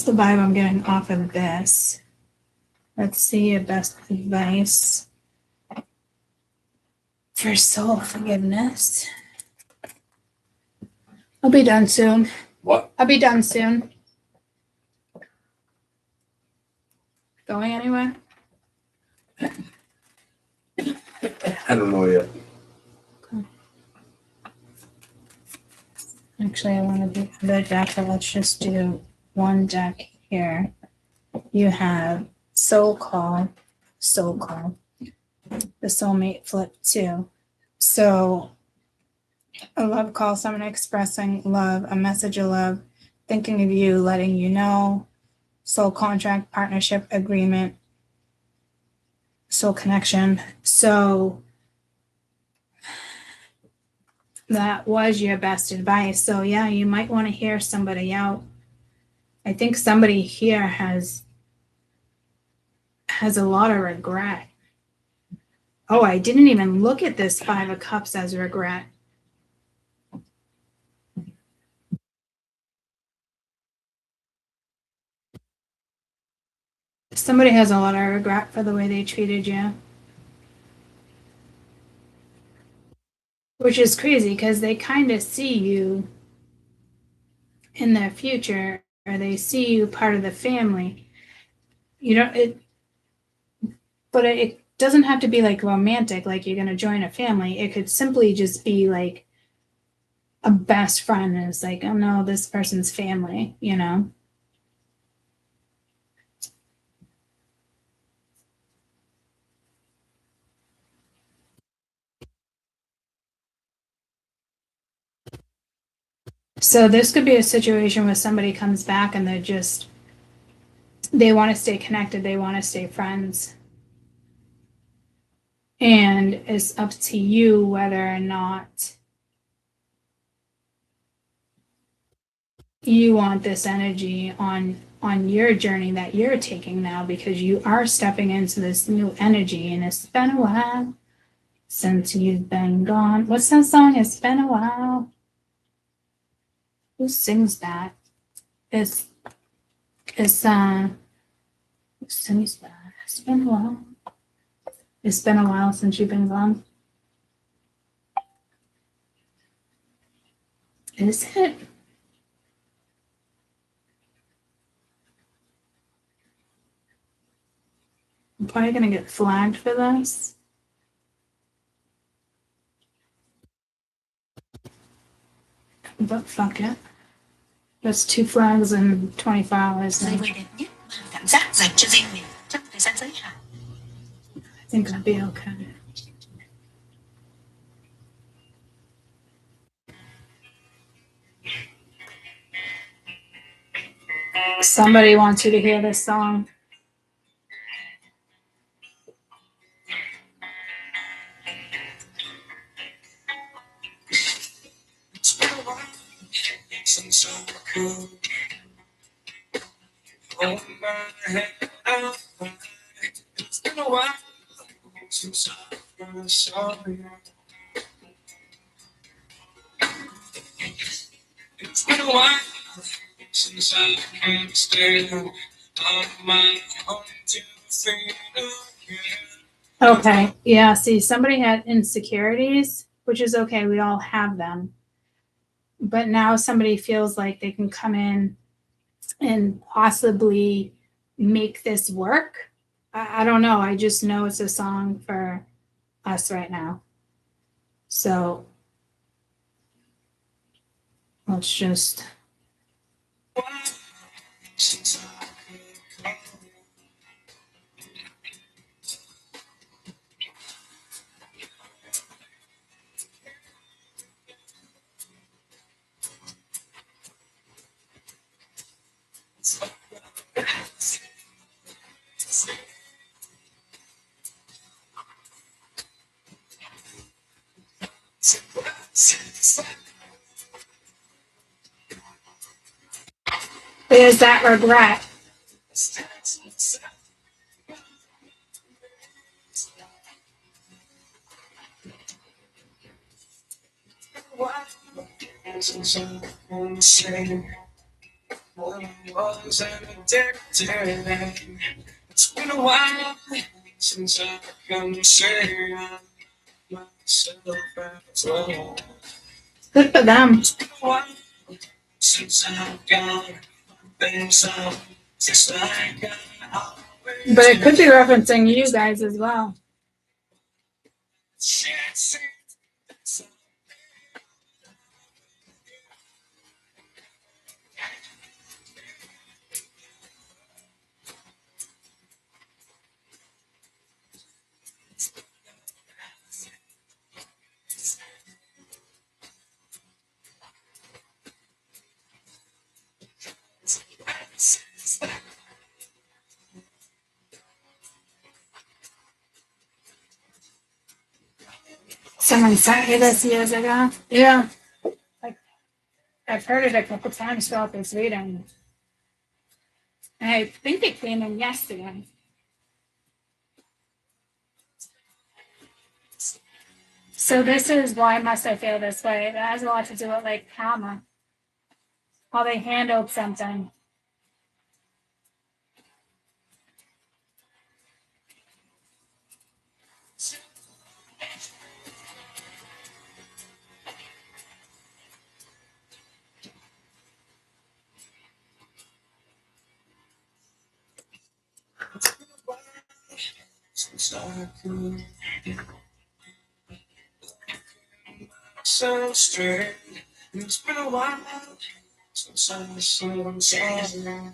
the vibe I'm getting off of this. Let's see your best advice for soul forgiveness. I'll be done soon. What? I'll be done soon. Going anywhere? I don't know yet. Okay. Actually, I want to do the deck, but let's just do one deck here. You have Soul Call, the soulmate flip too. So a love call, someone expressing love, a message of love, thinking of you, letting you know, soul contract, partnership, agreement, soul connection. So that was your best advice. So yeah, you might want to hear somebody out. I think somebody here has a lot of regret. Oh, I didn't even look at this Five of Cups as regret. Somebody has a lot of regret for the way they treated you. Which is crazy because they kind of see you in their future, or they see you part of the family. You know, but it doesn't have to be like romantic, like you're going to join a family. It could simply just be like a best friend is like, oh no, this person's family, you know? So this could be a situation where somebody comes back and they want to stay connected. They want to stay friends. And it's up to you whether or not you want this energy on your journey that you're taking now, because you are stepping into this new energy, and it's been a while since you've been gone. What's that song? It's been a while. Who sings that? It's who sings that? It's been a while. It's been a while since you've been gone. Is it? I'm probably gonna get flagged for this. But fuck it. That's 2 flags in 24 hours now. Giây đẹp nhất mang cảm giác dành cho riêng mình trong thời gian giới hạn. I think I'll be okay. Somebody wants you to hear this song. It's been a while since I could hold my head up high. It's been a while since I first saw you. It's been a while since I can't stay on my own to feel again. Okay. Yeah. See, somebody had insecurities, which is okay. We all have them. But now somebody feels like they can come in and possibly make this work. I don't know. I just know it's a song for us right now. So let's just. Since I could call you. There's that regret. Since I'm saying what I was addicted. It's been a while since I can say myself as well. Good for them. It's been a while since I've got things out, just like I always But it could be referencing you guys as well. Someone sent me this years ago. Yeah. Like, I've heard it a couple times throughout this reading. And I think it came in yesterday. So this is why must I feel this way. It has a lot to do with like karma. How they handled something. Since I could so straight. It's been a while since I saw them sorry.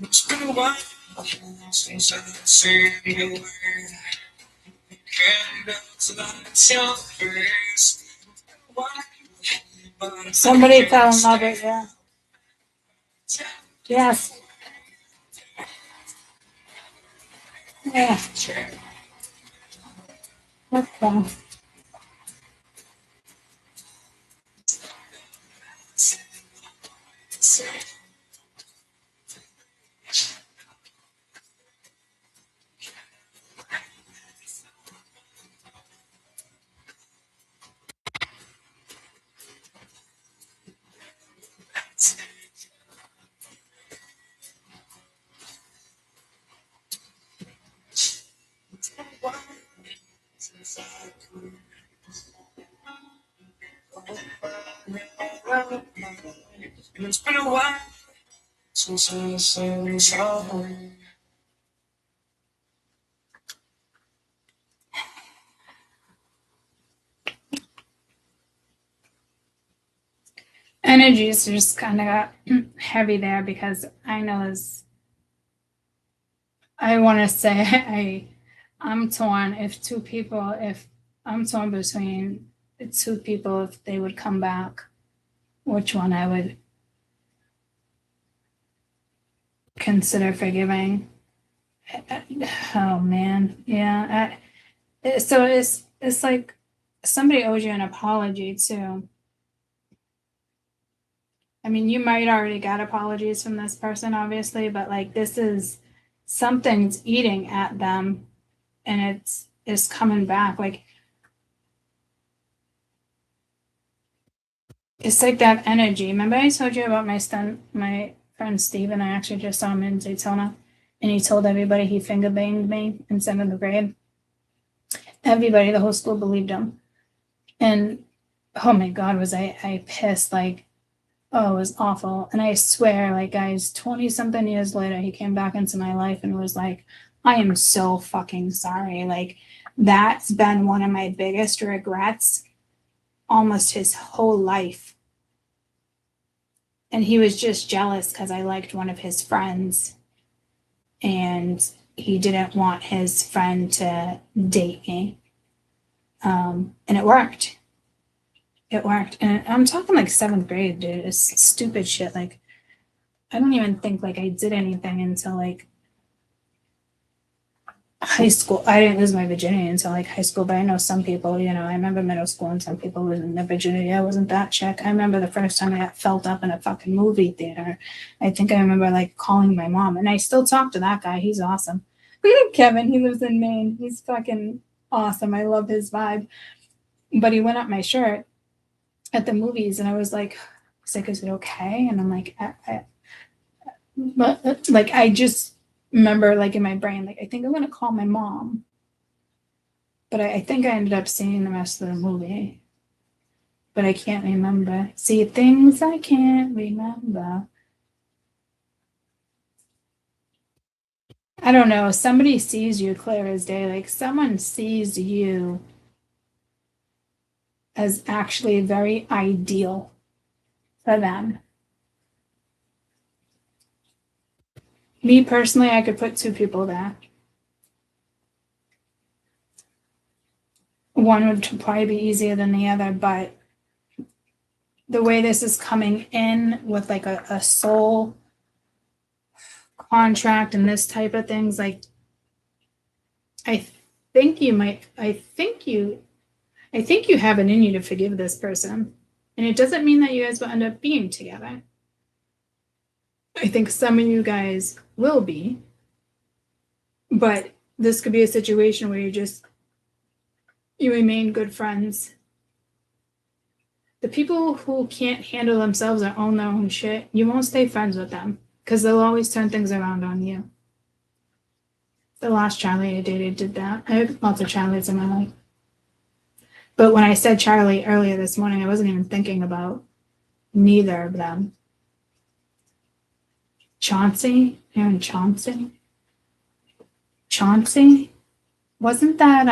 It's been a while since I've seen you way. Candles light your face. Somebody fell in love with you. Yes. Yeah. Okay. It's been a while since I saw them sorry. Energies just kind of got heavy there because I know this. I want to say I'm torn if I'm torn between two people, if they would come back, which one I would consider forgiving. Oh man. Yeah. So it's like somebody owes you an apology too. I mean, you might already got apologies from this person, obviously, but like this is something's eating at them and it's coming back. Like it's like that energy. Remember I told you about my friend Steven? I actually just saw him in Daytona and he told everybody he finger banged me in 7th grade. Everybody, the whole school believed him. And oh my God, was I pissed. Like, oh, it was awful. And I swear, like, guys, 20 something years later, he came back into my life and was like, I am so fucking sorry. Like, that's been one of my biggest regrets almost his whole life. And he was just jealous because I liked one of his friends. And he didn't want his friend to date me. And it worked. It worked. And I'm talking like 7th grade, dude. It's stupid shit. Like, I don't even think like I did anything until like high school. I didn't lose my virginity until like high school, but I know some people, you know, I remember middle school and some people losing their virginity. I wasn't that chick. I remember the first time I got felt up in a fucking movie theater. I think I remember like calling my mom, and I still talk to that guy. He's awesome. Kevin, he lives in Maine. He's fucking awesome. I love his vibe. But he went up my shirt at the movies, and I was like, is it okay? And I'm like, but like, I just remember like in my brain, like, I think I'm going to call my mom. But I think I ended up seeing the rest of the movie. But I can't remember. See, things I can't remember. I don't know. Somebody sees you clear as day. Like someone sees you as actually very ideal for them. Me personally, I could put two people there. One would probably be easier than the other, but the way this is coming in with like a soul contract and this type of things, like I think you have it in you to forgive this person. And it doesn't mean that you guys will end up being together. I think some of you guys will be, but this could be a situation where you remain good friends. The people who can't handle themselves or own their own shit, you won't stay friends with them because they'll always turn things around on you. The last Charlie I dated did that. I have lots of Charlies in my life. But when I said Charlie earlier this morning, I wasn't even thinking about neither of them. Chauncey? Aaron Chauncey? Chauncey? Wasn't that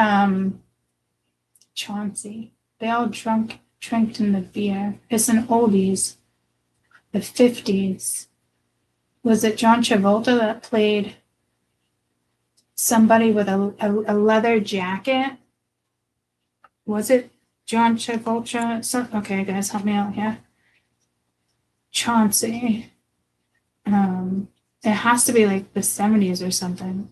Chauncey? They all drank in the beer. It's an oldies. The 50s. Was it John Travolta that played somebody with a leather jacket? Was it John Travolta? Okay, guys, help me out here. Chauncey. It has to be like the 70s or something.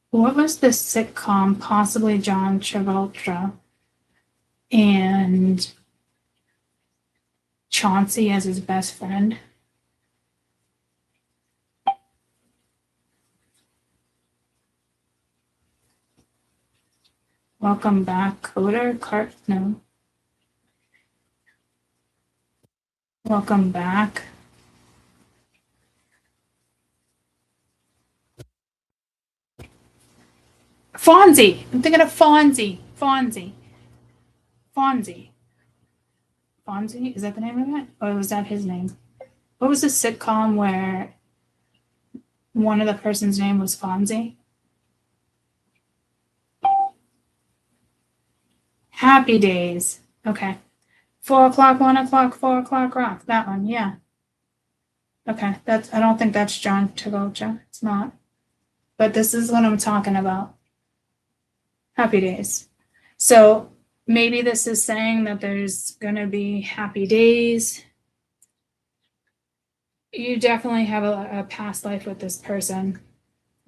What was the sitcom? Possibly John Travolta and Chauncey as his best friend. Welcome back, Coder. No. Welcome back. Fonzie. I'm thinking of Fonzie. Fonzie. Is that the name of it? Or was that his name? What was the sitcom where one of the person's name was Fonzie? Happy Days. Okay. 4 o'clock, 1 o'clock, 4 o'clock rock. That one, yeah. Okay. I don't think that's John Travolta. It's not. But this is what I'm talking about. Happy Days. So maybe this is saying that there's going to be happy days. You definitely have a past life with this person.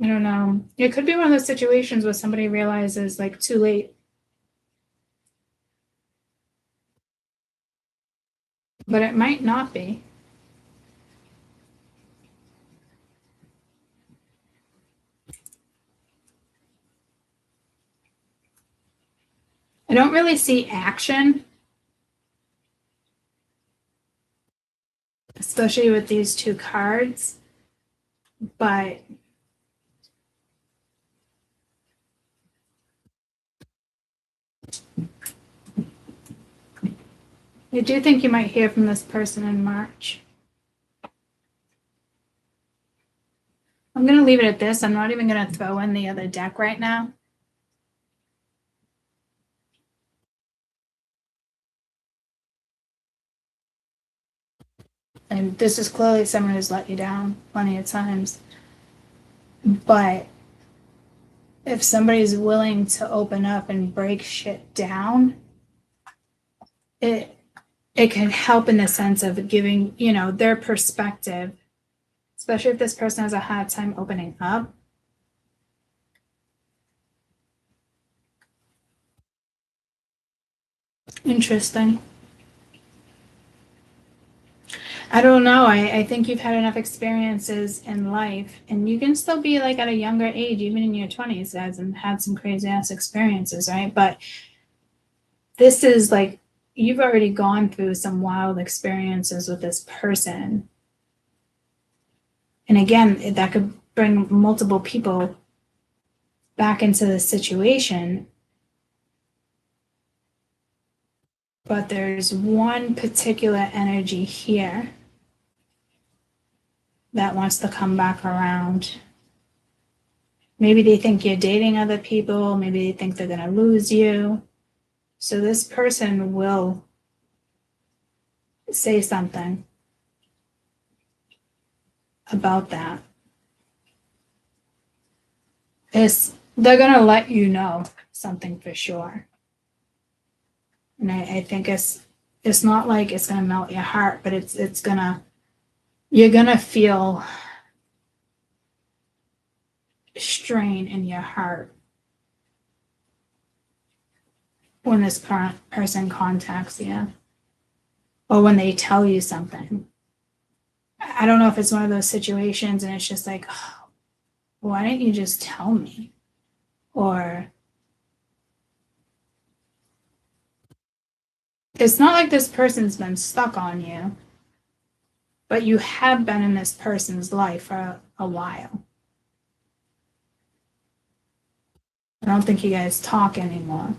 I don't know. It could be one of those situations where somebody realizes like too late. But it might not be. I don't really see action, especially with these two cards, but I do think you might hear from this person in March. I'm going to leave it at this. I'm not even going to throw in the other deck right now. And this is clearly someone who's let you down plenty of times. But if somebody's willing to open up and break shit down, it can help in the sense of giving, their perspective, especially if this person has a hard time opening up. Interesting. I don't know. I think you've had enough experiences in life, and you can still be like at a younger age, even in your 20s, guys, and had some crazy ass experiences, right? But this is like you've already gone through some wild experiences with this person. And again, that could bring multiple people back into the situation. But there's one particular energy here that wants to come back around. Maybe they think you're dating other people. Maybe they think they're going to lose you. So this person will say something about that. They're going to let you know something for sure. And I think it's not like it's going to melt your heart, but you're going to feel strain in your heart when this person contacts you or when they tell you something. I don't know if it's one of those situations and it's just like, oh, why didn't you just tell me? Or it's not like this person's been stuck on you, but you have been in this person's life for a while. I don't think you guys talk anymore.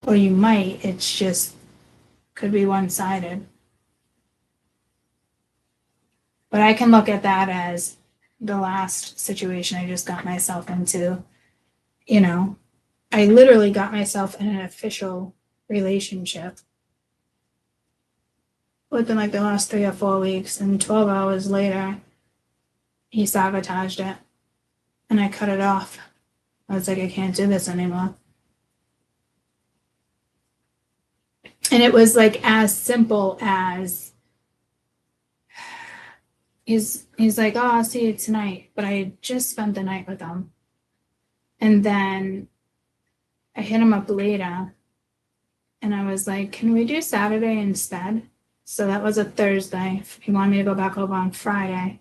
Or you might, it's just could be one-sided. But I can look at that as the last situation I just got myself into. You know, I literally got myself in an official relationship within like the last 3 or 4 weeks, and 12 hours later, he sabotaged it, and I cut it off. I was like, I can't do this anymore. And it was like as simple as he's like, oh, I'll see you tonight. But I had just spent the night with him. And then I hit him up later and I was like, can we do Saturday instead? So that was a Thursday. He wanted me to go back over on Friday.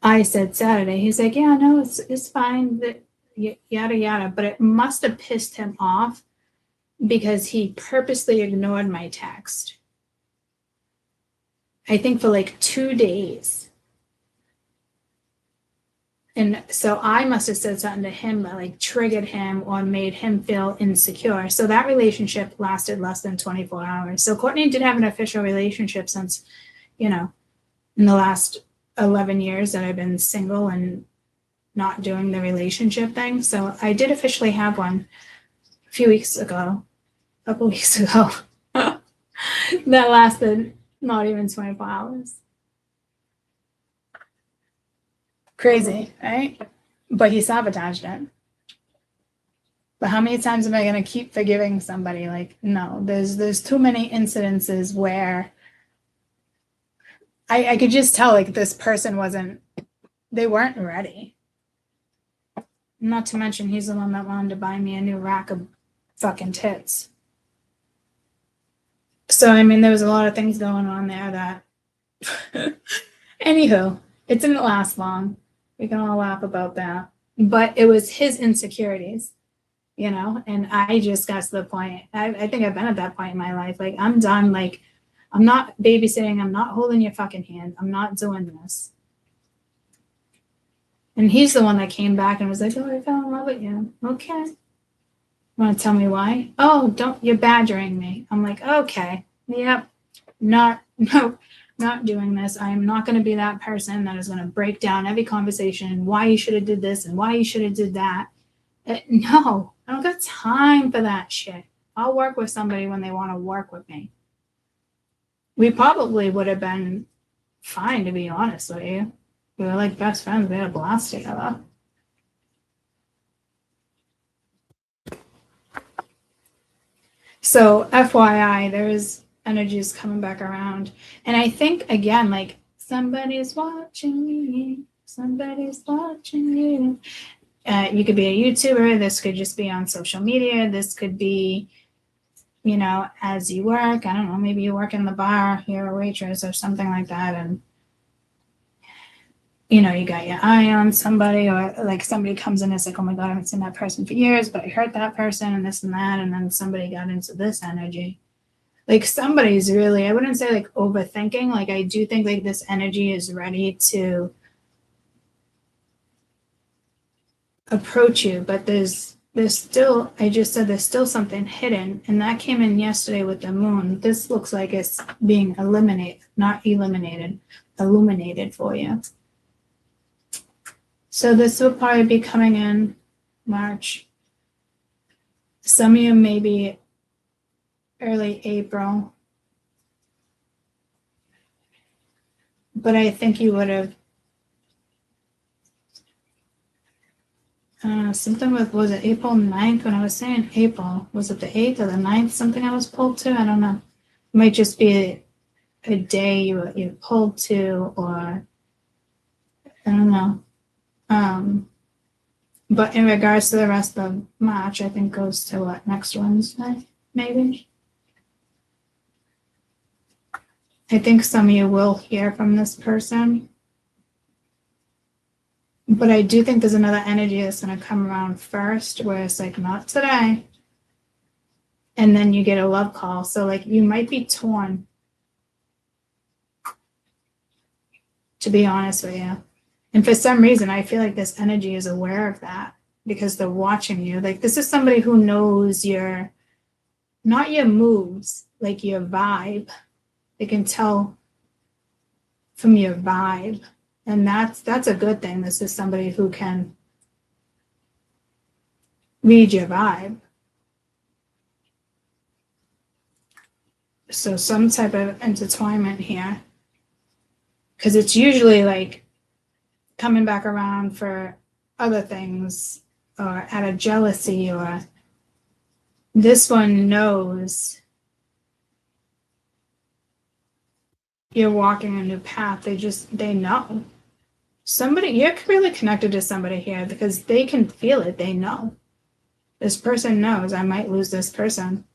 I said Saturday. He's like, yeah, no, it's fine. Yada, yada. But it must have pissed him off because he purposely ignored my text. I think for like 2 days. And so I must have said something to him that like triggered him or made him feel insecure. So that relationship lasted less than 24 hours. So Courtney did have an official relationship since, in the last 11 years that I've been single and not doing the relationship thing. So I did officially have one a couple weeks ago. That lasted not even 24 hours. Crazy, right? But he sabotaged it. But how many times am I going to keep forgiving somebody? Like, no, there's too many incidences where I could just tell like this person they weren't ready. Not to mention he's the one that wanted to buy me a new rack of fucking tits. So, I mean, there was a lot of things going on there that, anywho, it didn't last long. We can all laugh about that. But it was his insecurities, and I just got to the point. I think I've been at that point in my life. Like, I'm done. Like, I'm not babysitting. I'm not holding your fucking hand. I'm not doing this. And he's the one that came back and was like, oh, I fell in love with you. Okay. Want to tell me why? Oh, you're badgering me. I'm like, okay, yep, not doing this. I am not going to be that person that is going to break down every conversation, why you should have did this and why you should have did that. No, I don't got time for that shit. I'll work with somebody when they want to work with me. We probably would have been fine, to be honest with you. We were like best friends. We had a blast together. So FYI, there's energies coming back around. And I think, again, like, somebody's watching me. Somebody's watching you. You could be a YouTuber. This could just be on social media. This could be, you know, as you work. I don't know, maybe you work in the bar, you're a waitress or something like that. And, you know, you got your eye on somebody, or like somebody comes in and it's like, oh my God, I haven't seen that person for years, but I heard that person and this and that. And then somebody got into this energy. Like somebody's really, I wouldn't say like overthinking. Like I do think like this energy is ready to approach you, but there's still, I just said there's still something hidden, and that came in yesterday with the moon. This looks like it's being eliminated, not eliminated, illuminated for you. So this will probably be coming in March. Some of you maybe early April, but I think you would have something with, was it April 9th? When I was saying April, was it the 8th or the 9th? Something I was pulled to? I don't know. It might just be a day you pulled to, or I don't know. But in regards to the rest of March, I think goes to what, next Wednesday, maybe? I think some of you will hear from this person. But I do think there's another energy that's going to come around first, where it's like, not today. And then you get a love call. So like you might be torn, to be honest with you. And for some reason, I feel like this energy is aware of that because they're watching you. Like this is somebody who knows your, not your moves, like your vibe. They can tell from your vibe. And that's a good thing. This is somebody who can read your vibe. So some type of intertwinement here. Because it's usually like coming back around for other things, or out of jealousy, or this one knows you're walking a new path. They know. Somebody, you're really connected to somebody here because they can feel it. They know. This person knows I might lose this person.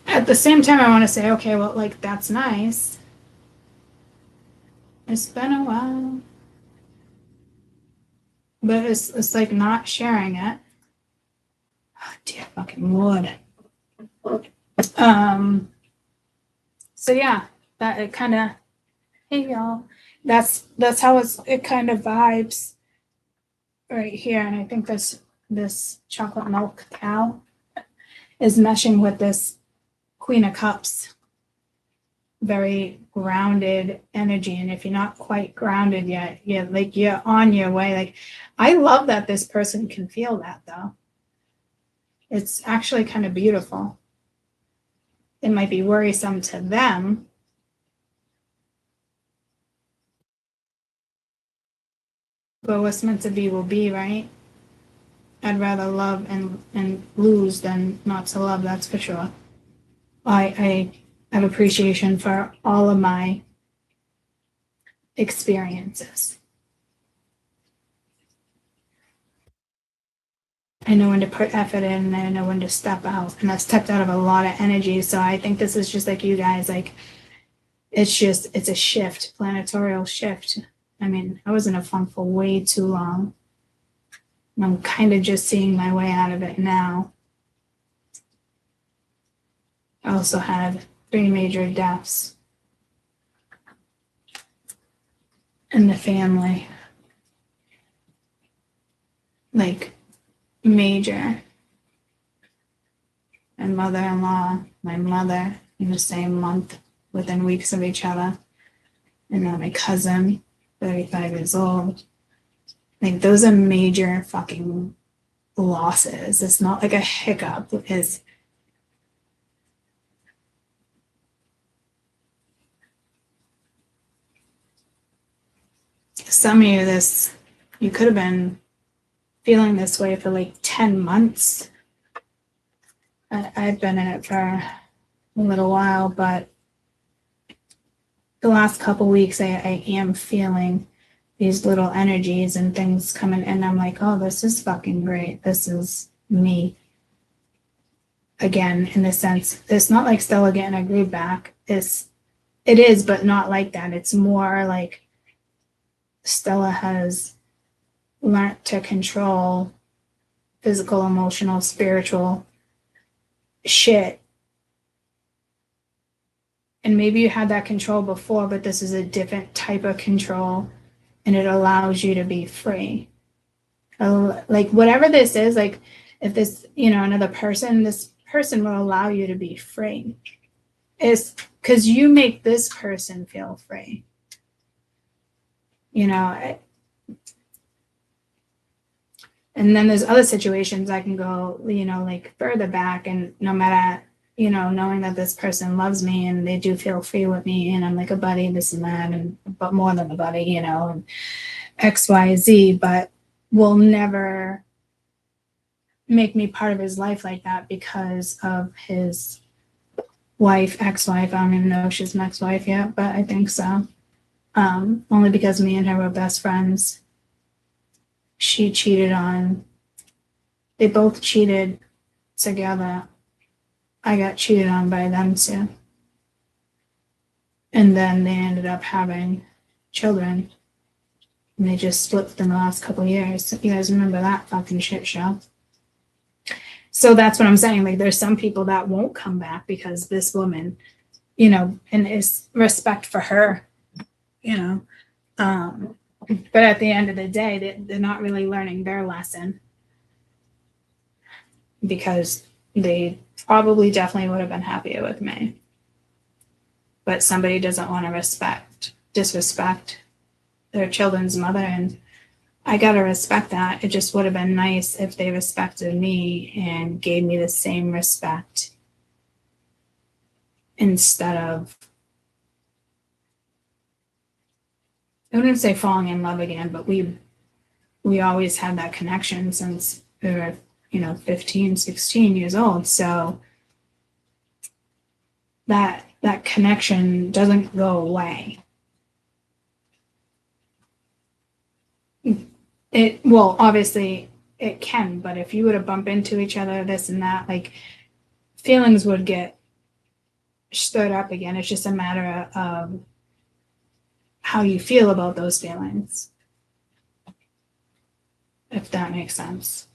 At the same time, I want to say, okay, well, like, that's nice. It's been a while. But it's like not sharing it. Oh, dear fucking Lord. So yeah, that it kind of, hey y'all, that's how it kind of vibes right here. And I think this chocolate milk cow is meshing with this Queen of Cups, very grounded energy. And if you're not quite grounded yet, you're on your way. Like, I love that this person can feel that though. It's actually kind of beautiful. It might be worrisome to them, but what's meant to be will be, right? I'd rather love and lose than not to love, that's for sure. I have appreciation for all of my experiences. I know when to put effort in, and I know when to step out. And I've stepped out of a lot of energy. So I think this is just like you guys, like, it's a shift, planetorial shift. I mean, I was in a funk for way too long. And I'm kind of just seeing my way out of it now. I also had 3 major deaths in the family. Like, major. My mother-in-law, my mother in the same month, within weeks of each other. And then my cousin, 35 years old. Like, those are major fucking losses. It's not like a hiccup. It's some of you, you could have been feeling this way for like 10 months. I've been in it for a little while, but the last couple weeks, I am feeling these little energies and things coming, and I'm like, oh, this is fucking great. This is me. Again, in the sense, it's not like Stella getting a groove back. It is, but not like that. It's more like Stella has learned to control physical, emotional, spiritual shit. And maybe you had that control before, but this is a different type of control, and it allows you to be free. Like whatever this is, like if this, another person, this person will allow you to be free. It's because you make this person feel free. And then there's other situations I can go, like further back, and no matter, knowing that this person loves me and they do feel free with me, and I'm like a buddy, this and that, but more than a buddy, and X, Y, Z, but will never make me part of his life like that because of his wife, ex-wife. I don't even know if she's an ex-wife yet, but I think so. Only because me and her were best friends. They both cheated together. I got cheated on by them too. And then they ended up having children. And they just split within the last couple of years. You guys remember that fucking shit show? So that's what I'm saying. Like, there's some people that won't come back because this woman, and is respect for her, but at the end of the day, they're not really learning their lesson, because they probably definitely would have been happier with me. But somebody doesn't want to disrespect their children's mother, and I gotta respect that. It just would have been nice if they respected me and gave me the same respect, instead of, I wouldn't say falling in love again, but we always had that connection since we were, 15, 16 years old. So that connection doesn't go away. Obviously it can, but if you were to bump into each other, this and that, like, feelings would get stirred up again. It's just a matter of how you feel about those feelings, if that makes sense.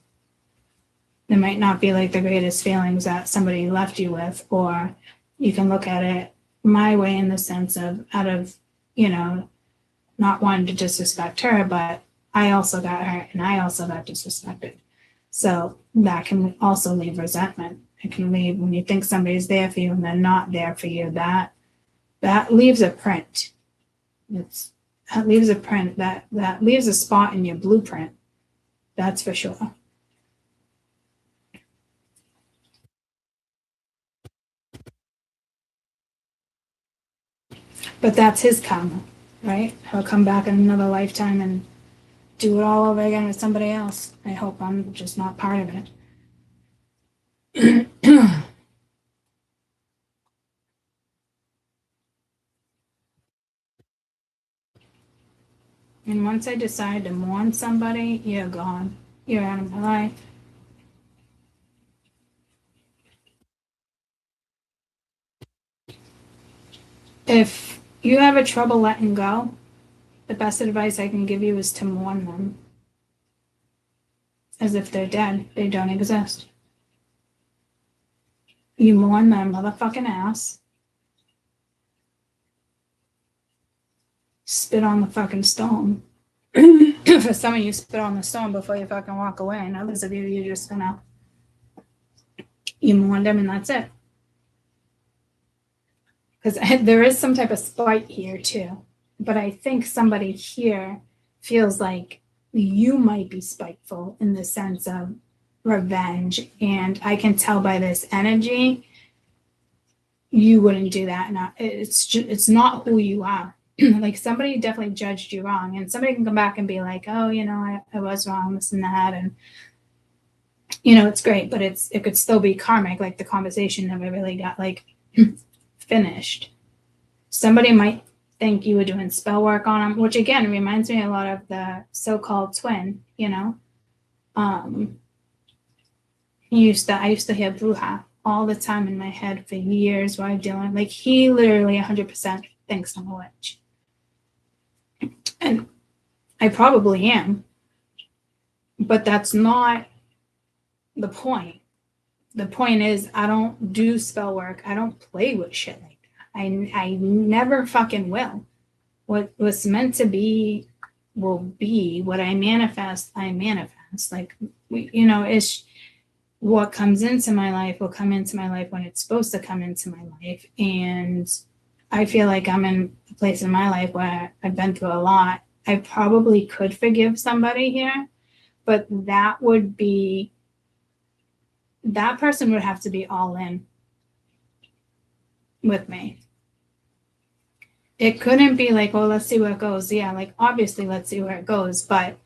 It might not be like the greatest feelings that somebody left you with, or you can look at it my way, in the sense of, out of, not wanting to disrespect her, but I also got hurt and I also got disrespected. So that can also leave resentment. It can leave, when you think somebody's there for you and they're not there for you, that leaves a print. That leaves a print, that leaves a spot in your blueprint. That's for sure. But that's his karma, right? He'll come back in another lifetime and do it all over again with somebody else. I hope I'm just not part of it. And once I decide to mourn somebody, you're gone. You're out of my life. If you have a trouble letting go, the best advice I can give you is to mourn them. As if they're dead. They don't exist. You mourn their motherfucking ass. Spit on the fucking stone. For some of you, spit on the stone before you fucking walk away. And others of you, you're just gonna, you mourn them and that's it. Because there is some type of spite here too. But I think somebody here feels like you might be spiteful in the sense of revenge. And I can tell by this energy, you wouldn't do that. And it's not who you are. Like, somebody definitely judged you wrong. And somebody can come back and be like, oh, I was wrong, this and that. And, it's great, but it could still be karmic. Like, the conversation never really got, like, finished. Somebody might think you were doing spell work on him, which again reminds me a lot of the so-called twin, you know. I used to hear Bruja all the time in my head for years while I'm dealing. Like, he literally 100% thinks I'm a witch. And I probably am. But that's not the point. The point is, I don't do spell work. I don't play with shit like that. I never fucking will. What was meant to be will be. What I manifest, I manifest. Like, you know, it's what comes into my life will come into my life when it's supposed to come into my life. And I feel like I'm in a place in my life where I've been through a lot. I probably could forgive somebody here, but that person would have to be all in with me. It couldn't be like, well, let's see where it goes. Yeah, like, obviously, let's see where it goes. But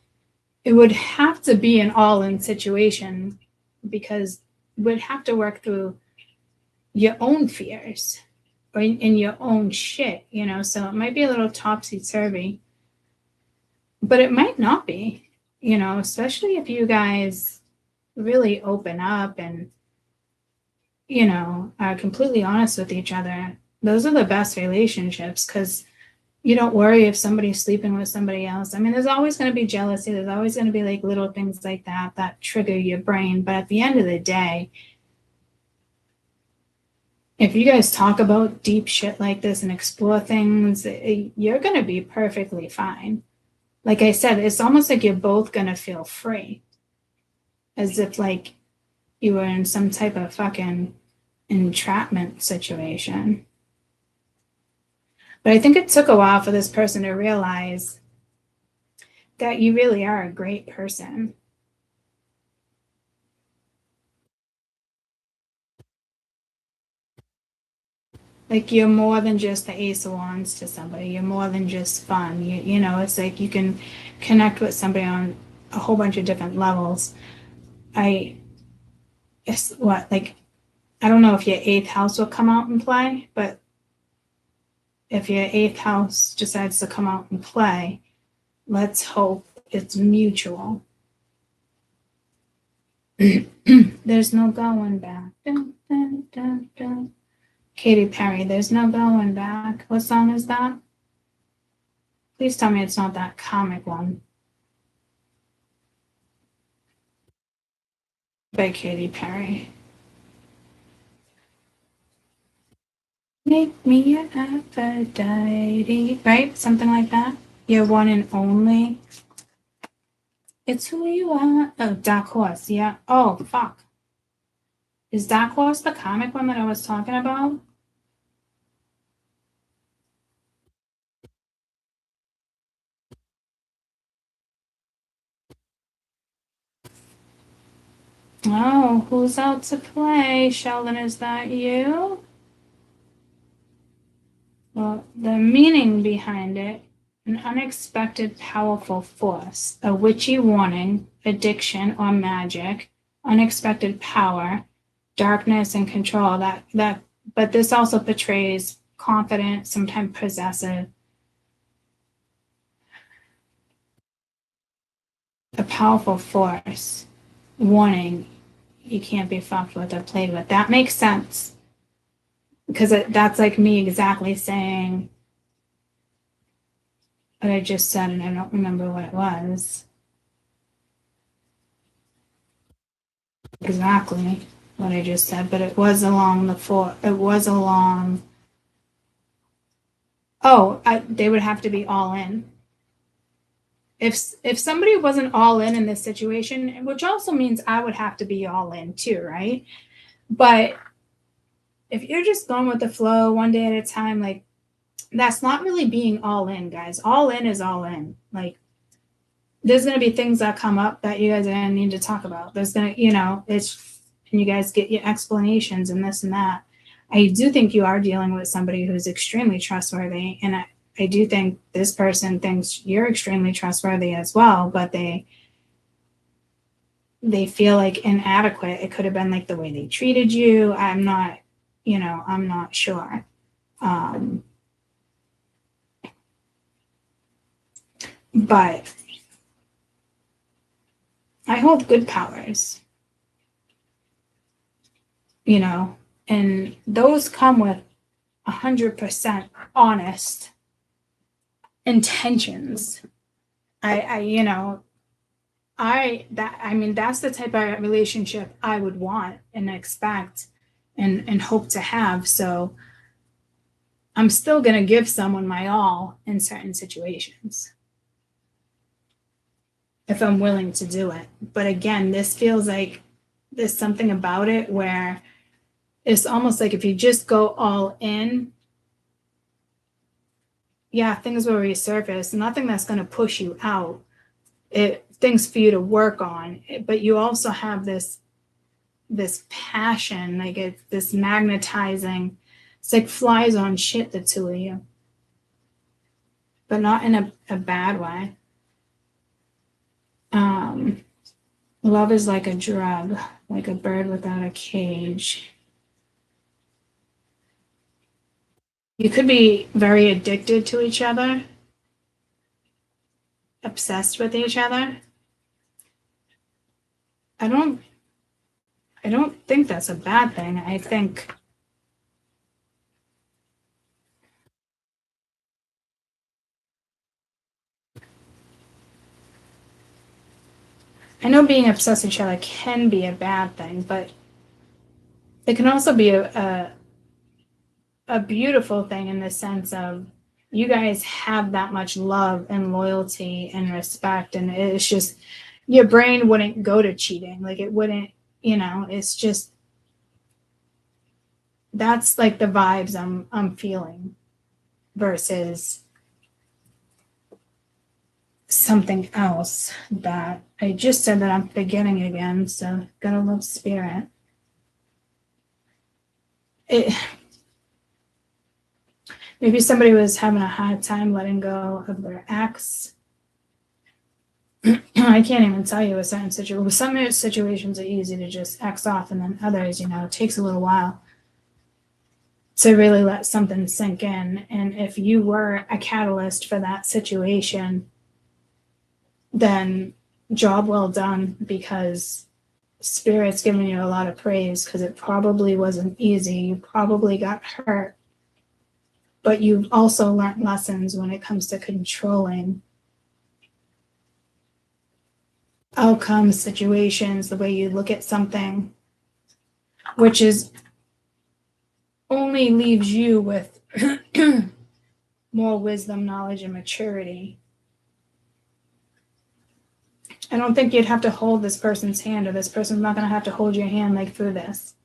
it would have to be an all-in situation, because we'd have to work through your own fears or in your own shit, you know? So it might be a little topsy-turvy, but it might not be, you know, especially if you guys really open up and, you know, are completely honest with each other. Those are the best relationships, because you don't worry if somebody's sleeping with somebody else. I mean, there's always going to be jealousy. There's always going to be like little things like that trigger your brain. But at the end of the day, if you guys talk about deep shit like this and explore things, you're going to be perfectly fine. Like I said, it's almost like you're both going to feel free, as if like you were in some type of fucking entrapment situation. But I think it took a while for this person to realize that you really are a great person. Like, you're more than just the Ace of Wands to somebody. You're more than just fun. You know, it's like you can connect with somebody on a whole bunch of different levels. I don't know if your 8th house will come out and play, but if your 8th house decides to come out and play, let's hope it's mutual. There's no going back. Dun, dun, dun, dun. Katy Perry, there's no going back. What song is that? Please tell me it's not that comic one. By Katy Perry. Make me an Aphrodite, right? Something like that. You're one and only. It's who you are. Oh, DarkHorse, yeah. Oh, fuck. Is DarkHorse the comic one that I was talking about? Oh, who's out to play? Sheldon, is that you? Well, the meaning behind it: an unexpected powerful force, a witchy warning, addiction or magic, unexpected power, darkness and control. But this also portrays confident, sometimes possessive, a powerful force, warning, you can't be fucked with or played with. That makes sense, because that's like me exactly saying what I just said, and I don't remember what it was. Exactly what I just said, but it was along they would have to be all in. If somebody wasn't all in this situation, which also means I would have to be all in too, right? But if you're just going with the flow one day at a time, like, that's not really being all in, guys. All in is all in. Like, there's going to be things that come up that you guys are going to need to talk about. There's going to, and you guys get your explanations and this and that. I do think you are dealing with somebody who's extremely trustworthy, and I do think this person thinks you're extremely trustworthy as well, but they feel like inadequate. It could have been like the way they treated you. I'm not sure. But I hold good powers, you know, and those come with 100% honest intentions. That's the type of relationship I would want and expect and hope to have. So I'm still going to give someone my all in certain situations if I'm willing to do it. But again, this feels like there's something about it where it's almost like if you just go all in, yeah, things will resurface. Nothing that's going to push you out. Things for you to work on. But you also have this passion, like it's this magnetizing. It's like flies on shit, the two of you. But not in a bad way. Love is like a drug, like a bird without a cage. You could be very addicted to each other, obsessed with each other. I don't think that's a bad thing. I know being obsessed with each other can be a bad thing, but it can also be a beautiful thing in the sense of you guys have that much love and loyalty and respect, and it's just your brain wouldn't go to cheating. Like it wouldn't, it's just that's like the vibes I'm feeling versus something else that I just said that I'm forgetting again. So gotta love spirit. Maybe somebody was having a hard time letting go of their ex. I can't even tell you a certain situation. Some situations are easy to just X off, and then others, it takes a little while to really let something sink in. And if you were a catalyst for that situation, then job well done, because spirit's giving you a lot of praise, because it probably wasn't easy. You probably got hurt, but you've also learned lessons when it comes to controlling outcomes, situations, the way you look at something, which is only leaves you with more wisdom, knowledge, and maturity. I don't think you'd have to hold this person's hand, or this person's not going to have to hold your hand like through this.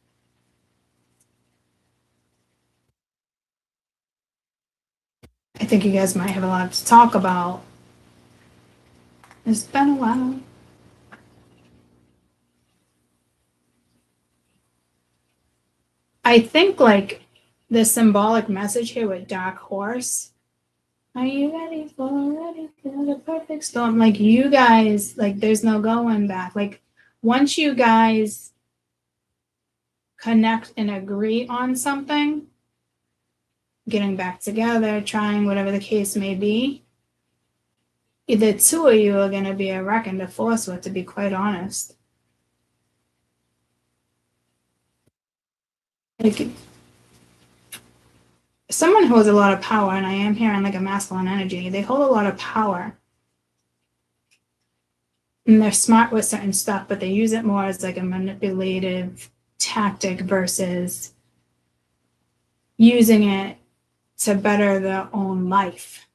I think you guys might have a lot to talk about. It's been a while. I think like the symbolic message here with Dark Horse. Are you ready for the perfect storm? Like you guys, like there's no going back. Like once you guys connect and agree on something, getting back together, trying, whatever the case may be, the two of you are going to be a reckon to force with, to be quite honest. Like someone holds a lot of power, and I am hearing like a masculine energy. They hold a lot of power. And they're smart with certain stuff, but they use it more as like a manipulative tactic versus using it to better their own life.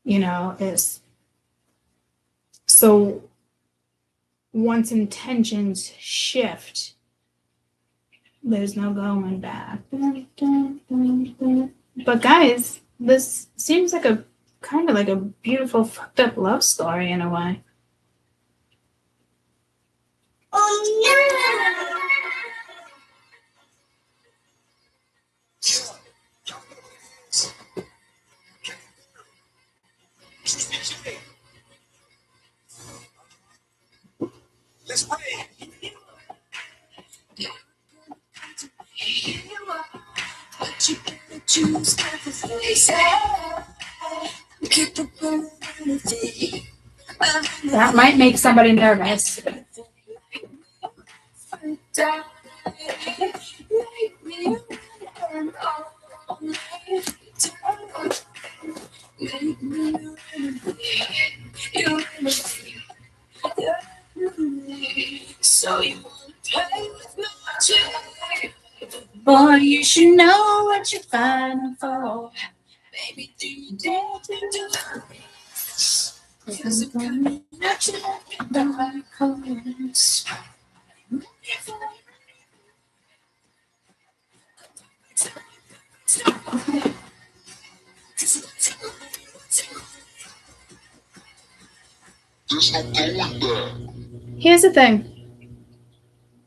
Is so once intentions shift, there's no going back. But guys, this seems like a kind of like a beautiful fucked up love story in a way. Oh no! Let's pray. But you gotta choose carefully. Keep the burn. That might make somebody nervous. So you play with magic. Boy, you should know what you're fighting for. Baby, do you dare to do this? 'Cause I'm coming at you like the darkness. Here's the thing.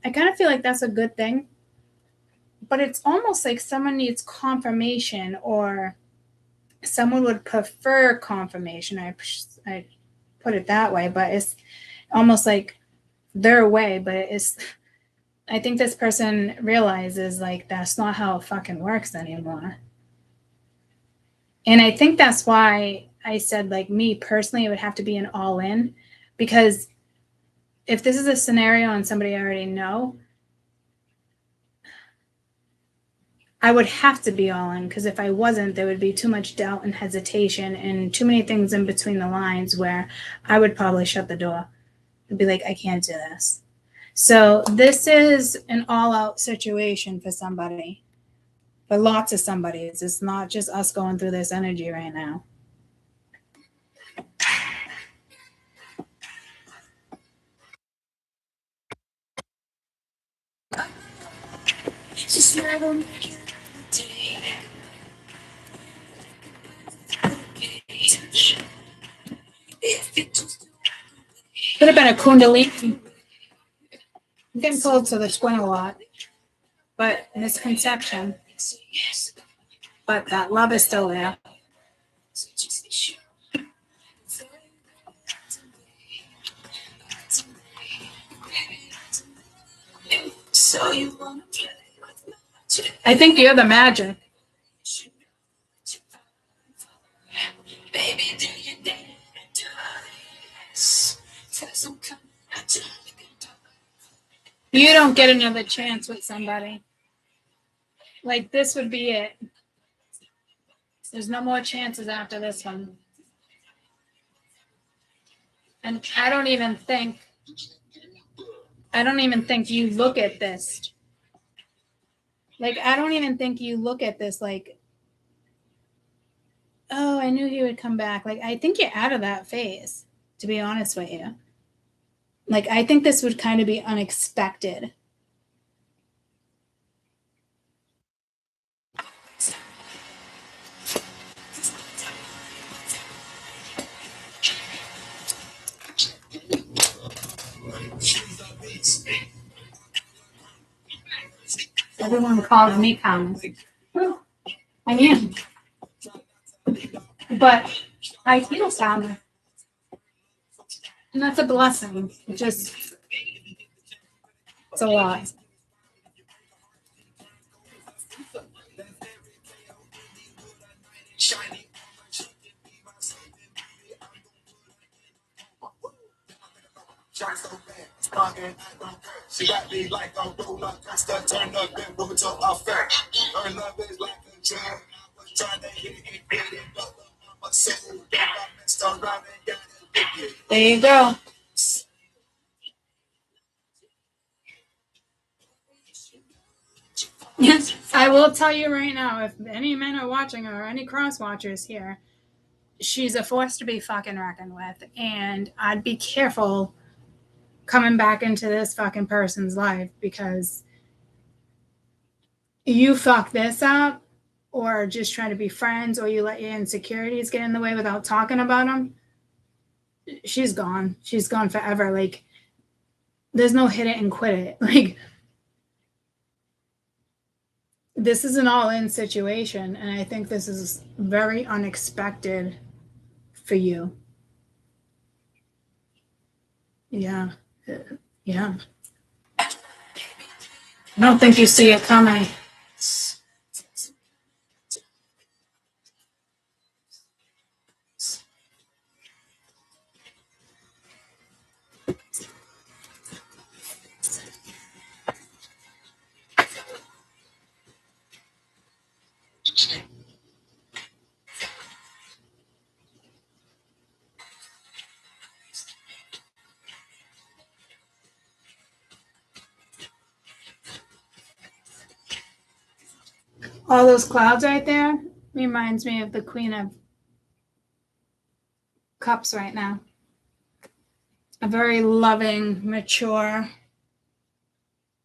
I kind of feel like that's a good thing, but it's almost like someone needs confirmation, or someone would prefer confirmation. I put it that way, but it's almost like their way. But I think this person realizes like that's not how it fucking works anymore. And I think that's why I said, like, me personally, it would have to be an all in, because if this is a scenario and somebody I already know, I would have to be all in, because if I wasn't, there would be too much doubt and hesitation and too many things in between the lines where I would probably shut the door and be like, I can't do this. So this is an all-out situation for somebody, for lots of somebodies. It's not just us going through this energy right now. Just never make it a day. Could have been a kundalini. I'm getting pulled to the twin a lot, but misconception. But that love is still there. So you wanna play with magic? I think you're the magic. Baby, do you dare to this? 'Cause I'm coming at you like a dog. You don't get another chance with somebody. Like, this would be it. There's no more chances after this one. And I don't even think you look at this. Like, I don't even think you look at this like, oh, I knew he would come back. Like, I think you're out of that phase, to be honest with you. Like, I think this would kind of be unexpected. Everyone calls me calm. I am. But I feel calm. And that's a blessing. It's a lot. She got me like a roller coaster, turned up and moving to a fair. Her love is like a drug. I was trying to hit it, but I'm so bad. I messed around and got it. There you go. Yes, I will tell you right now, if any men are watching or any cross watchers here, she's a force to be fucking reckoned with. And I'd be careful coming back into this fucking person's life, because you fuck this up, or just try to be friends, or you let your insecurities get in the way without talking about them. She's gone. She's gone forever. Like, there's no hit it and quit it. Like, this is an all-in situation, and I think this is very unexpected for you. Yeah. Yeah. I don't think you see it coming. All those clouds right there reminds me of the Queen of Cups right now. A very loving, mature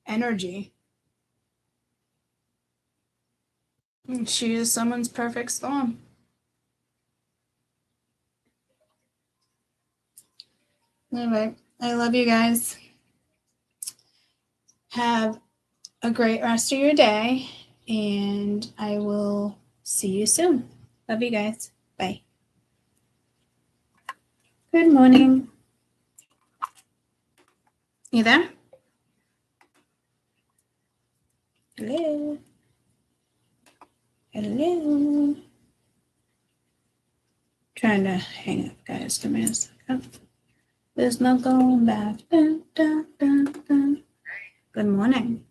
energy. And she is someone's perfect storm. Anyway, I love you guys. Have a great rest of your day, and I will see you soon. Love you guys. Bye. Good morning. You there? Hello. Hello. Trying to hang up, guys. Give me a second. There's no going back. Dun, dun, dun, dun. Good morning.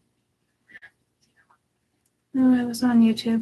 Oh, I was on YouTube.